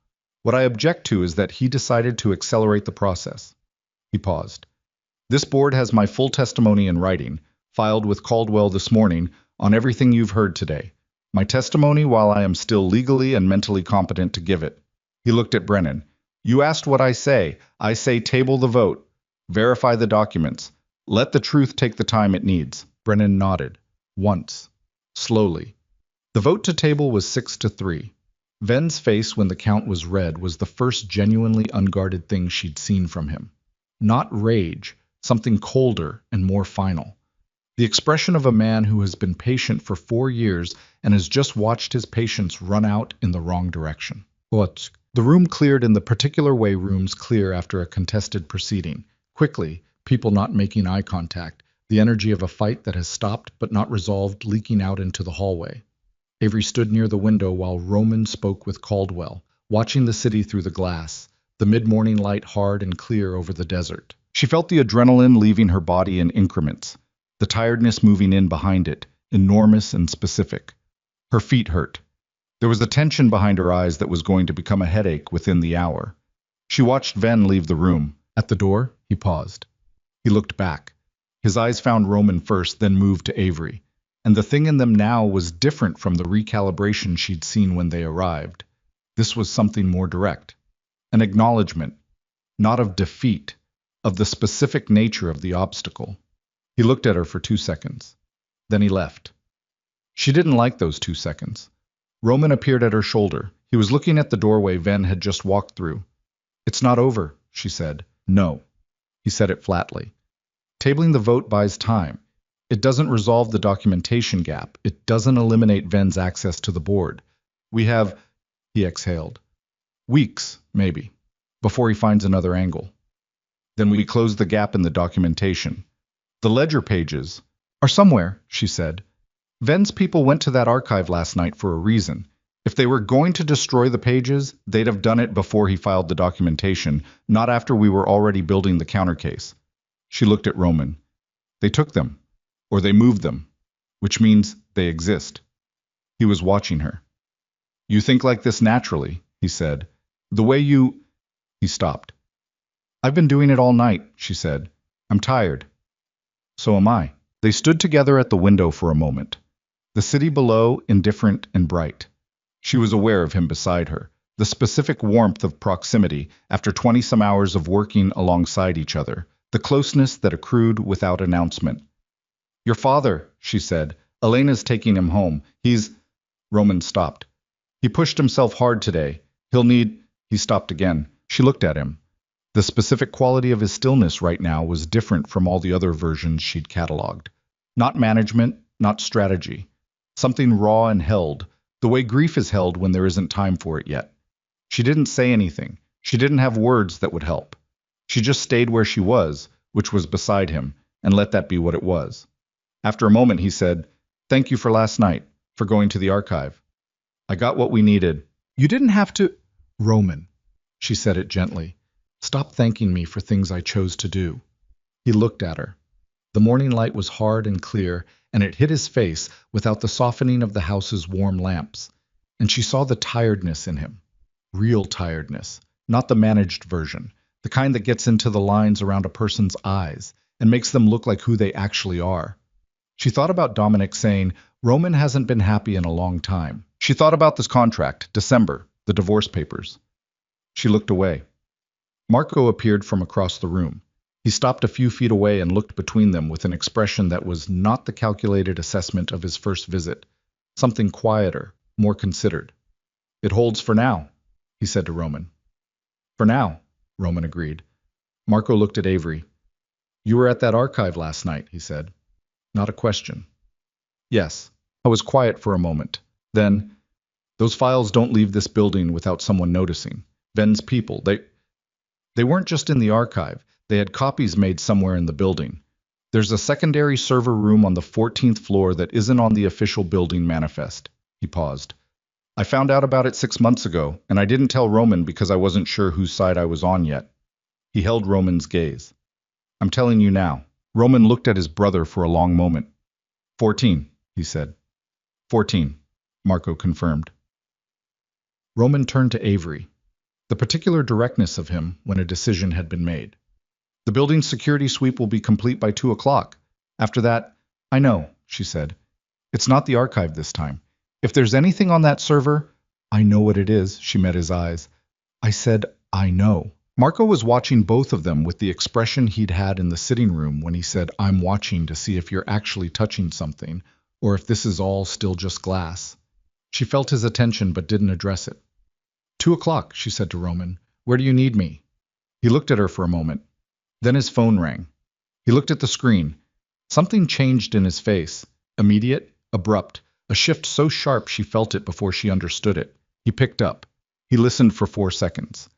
What I object to is that he decided to accelerate the process. He paused. This board has my full testimony in writing, filed with Caldwell this morning, on everything you've heard today. My testimony while I am still legally and mentally competent to give it. He looked at Brennan. You asked what I say. I say table the vote. Verify the documents. Let the truth take the time it needs. Brennan nodded. Once. Slowly. The vote to table was 6-3. Ven's face when the count was read was the first genuinely unguarded thing she'd seen from him. Not rage, something colder and more final. The expression of a man who has been patient for 4 years and has just watched his patience run out in the wrong direction. What? The room cleared in the particular way rooms clear after a contested proceeding. Quickly, people not making eye contact, the energy of a fight that has stopped but not resolved leaking out into the hallway. Avery stood near the window while Roman spoke with Caldwell, watching the city through the glass, the mid-morning light hard and clear over the desert. She felt the adrenaline leaving her body in increments, the tiredness moving in behind it, enormous and specific. Her feet hurt. There was a tension behind her eyes that was going to become a headache within the hour. She watched Ven leave the room. At the door, he paused. He looked back. His eyes found Roman first, then moved to Avery. And the thing in them now was different from the recalibration she'd seen when they arrived. This was something more direct. An acknowledgement, not of defeat, of the specific nature of the obstacle. He looked at her for 2 seconds. Then he left. She didn't like those 2 seconds. Roman appeared at her shoulder. He was looking at the doorway Ven had just walked through. It's not over, she said. No. He said it flatly. Tabling the vote buys time. It doesn't resolve the documentation gap. It doesn't eliminate Ven's access to the board. We have, he exhaled, weeks, maybe, before he finds another angle. Then we close the gap in the documentation. The ledger pages are somewhere, she said. Ven's people went to that archive last night for a reason. If they were going to destroy the pages, they'd have done it before he filed the documentation, not after we were already building the counter case. She looked at Roman. They took them, or they moved them, which means they exist. He was watching her. You think like this naturally, he said. The way you... He stopped. I've been doing it all night, she said. I'm tired. So am I. They stood together at the window for a moment. The city below, indifferent and bright. She was aware of him beside her, the specific warmth of proximity after 20-some hours of working alongside each other, the closeness that accrued without announcement. Your father, she said. Elena's taking him home. He's... Roman stopped. He pushed himself hard today. He'll need... He stopped again. She looked at him. The specific quality of his stillness right now was different from all the other versions she'd cataloged. Not management, not strategy. Something raw and held, the way grief is held when there isn't time for it yet. She didn't say anything. She didn't have words that would help. She just stayed where she was, which was beside him, and let that be what it was. After a moment, he said, Thank you for last night, for going to the archive. I got what we needed. You didn't have to... Roman, she said it gently. Stop thanking me for things I chose to do. He looked at her. The morning light was hard and clear, and it hit his face without the softening of the house's warm lamps. And she saw the tiredness in him. Real tiredness, not the managed version, the kind that gets into the lines around a person's eyes and makes them look like who they actually are. She thought about Dominic saying, Roman hasn't been happy in a long time. She thought about this contract, December, the divorce papers. She looked away. Marco appeared from across the room. He stopped a few feet away and looked between them with an expression that was not the calculated assessment of his first visit. Something quieter, more considered. It holds for now, he said to Roman. For now, Roman agreed. Marco looked at Avery. You were at that archive last night, he said. Not a question. Yes. I was quiet for a moment. Then, those files don't leave this building without someone noticing. Ven's people, they weren't just in the archive. They had copies made somewhere in the building. There's a secondary server room on the 14th floor that isn't on the official building manifest. He paused. I found out about it 6 months ago, and I didn't tell Roman because I wasn't sure whose side I was on yet. He held Roman's gaze. I'm telling you now. Roman looked at his brother for a long moment. 14, he said. 14, Marco confirmed. Roman turned to Avery, the particular directness of him when a decision had been made. The building's security sweep will be complete by 2 o'clock. After that, I know, she said. It's not the archive this time. If there's anything on that server, I know what it is, she met his eyes. I said, I know. Marco was watching both of them with the expression he'd had in the sitting room when he said, I'm watching to see if you're actually touching something, or if this is all still just glass. She felt his attention but didn't address it. 2 o'clock, she said to Roman. Where do you need me? He looked at her for a moment. Then his phone rang. He looked at the screen. Something changed in his face. Immediate, abrupt, a shift so sharp she felt it before she understood it. He picked up. He listened for 4 seconds.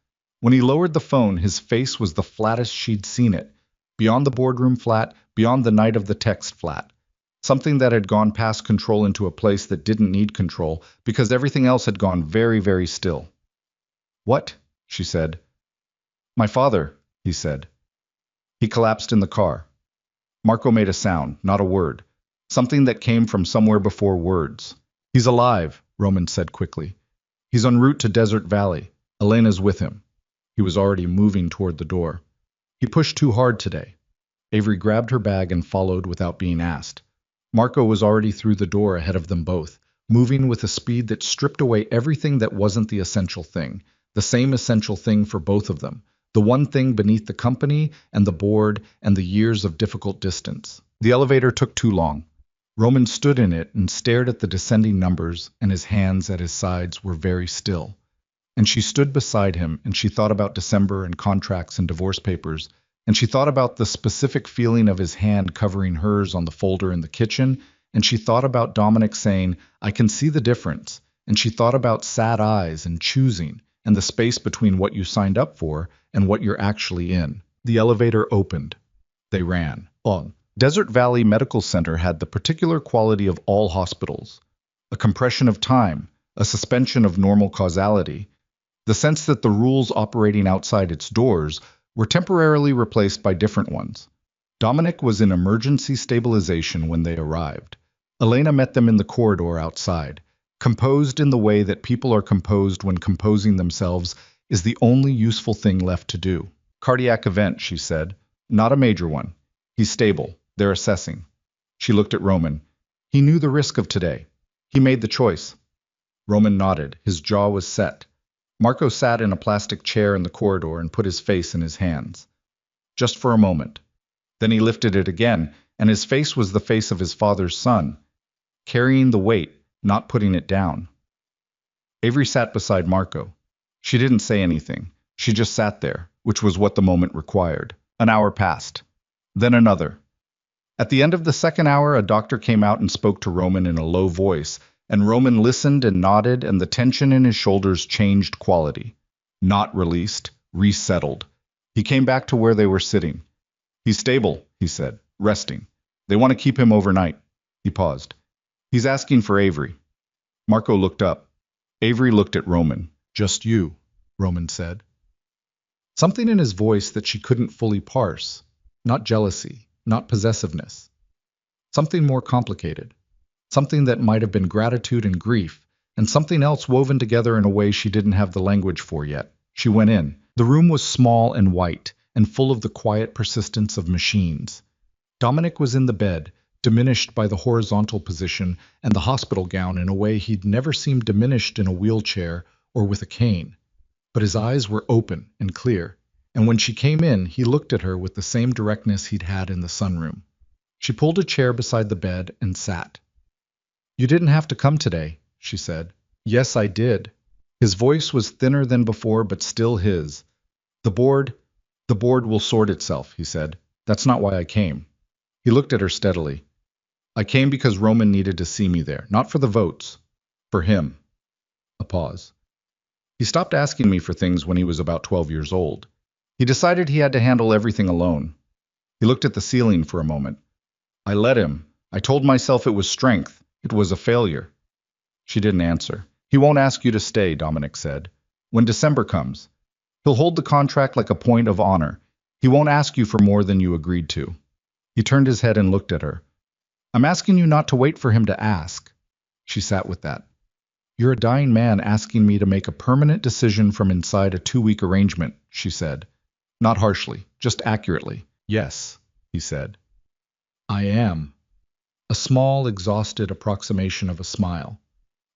When he lowered the phone, his face was the flattest she'd seen it. Beyond the boardroom flat, beyond the night of the text flat. Something that had gone past control into a place that didn't need control, because everything else had gone very, very still. What? She said. My father, he said. He collapsed in the car. Marco made a sound, not a word. Something that came from somewhere before words. He's alive, Roman said quickly. He's en route to Desert Valley. Elena's with him. He was already moving toward the door. He pushed too hard today. Avery grabbed her bag and followed without being asked. Marco was already through the door ahead of them both, moving with a speed that stripped away everything that wasn't the essential thing, the same essential thing for both of them, the one thing beneath the company and the board and the years of difficult distance. The elevator took too long. Roman stood in it and stared at the descending numbers, and his hands at his sides were very still. And she stood beside him, and she thought about December and contracts and divorce papers, and she thought about the specific feeling of his hand covering hers on the folder in the kitchen, and she thought about Dominic saying, I can see the difference, and she thought about sad eyes and choosing, and the space between what you signed up for and what you're actually in. The elevator opened. They ran. On. Desert Valley Medical Center had the particular quality of all hospitals. A compression of time, a suspension of normal causality, the sense that the rules operating outside its doors were temporarily replaced by different ones. Dominic was in emergency stabilization when they arrived. Elena met them in the corridor outside. Composed in the way that people are composed when composing themselves is the only useful thing left to do. Cardiac event, she said. Not a major one. He's stable. They're assessing. She looked at Roman. He knew the risk of today. He made the choice. Roman nodded. His jaw was set. Marco sat in a plastic chair in the corridor and put his face in his hands. Just for a moment. Then he lifted it again, and his face was the face of his father's son, carrying the weight, not putting it down. Avery sat beside Marco. She didn't say anything. She just sat there, which was what the moment required. An hour passed. Then another. At the end of the second hour, a doctor came out and spoke to Roman in a low voice, and Roman listened and nodded, and the tension in his shoulders changed quality. Not released, resettled. He came back to where they were sitting. He's stable, he said, resting. They want to keep him overnight. He paused. He's asking for Avery. Marco looked up. Avery looked at Roman. Just you, Roman said. Something in his voice that she couldn't fully parse. Not jealousy, not possessiveness. Something more complicated. Something that might have been gratitude and grief, and something else woven together in a way she didn't have the language for yet. She went in. The room was small and white, and full of the quiet persistence of machines. Dominic was in the bed, diminished by the horizontal position and the hospital gown in a way he'd never seemed diminished in a wheelchair or with a cane. But his eyes were open and clear, and when she came in, he looked at her with the same directness he'd had in the sunroom. She pulled a chair beside the bed and sat. You didn't have to come today, she said. Yes, I did. His voice was thinner than before, but still his. The board will sort itself, he said. That's not why I came. He looked at her steadily. I came because Roman needed to see me there, not for the votes. For him. A pause. He stopped asking me for things when he was about 12 years old. He decided he had to handle everything alone. He looked at the ceiling for a moment. I let him. I told myself it was strength. It was a failure. She didn't answer. He won't ask you to stay, Dominic said. When December comes, he'll hold the contract like a point of honor. He won't ask you for more than you agreed to. He turned his head and looked at her. I'm asking you not to wait for him to ask. She sat with that. You're a dying man asking me to make a permanent decision from inside a 2-week arrangement, she said. Not harshly, just accurately. Yes, he said. I am. A small, exhausted approximation of a smile.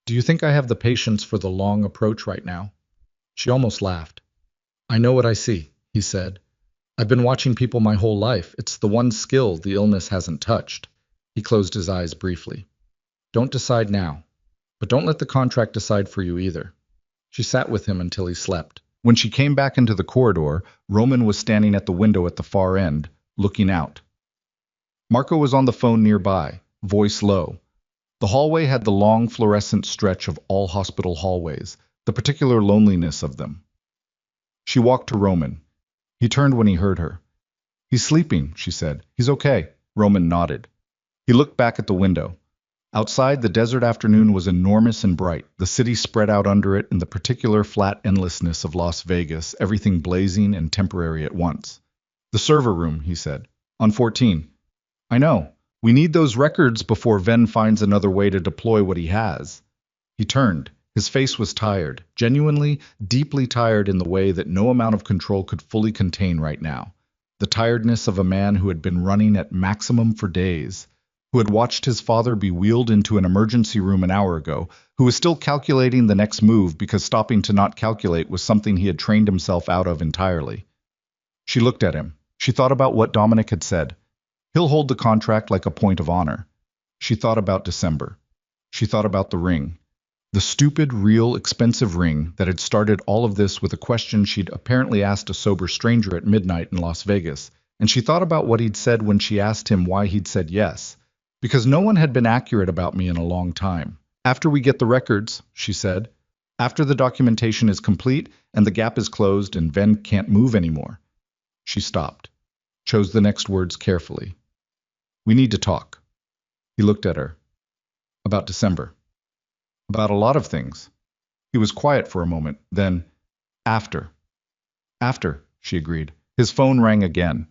Do you think I have the patience for the long approach right now? She almost laughed. I know what I see, he said. I've been watching people my whole life. It's the one skill the illness hasn't touched. He closed his eyes briefly. Don't decide now, but don't let the contract decide for you either. She sat with him until he slept. When she came back into the corridor, Roman was standing at the window at the far end, looking out. Marco was on the phone nearby, voice low. The hallway had the long fluorescent stretch of all hospital hallways, the particular loneliness of them. She walked to Roman. He turned when he heard her. He's sleeping, she said. He's okay. Roman nodded. He looked back at the window. Outside, the desert afternoon was enormous and bright, the city spread out under it in the particular flat endlessness of Las Vegas, everything blazing and temporary at once. The server room, he said. On 14. I know. We need those records before Ven finds another way to deploy what he has. He turned. His face was tired, genuinely, deeply tired in the way that no amount of control could fully contain right now. The tiredness of a man who had been running at maximum for days, who had watched his father be wheeled into an emergency room an hour ago, who was still calculating the next move because stopping to not calculate was something he had trained himself out of entirely. She looked at him. She thought about what Dominic had said. He'll hold the contract like a point of honor. She thought about December. She thought about the ring. The stupid, real, expensive ring that had started all of this with a question she'd apparently asked a sober stranger at midnight in Las Vegas, and she thought about what he'd said when she asked him why he'd said yes. Because no one had been accurate about me in a long time. After we get the records, she said, after the documentation is complete and the gap is closed and Ven can't move anymore. She stopped, chose the next words carefully. We need to talk. He looked at her. About December. About a lot of things. He was quiet for a moment, then, after. After, she agreed. His phone rang again.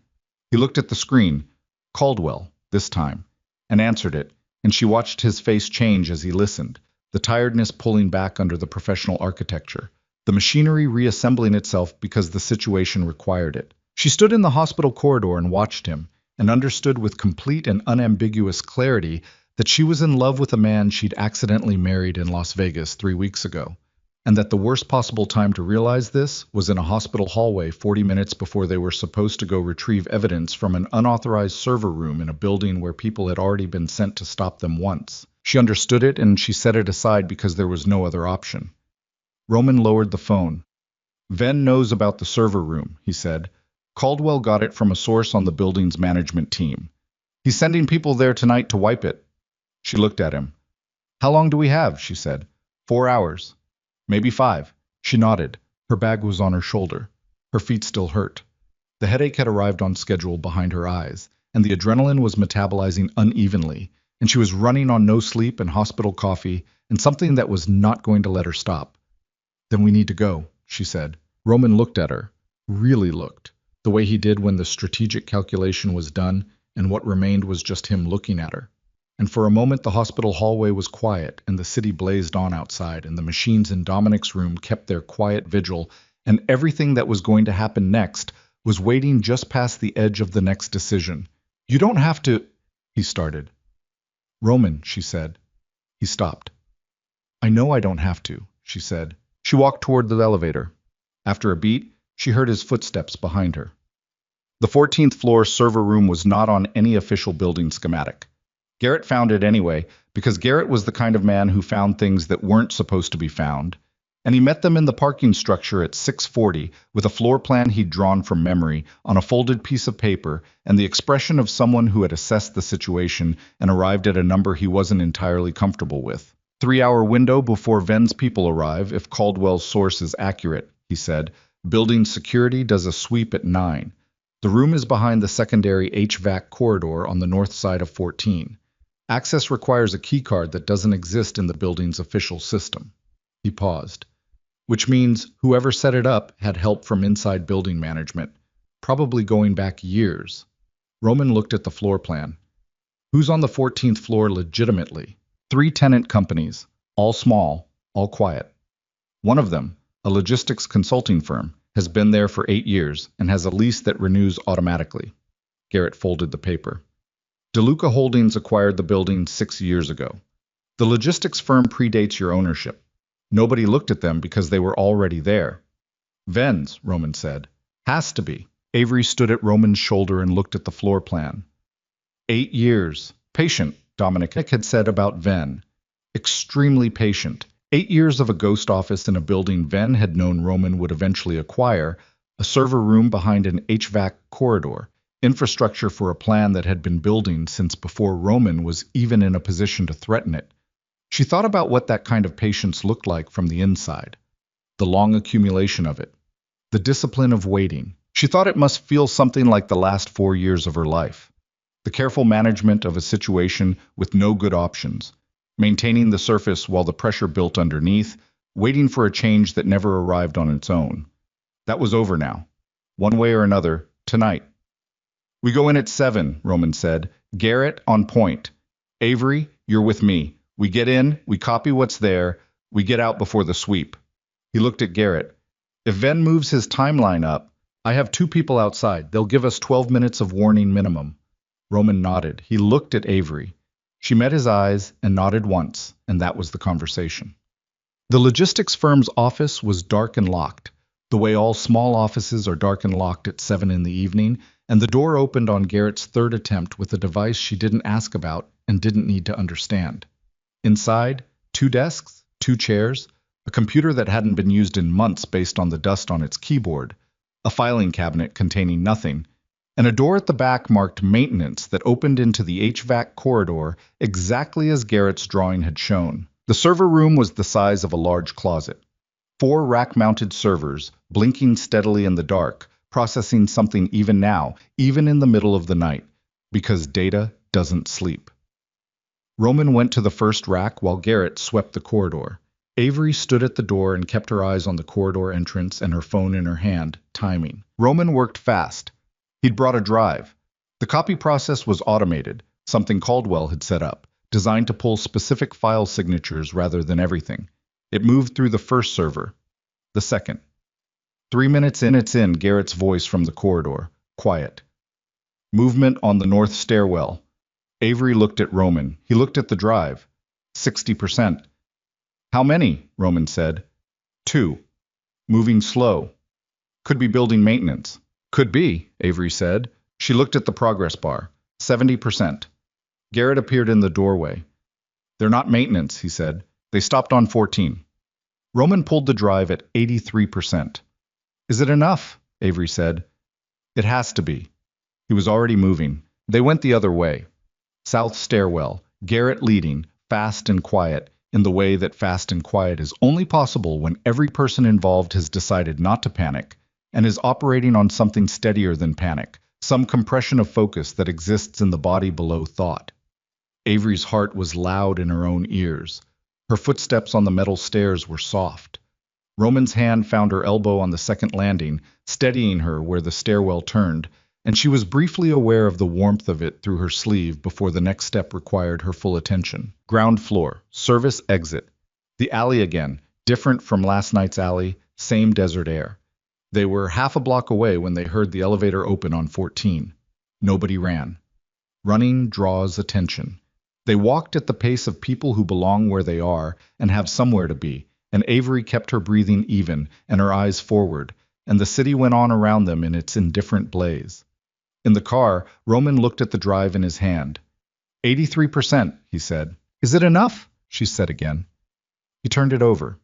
He looked at the screen, Caldwell, this time, and answered it, and she watched his face change as he listened, the tiredness pulling back under the professional architecture, the machinery reassembling itself because the situation required it. She stood in the hospital corridor and watched him, and understood with complete and unambiguous clarity that she was in love with a man she'd accidentally married in Las Vegas 3 weeks ago, and that the worst possible time to realize this was in a hospital hallway 40 minutes before they were supposed to go retrieve evidence from an unauthorized server room in a building where people had already been sent to stop them once. She understood it, and she set it aside because there was no other option. Roman lowered the phone. Ven knows about the server room, he said. Caldwell got it from a source on the building's management team. He's sending people there tonight to wipe it. She looked at him. How long do we have? She said. 4 hours. Maybe 5. She nodded. Her bag was on her shoulder. Her feet still hurt. The headache had arrived on schedule behind her eyes, and the adrenaline was metabolizing unevenly, and she was running on no sleep and hospital coffee, and something that was not going to let her stop. Then we need to go, she said. Roman looked at her. Really looked. The way he did when the strategic calculation was done, and what remained was just him looking at her. And for a moment the hospital hallway was quiet, and the city blazed on outside, and the machines in Dominic's room kept their quiet vigil, and everything that was going to happen next was waiting just past the edge of the next decision. You don't have to, he started. Roman, she said. He stopped. I know I don't have to, she said. She walked toward the elevator. After a beat, she heard his footsteps behind her. The 14th floor server room was not on any official building schematic. Garrett found it anyway, because Garrett was the kind of man who found things that weren't supposed to be found, and he met them in the parking structure at 6:40 with a floor plan he'd drawn from memory on a folded piece of paper and the expression of someone who had assessed the situation and arrived at a number he wasn't entirely comfortable with. 3-hour window before Ven's people arrive, if Caldwell's source is accurate, he said. Building security does a sweep at 9. The room is behind the secondary HVAC corridor on the north side of 14. Access requires a keycard that doesn't exist in the building's official system. He paused. Which means whoever set it up had help from inside building management. probably going back years. Roman looked at the floor plan. Who's on the 14th floor legitimately? 3 tenant companies, all small, all quiet. One of them, a logistics consulting firm, has been there for 8 years and has a lease that renews automatically. Garrett folded the paper. DeLuca Holdings acquired the building 6 years ago. The logistics firm predates your ownership. Nobody looked at them because they were already there. Ven's, Roman said. Has to be. Avery stood at Roman's shoulder and looked at the floor plan. 8 years. Patient, Dominic had said about Ven. Extremely patient. 8 years of a ghost office in a building Ven had known Roman would eventually acquire, a server room behind an HVAC corridor, infrastructure for a plan that had been building since before Roman was even in a position to threaten it. She thought about what that kind of patience looked like from the inside. The long accumulation of it. The discipline of waiting. She thought it must feel something like the last 4 years of her life. The careful management of a situation with no good options. Maintaining the surface while the pressure built underneath, waiting for a change that never arrived on its own. That was over now. One way or another, tonight. We go in at 7, Roman said. Garrett, on point. Avery, you're with me. We get in, we copy what's there, we get out before the sweep. He looked at Garrett. If Ven moves his timeline up, I have 2 people outside. They'll give us 12 minutes of warning minimum. Roman nodded. He looked at Avery. She met his eyes and nodded once, and that was the conversation. The logistics firm's office was dark and locked, the way all small offices are dark and locked at 7 in the evening, and the door opened on Garrett's third attempt with a device she didn't ask about and didn't need to understand. Inside, 2 desks, 2 chairs, a computer that hadn't been used in months based on the dust on its keyboard, a filing cabinet containing nothing, and a door at the back marked maintenance that opened into the HVAC corridor exactly as Garrett's drawing had shown. The server room was the size of a large closet. 4 rack-mounted servers, blinking steadily in the dark, processing something even now, even in the middle of the night, because data doesn't sleep. Roman went to the first rack while Garrett swept the corridor. Avery stood at the door and kept her eyes on the corridor entrance and her phone in her hand, timing. Roman worked fast. He'd brought a drive. The copy process was automated, something Caldwell had set up, designed to pull specific file signatures rather than everything. It moved through the first server. The second. 3 minutes in, Garrett's voice from the corridor. Quiet. Movement on the north stairwell. Avery looked at Roman. He looked at the drive. 60%. How many? Roman said. 2. Moving slow. Could be building maintenance. Could be, Avery said. She looked at the progress bar. 70%. Garrett appeared in the doorway. They're not maintenance, he said. They stopped on 14. Roman pulled the drive at 83%. Is it enough? Avery said. It has to be. He was already moving. They went the other way. South stairwell, Garrett leading, fast and quiet, in the way that fast and quiet is only possible when every person involved has decided not to panic and is operating on something steadier than panic, some compression of focus that exists in the body below thought. Avery's heart was loud in her own ears. Her footsteps on the metal stairs were soft. Roman's hand found her elbow on the second landing, steadying her where the stairwell turned, and she was briefly aware of the warmth of it through her sleeve before the next step required her full attention. Ground floor, service exit. The alley again, different from last night's alley, same desert air. They were half a block away when they heard the elevator open on 14. Nobody ran. Running draws attention. They walked at the pace of people who belong where they are and have somewhere to be, and Avery kept her breathing even and her eyes forward, and the city went on around them in its indifferent blaze. In the car, Roman looked at the drive in his hand. 83%, he said. Is it enough? She said again. He turned it over.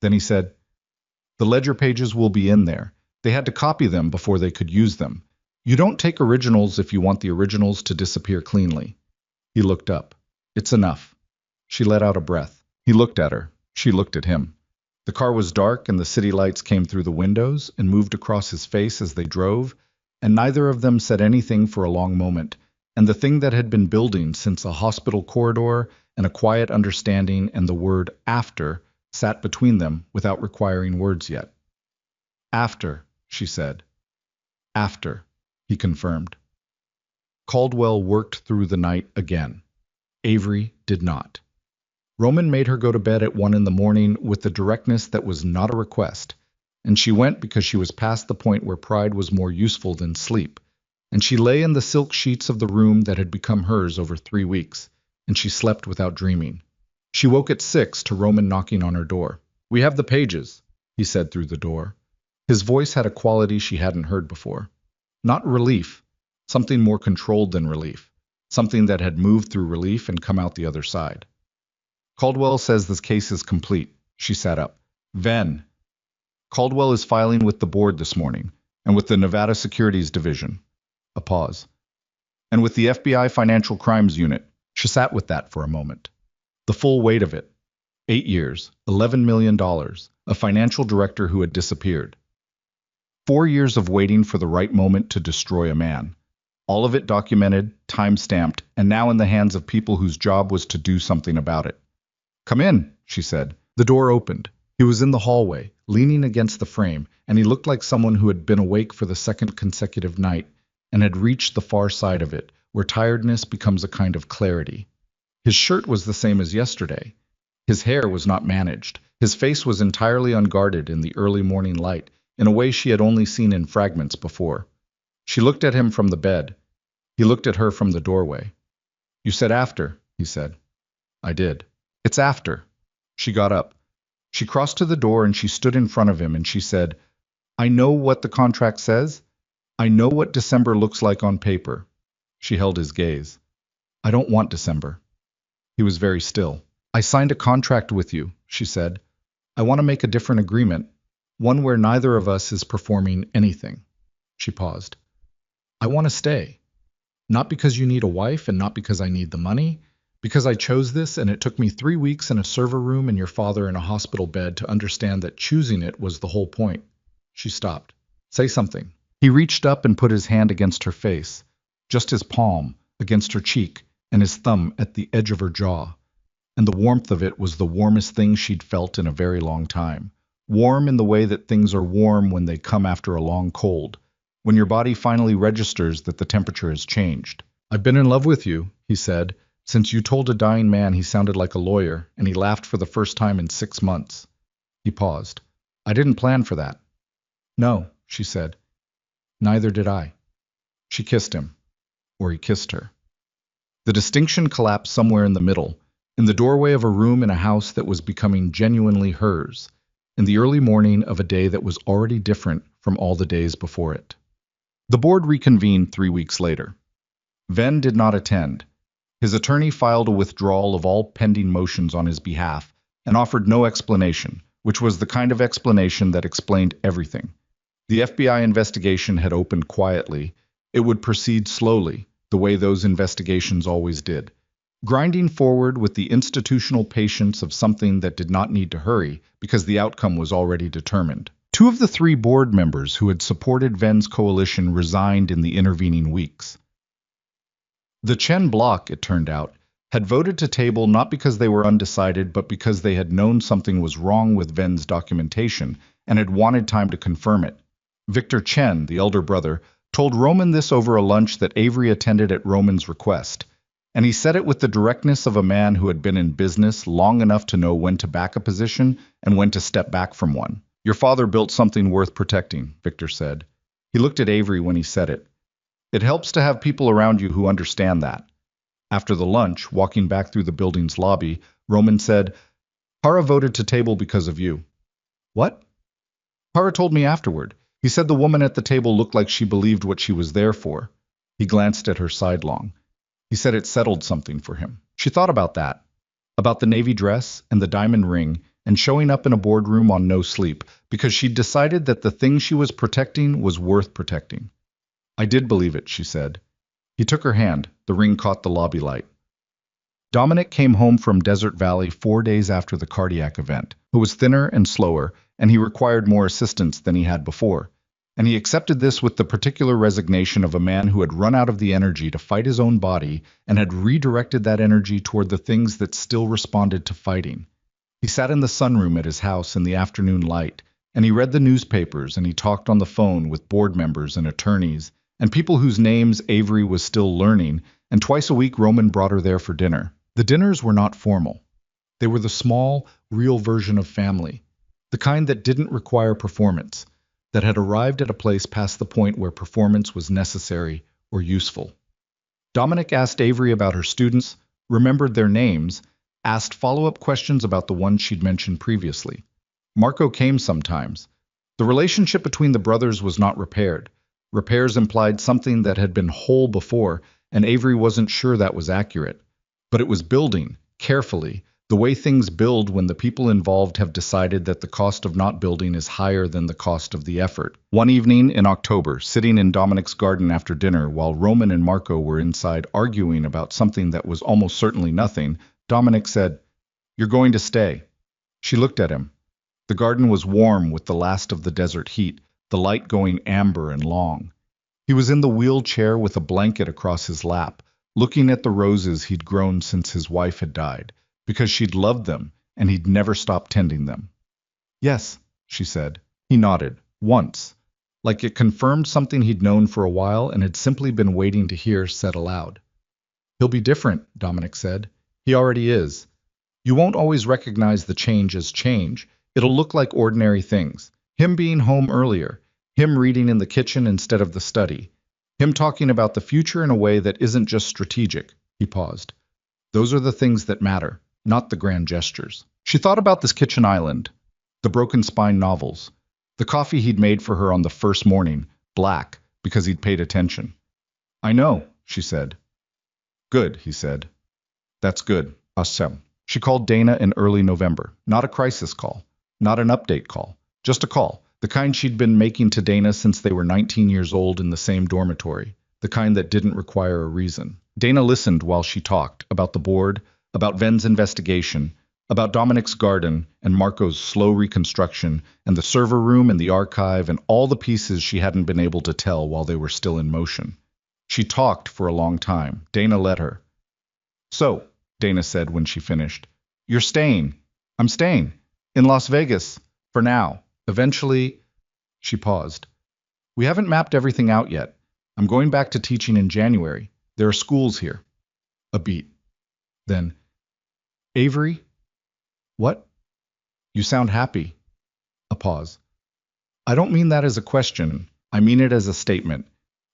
Then he said, the ledger pages will be in there. They had to copy them before they could use them. You don't take originals if you want the originals to disappear cleanly. He looked up. It's enough. She let out a breath. He looked at her. She looked at him. The car was dark and the city lights came through the windows and moved across his face as they drove, and neither of them said anything for a long moment, and the thing that had been building since a hospital corridor and a quiet understanding and the word after sat between them without requiring words yet. After, she said. After, he confirmed. Caldwell worked through the night again. Avery did not. Roman made her go to bed at 1 in the morning with the directness that was not a request, and she went because she was past the point where pride was more useful than sleep, and she lay in the silk sheets of the room that had become hers over 3 weeks, and she slept without dreaming. She woke at 6 to Roman knocking on her door. "We have the pages," he said through the door. His voice had a quality she hadn't heard before. Not relief, something more controlled than relief, something that had moved through relief and come out the other side. "Caldwell says this case is complete." She sat up. "Ven. Caldwell is filing with the board this morning, and with the Nevada Securities Division." A pause. "And with the FBI Financial Crimes Unit." She sat with that for a moment. The full weight of it. 8 years, $11 million, a financial director who had disappeared. 4 years of waiting for the right moment to destroy a man. All of it documented, time-stamped, and now in the hands of people whose job was to do something about it. "Come in," she said. The door opened. He was in the hallway, leaning against the frame, and he looked like someone who had been awake for the second consecutive night and had reached the far side of it, where tiredness becomes a kind of clarity. His shirt was the same as yesterday. His hair was not managed. His face was entirely unguarded in the early morning light, in a way she had only seen in fragments before. She looked at him from the bed. He looked at her from the doorway. "You said after," he said. "I did." "It's after." She got up. She crossed to the door and she stood in front of him and she said, "I know what the contract says. I know what December looks like on paper." She held his gaze. "I don't want December." He was very still. "I signed a contract with you," she said. "I want to make a different agreement, one where neither of us is performing anything." She paused. "I want to stay. Not because you need a wife and not because I need the money, because I chose this and it took me 3 weeks in a server room and your father in a hospital bed to understand that choosing it was the whole point." She stopped. "Say something." He reached up and put his hand against her face, just his palm, against her cheek, and his thumb at the edge of her jaw. And the warmth of it was the warmest thing she'd felt in a very long time. Warm in the way that things are warm when they come after a long cold, when your body finally registers that the temperature has changed. "I've been in love with you," he said. "Since you told a dying man he sounded like a lawyer, and he laughed for the first time in 6 months. He paused. "I didn't plan for that." "No," she said. "Neither did I." She kissed him. Or he kissed her. The distinction collapsed somewhere in the middle, in the doorway of a room in a house that was becoming genuinely hers, in the early morning of a day that was already different from all the days before it. The board reconvened 3 weeks later. Ven did not attend. His attorney filed a withdrawal of all pending motions on his behalf and offered no explanation, which was the kind of explanation that explained everything. The FBI investigation had opened quietly. It would proceed slowly, the way those investigations always did, grinding forward with the institutional patience of something that did not need to hurry because the outcome was already determined. 2 of the 3 board members who had supported Ven's coalition resigned in the intervening weeks. The Chen bloc, it turned out, had voted to table not because they were undecided, but because they had known something was wrong with Ven's documentation and had wanted time to confirm it. Victor Chen, the elder brother, told Roman this over a lunch that Avery attended at Roman's request, and he said it with the directness of a man who had been in business long enough to know when to back a position and when to step back from one. "Your father built something worth protecting," Victor said. He looked at Avery when he said it. "It helps to have people around you who understand that." After the lunch, walking back through the building's lobby, Roman said, "Hara voted to table because of you." "What?" "Hara told me afterward. He said the woman at the table looked like she believed what she was there for." He glanced at her sidelong. He said it settled something for him. She thought about that, about the navy dress and the diamond ring and showing up in a boardroom on no sleep, because she'd decided that the thing she was protecting was worth protecting. "I did believe it," she said. He took her hand. The ring caught the lobby light. Dominic came home from Desert Valley 4 days after the cardiac event, who was thinner and slower, and he required more assistance than he had before. And he accepted this with the particular resignation of a man who had run out of the energy to fight his own body and had redirected that energy toward the things that still responded to fighting. He sat in the sunroom at his house in the afternoon light, And he read the newspapers and he talked on the phone with board members and attorneys and people whose names Avery was still learning, and twice a week Roman brought her there for dinner. The dinners were not formal. They were the small, real version of family, the kind that didn't require performance, that had arrived at a place past the point where performance was necessary or useful. Dominic asked Avery about her students, remembered their names, asked follow-up questions about the ones she'd mentioned previously. Marco came sometimes. The relationship between the brothers was not repaired. Repairs implied something that had been whole before, and Avery wasn't sure that was accurate. But it was building, carefully, the way things build when the people involved have decided that the cost of not building is higher than the cost of the effort. One evening in October, sitting in Dominic's garden after dinner while Roman and Marco were inside arguing about something that was almost certainly nothing, Dominic said, "You're going to stay." She looked at him. The garden was warm with the last of the desert heat, the light going amber and long. He was in the wheelchair with a blanket across his lap, looking at the roses he'd grown since his wife had died, because she'd loved them and he'd never stopped tending them. "Yes," she said. He nodded, once, like it confirmed something he'd known for a while and had simply been waiting to hear said aloud. "He'll be different," Dominic said. "He already is. You won't always recognize the change as change. It'll look like ordinary things. Him being home earlier, him reading in the kitchen instead of the study, him talking about the future in a way that isn't just strategic." He paused. "Those are the things that matter, not the grand gestures." She thought about this kitchen island, the Broken Spine novels, the coffee he'd made for her on the first morning, black, because he'd paid attention. "I know," she said. "Good," he said. "That's good. Awesome." She called Dana in early November. Not a crisis call, not an update call, just a call, the kind she'd been making to Dana since they were 19 years old in the same dormitory, the kind that didn't require a reason. Dana listened while she talked about the board, about Ven's investigation, about Dominic's garden and Marco's slow reconstruction, and the server room and the archive and all the pieces she hadn't been able to tell while they were still in motion. She talked for a long time. Dana let her. "So," Dana said when she finished, "you're staying." "I'm staying. In Las Vegas. For now. Eventually." She paused. "We haven't mapped everything out yet. I'm going back to teaching in January. There are schools here." A beat. Then, "Avery?" "What?" "You sound happy." A pause. "I don't mean that as a question. I mean it as a statement.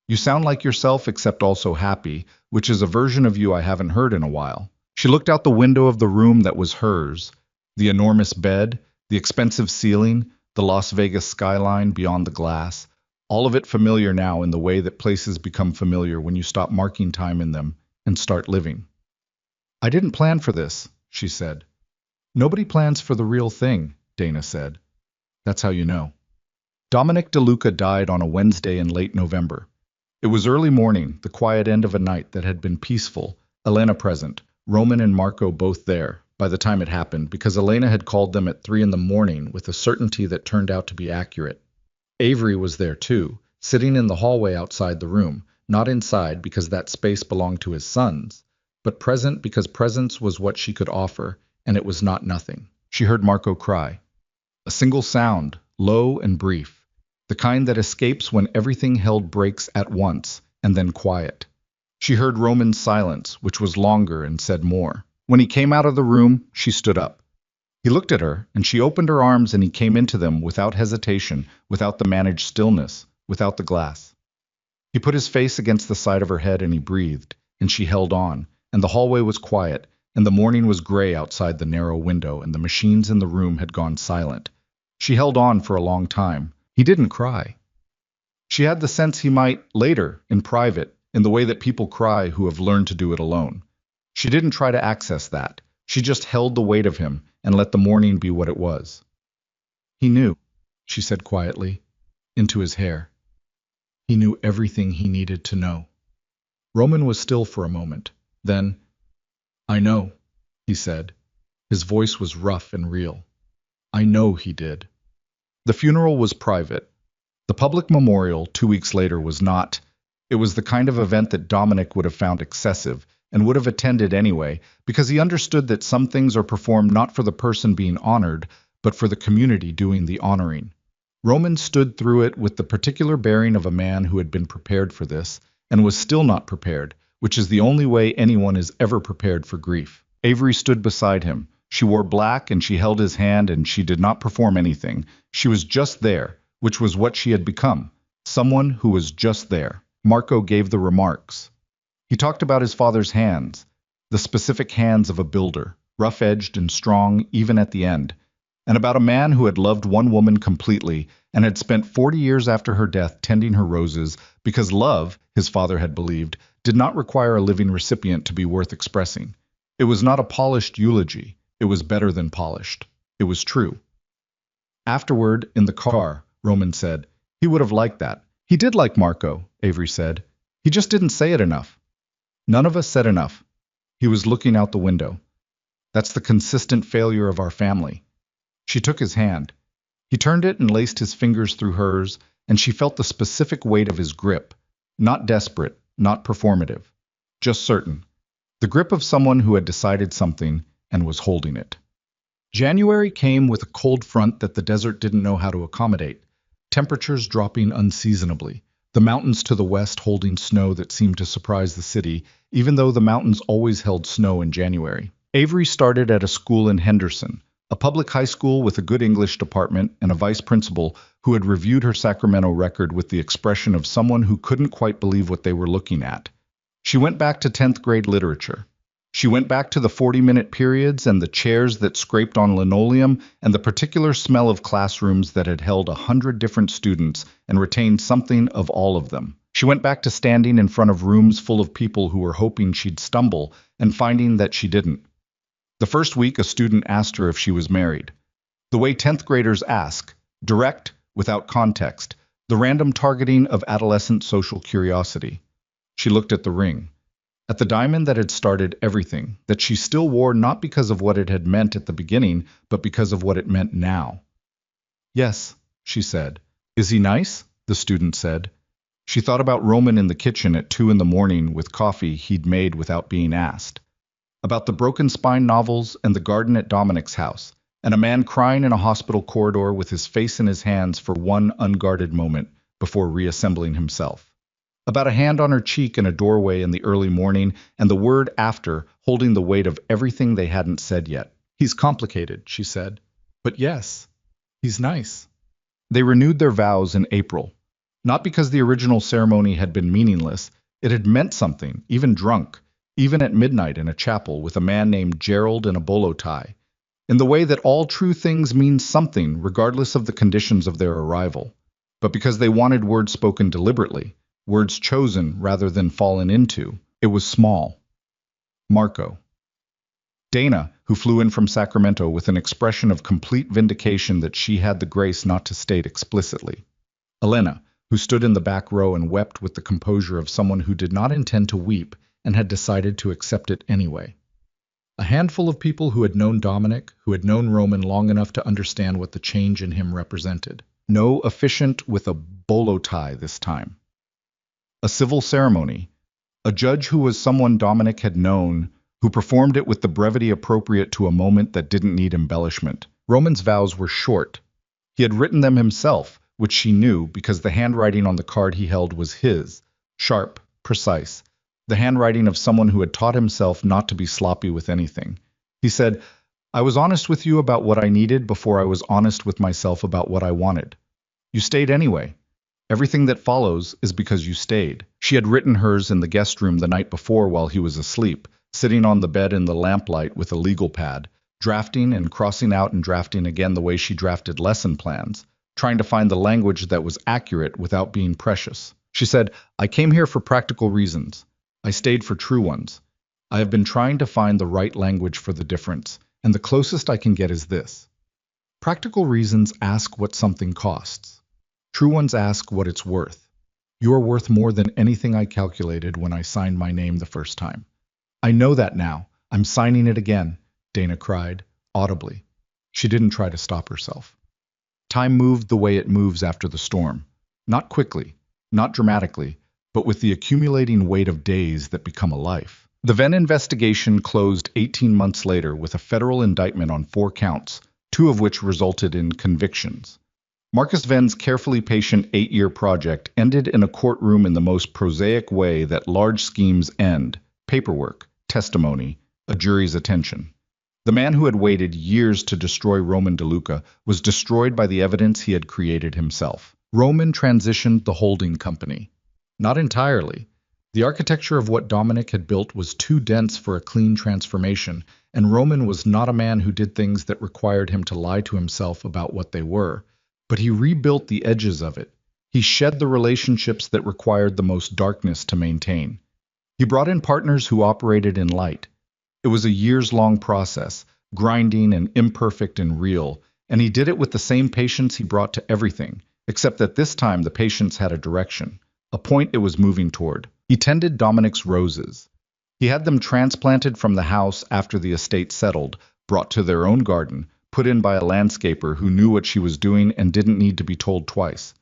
You sound like yourself except also happy, which is a version of you I haven't heard in a while." She looked out the window of the room that was hers, the enormous bed, the expensive ceiling, the Las Vegas skyline beyond the glass, all of it familiar now in the way that places become familiar when you stop marking time in them and start living. "I didn't plan for this," she said. "Nobody plans for the real thing," Dana said. "That's how you know." Dominic DeLuca died on a Wednesday in late November. It was early morning, the quiet end of a night that had been peaceful, Elena present, Roman and Marco both there, by the time it happened, because Elena had called them at 3 in the morning with a certainty that turned out to be accurate. Avery was there too, sitting in the hallway outside the room, not inside because that space belonged to his sons, but present because presence was what she could offer, and it was not nothing. She heard Marco cry. A single sound, low and brief, the kind that escapes when everything held breaks at once, and then quiet. She heard Roman's silence, which was longer and said more. When he came out of the room, she stood up. He looked at her, and she opened her arms and he came into them without hesitation, without the managed stillness, without the glass. He put his face against the side of her head and he breathed, and she held on, and the hallway was quiet, and the morning was gray outside the narrow window, and the machines in the room had gone silent. She held on for a long time. He didn't cry. She had the sense he might, later, in private, in the way that people cry who have learned to do it alone. She didn't try to access that. She just held the weight of him and let the morning be what it was. "He knew," she said quietly, into his hair. He knew everything he needed to know. Roman was still for a moment. Then, "I know," he said. His voice was rough and real. "I know he did." The funeral was private. The public memorial 2 weeks later was not. It was the kind of event that Dominic would have found excessive and would have attended anyway, because he understood that some things are performed not for the person being honored, but for the community doing the honoring. Roman stood through it with the particular bearing of a man who had been prepared for this, and was still not prepared, which is the only way anyone is ever prepared for grief. Avery stood beside him. She wore black and she held his hand and she did not perform anything. She was just there, which was what she had become. Someone who was just there. Marco gave the remarks. He talked about his father's hands, the specific hands of a builder, rough-edged and strong even at the end, and about a man who had loved one woman completely and had spent 40 years after her death tending her roses because love, his father had believed, did not require a living recipient to be worth expressing. It was not a polished eulogy. It was better than polished. It was true. Afterward, in the car, Roman said, he would have liked that. He did like Marco, Avery said. He just didn't say it enough. None of us said enough. He was looking out the window. That's the consistent failure of our family. She took his hand. He turned it and laced his fingers through hers, and she felt the specific weight of his grip. Not desperate, not performative. Just certain. The grip of someone who had decided something and was holding it. January came with a cold front that the desert didn't know how to accommodate. Temperatures dropping unseasonably. The mountains to the west holding snow that seemed to surprise the city, even though the mountains always held snow in January. Avery started at a school in Henderson, a public high school with a good English department and a vice principal who had reviewed her Sacramento record with the expression of someone who couldn't quite believe what they were looking at. She went back to 10th grade literature. She went back to the 40-minute periods and the chairs that scraped on linoleum and the particular smell of classrooms that had held 100 different students and retained something of all of them. She went back to standing in front of rooms full of people who were hoping she'd stumble and finding that she didn't. The first week, a student asked her if she was married. The way 10th graders ask, direct, without context, the random targeting of adolescent social curiosity. She looked at the ring, at the diamond that had started everything, that she still wore not because of what it had meant at the beginning, but because of what it meant now. Yes, she said. Is he nice? The student said. She thought about Roman in the kitchen at 2 a.m. with coffee he'd made without being asked. About the Broken Spine novels and the garden at Dominic's house, and a man crying in a hospital corridor with his face in his hands for one unguarded moment before reassembling himself. About a hand on her cheek in a doorway in the early morning and the word after holding the weight of everything they hadn't said yet. He's complicated, she said. But yes, he's nice. They renewed their vows in April. Not because the original ceremony had been meaningless, it had meant something, even drunk. Even at midnight in a chapel with a man named Gerald in a bolo tie, in the way that all true things mean something regardless of the conditions of their arrival, but because they wanted words spoken deliberately, words chosen rather than fallen into. It was small. Marco. Dana, who flew in from Sacramento with an expression of complete vindication that she had the grace not to state explicitly. Elena, who stood in the back row and wept with the composure of someone who did not intend to weep, and had decided to accept it anyway. A handful of people who had known Dominic, who had known Roman long enough to understand what the change in him represented. No officiant with a bolo tie this time. A civil ceremony. A judge who was someone Dominic had known, who performed it with the brevity appropriate to a moment that didn't need embellishment. Roman's vows were short. He had written them himself, which she knew because the handwriting on the card he held was his, sharp, precise. The handwriting of someone who had taught himself not to be sloppy with anything. He said, I was honest with you about what I needed before I was honest with myself about what I wanted. You stayed anyway. Everything that follows is because you stayed. She had written hers in the guest room the night before while he was asleep, sitting on the bed in the lamplight with a legal pad, drafting and crossing out and drafting again the way she drafted lesson plans, trying to find the language that was accurate without being precious. She said, I came here for practical reasons. I stayed for true ones. I have been trying to find the right language for the difference, and the closest I can get is this. Practical reasons ask what something costs. True ones ask what it's worth. You are worth more than anything I calculated when I signed my name the first time. I know that now. I'm signing it again, Dana cried, audibly. She didn't try to stop herself. Time moved the way it moves after the storm. Not quickly, not dramatically, but with the accumulating weight of days that become a life. The Venn investigation closed 18 months later with a federal indictment on 4 counts, 2 of which resulted in convictions. Marcus Venn's carefully patient 8-year project ended in a courtroom in the most prosaic way that large schemes end: paperwork, testimony, a jury's attention. The man who had waited years to destroy Roman DeLuca was destroyed by the evidence he had created himself. Roman transitioned the holding company. Not entirely. The architecture of what Dominic had built was too dense for a clean transformation, and Roman was not a man who did things that required him to lie to himself about what they were. But he rebuilt the edges of it. He shed the relationships that required the most darkness to maintain. He brought in partners who operated in light. It was a years-long process, grinding and imperfect and real, and he did it with the same patience he brought to everything, except that this time the patience had a direction, a point it was moving toward. He tended Dominic's roses. He had them transplanted from the house after the estate settled, brought to their own garden, put in by a landscaper who knew what she was doing and didn't need to be told twice.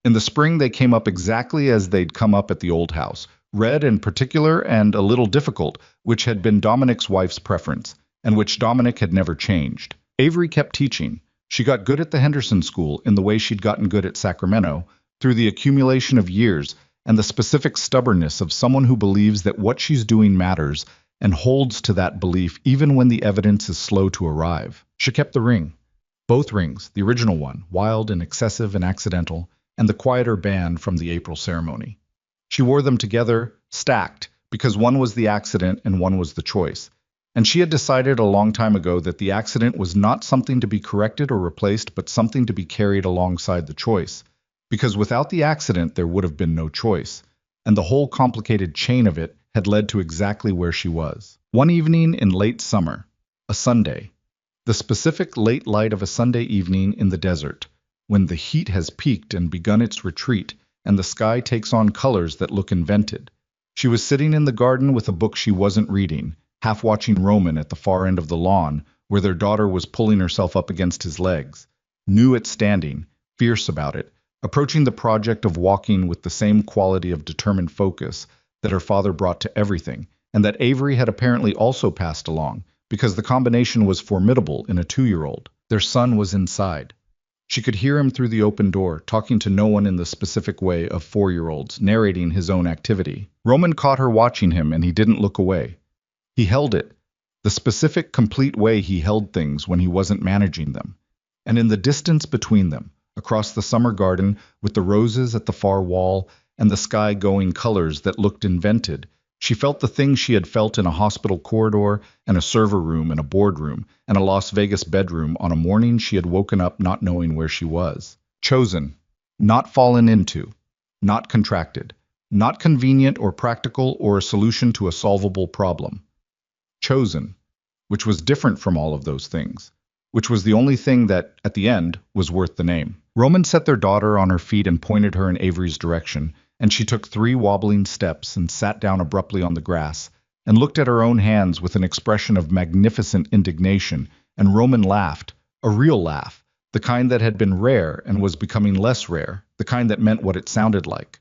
In the spring they came up exactly as they'd come up at the old house, red and particular and a little difficult, which had been Dominic's wife's preference, and which Dominic had never changed. Avery kept teaching. She got good at the Henderson School in the way she'd gotten good at Sacramento, through the accumulation of years and the specific stubbornness of someone who believes that what she's doing matters and holds to that belief even when the evidence is slow to arrive. She kept the ring. Both rings, the original one, wild and excessive and accidental, and the quieter band from the April ceremony. She wore them together, stacked, because one was the accident and one was the choice. And she had decided a long time ago that the accident was not something to be corrected or replaced, but something to be carried alongside the choice. Because without the accident, there would have been no choice. And the whole complicated chain of it had led to exactly where she was. One evening in late summer, a Sunday, the specific late light of a Sunday evening in the desert, when the heat has peaked and begun its retreat, and the sky takes on colors that look invented. She was sitting in the garden with a book she wasn't reading, half watching Roman at the far end of the lawn, where their daughter was pulling herself up against his legs, new at standing, fierce about it, approaching the project of walking with the same quality of determined focus that her father brought to everything, and that Avery had apparently also passed along, because the combination was formidable in a 2-year-old. Their son was inside. She could hear him through the open door, talking to no one in the specific way of 4-year-olds, narrating his own activity. Roman caught her watching him, and he didn't look away. He held it, the specific, complete way he held things when he wasn't managing them. And in the distance between them, across the summer garden, with the roses at the far wall and the sky going colors that looked invented, she felt the things she had felt in a hospital corridor and a server room and a boardroom and a Las Vegas bedroom on a morning she had woken up not knowing where she was. Chosen, not fallen into, not contracted, not convenient or practical or a solution to a solvable problem. Chosen, which was different from all of those things, which was the only thing that, at the end, was worth the name. Roman set their daughter on her feet and pointed her in Avery's direction, and she took 3 wobbling steps and sat down abruptly on the grass, and looked at her own hands with an expression of magnificent indignation, and Roman laughed, a real laugh, the kind that had been rare and was becoming less rare, the kind that meant what it sounded like.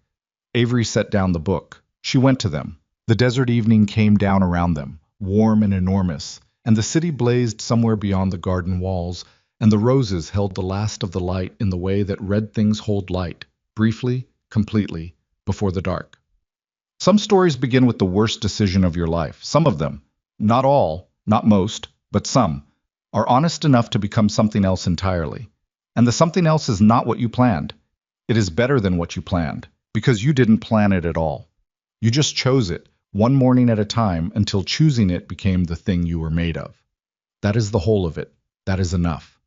Avery set down the book. She went to them. The desert evening came down around them, warm and enormous, and the city blazed somewhere beyond the garden walls, and the roses held the last of the light in the way that red things hold light, briefly, completely, before the dark. Some stories begin with the worst decision of your life. Some of them, not all, not most, but some, are honest enough to become something else entirely. And the something else is not what you planned. It is better than what you planned, because you didn't plan it at all. You just chose it, one morning at a time, until choosing it became the thing you were made of. That is the whole of it. That is enough.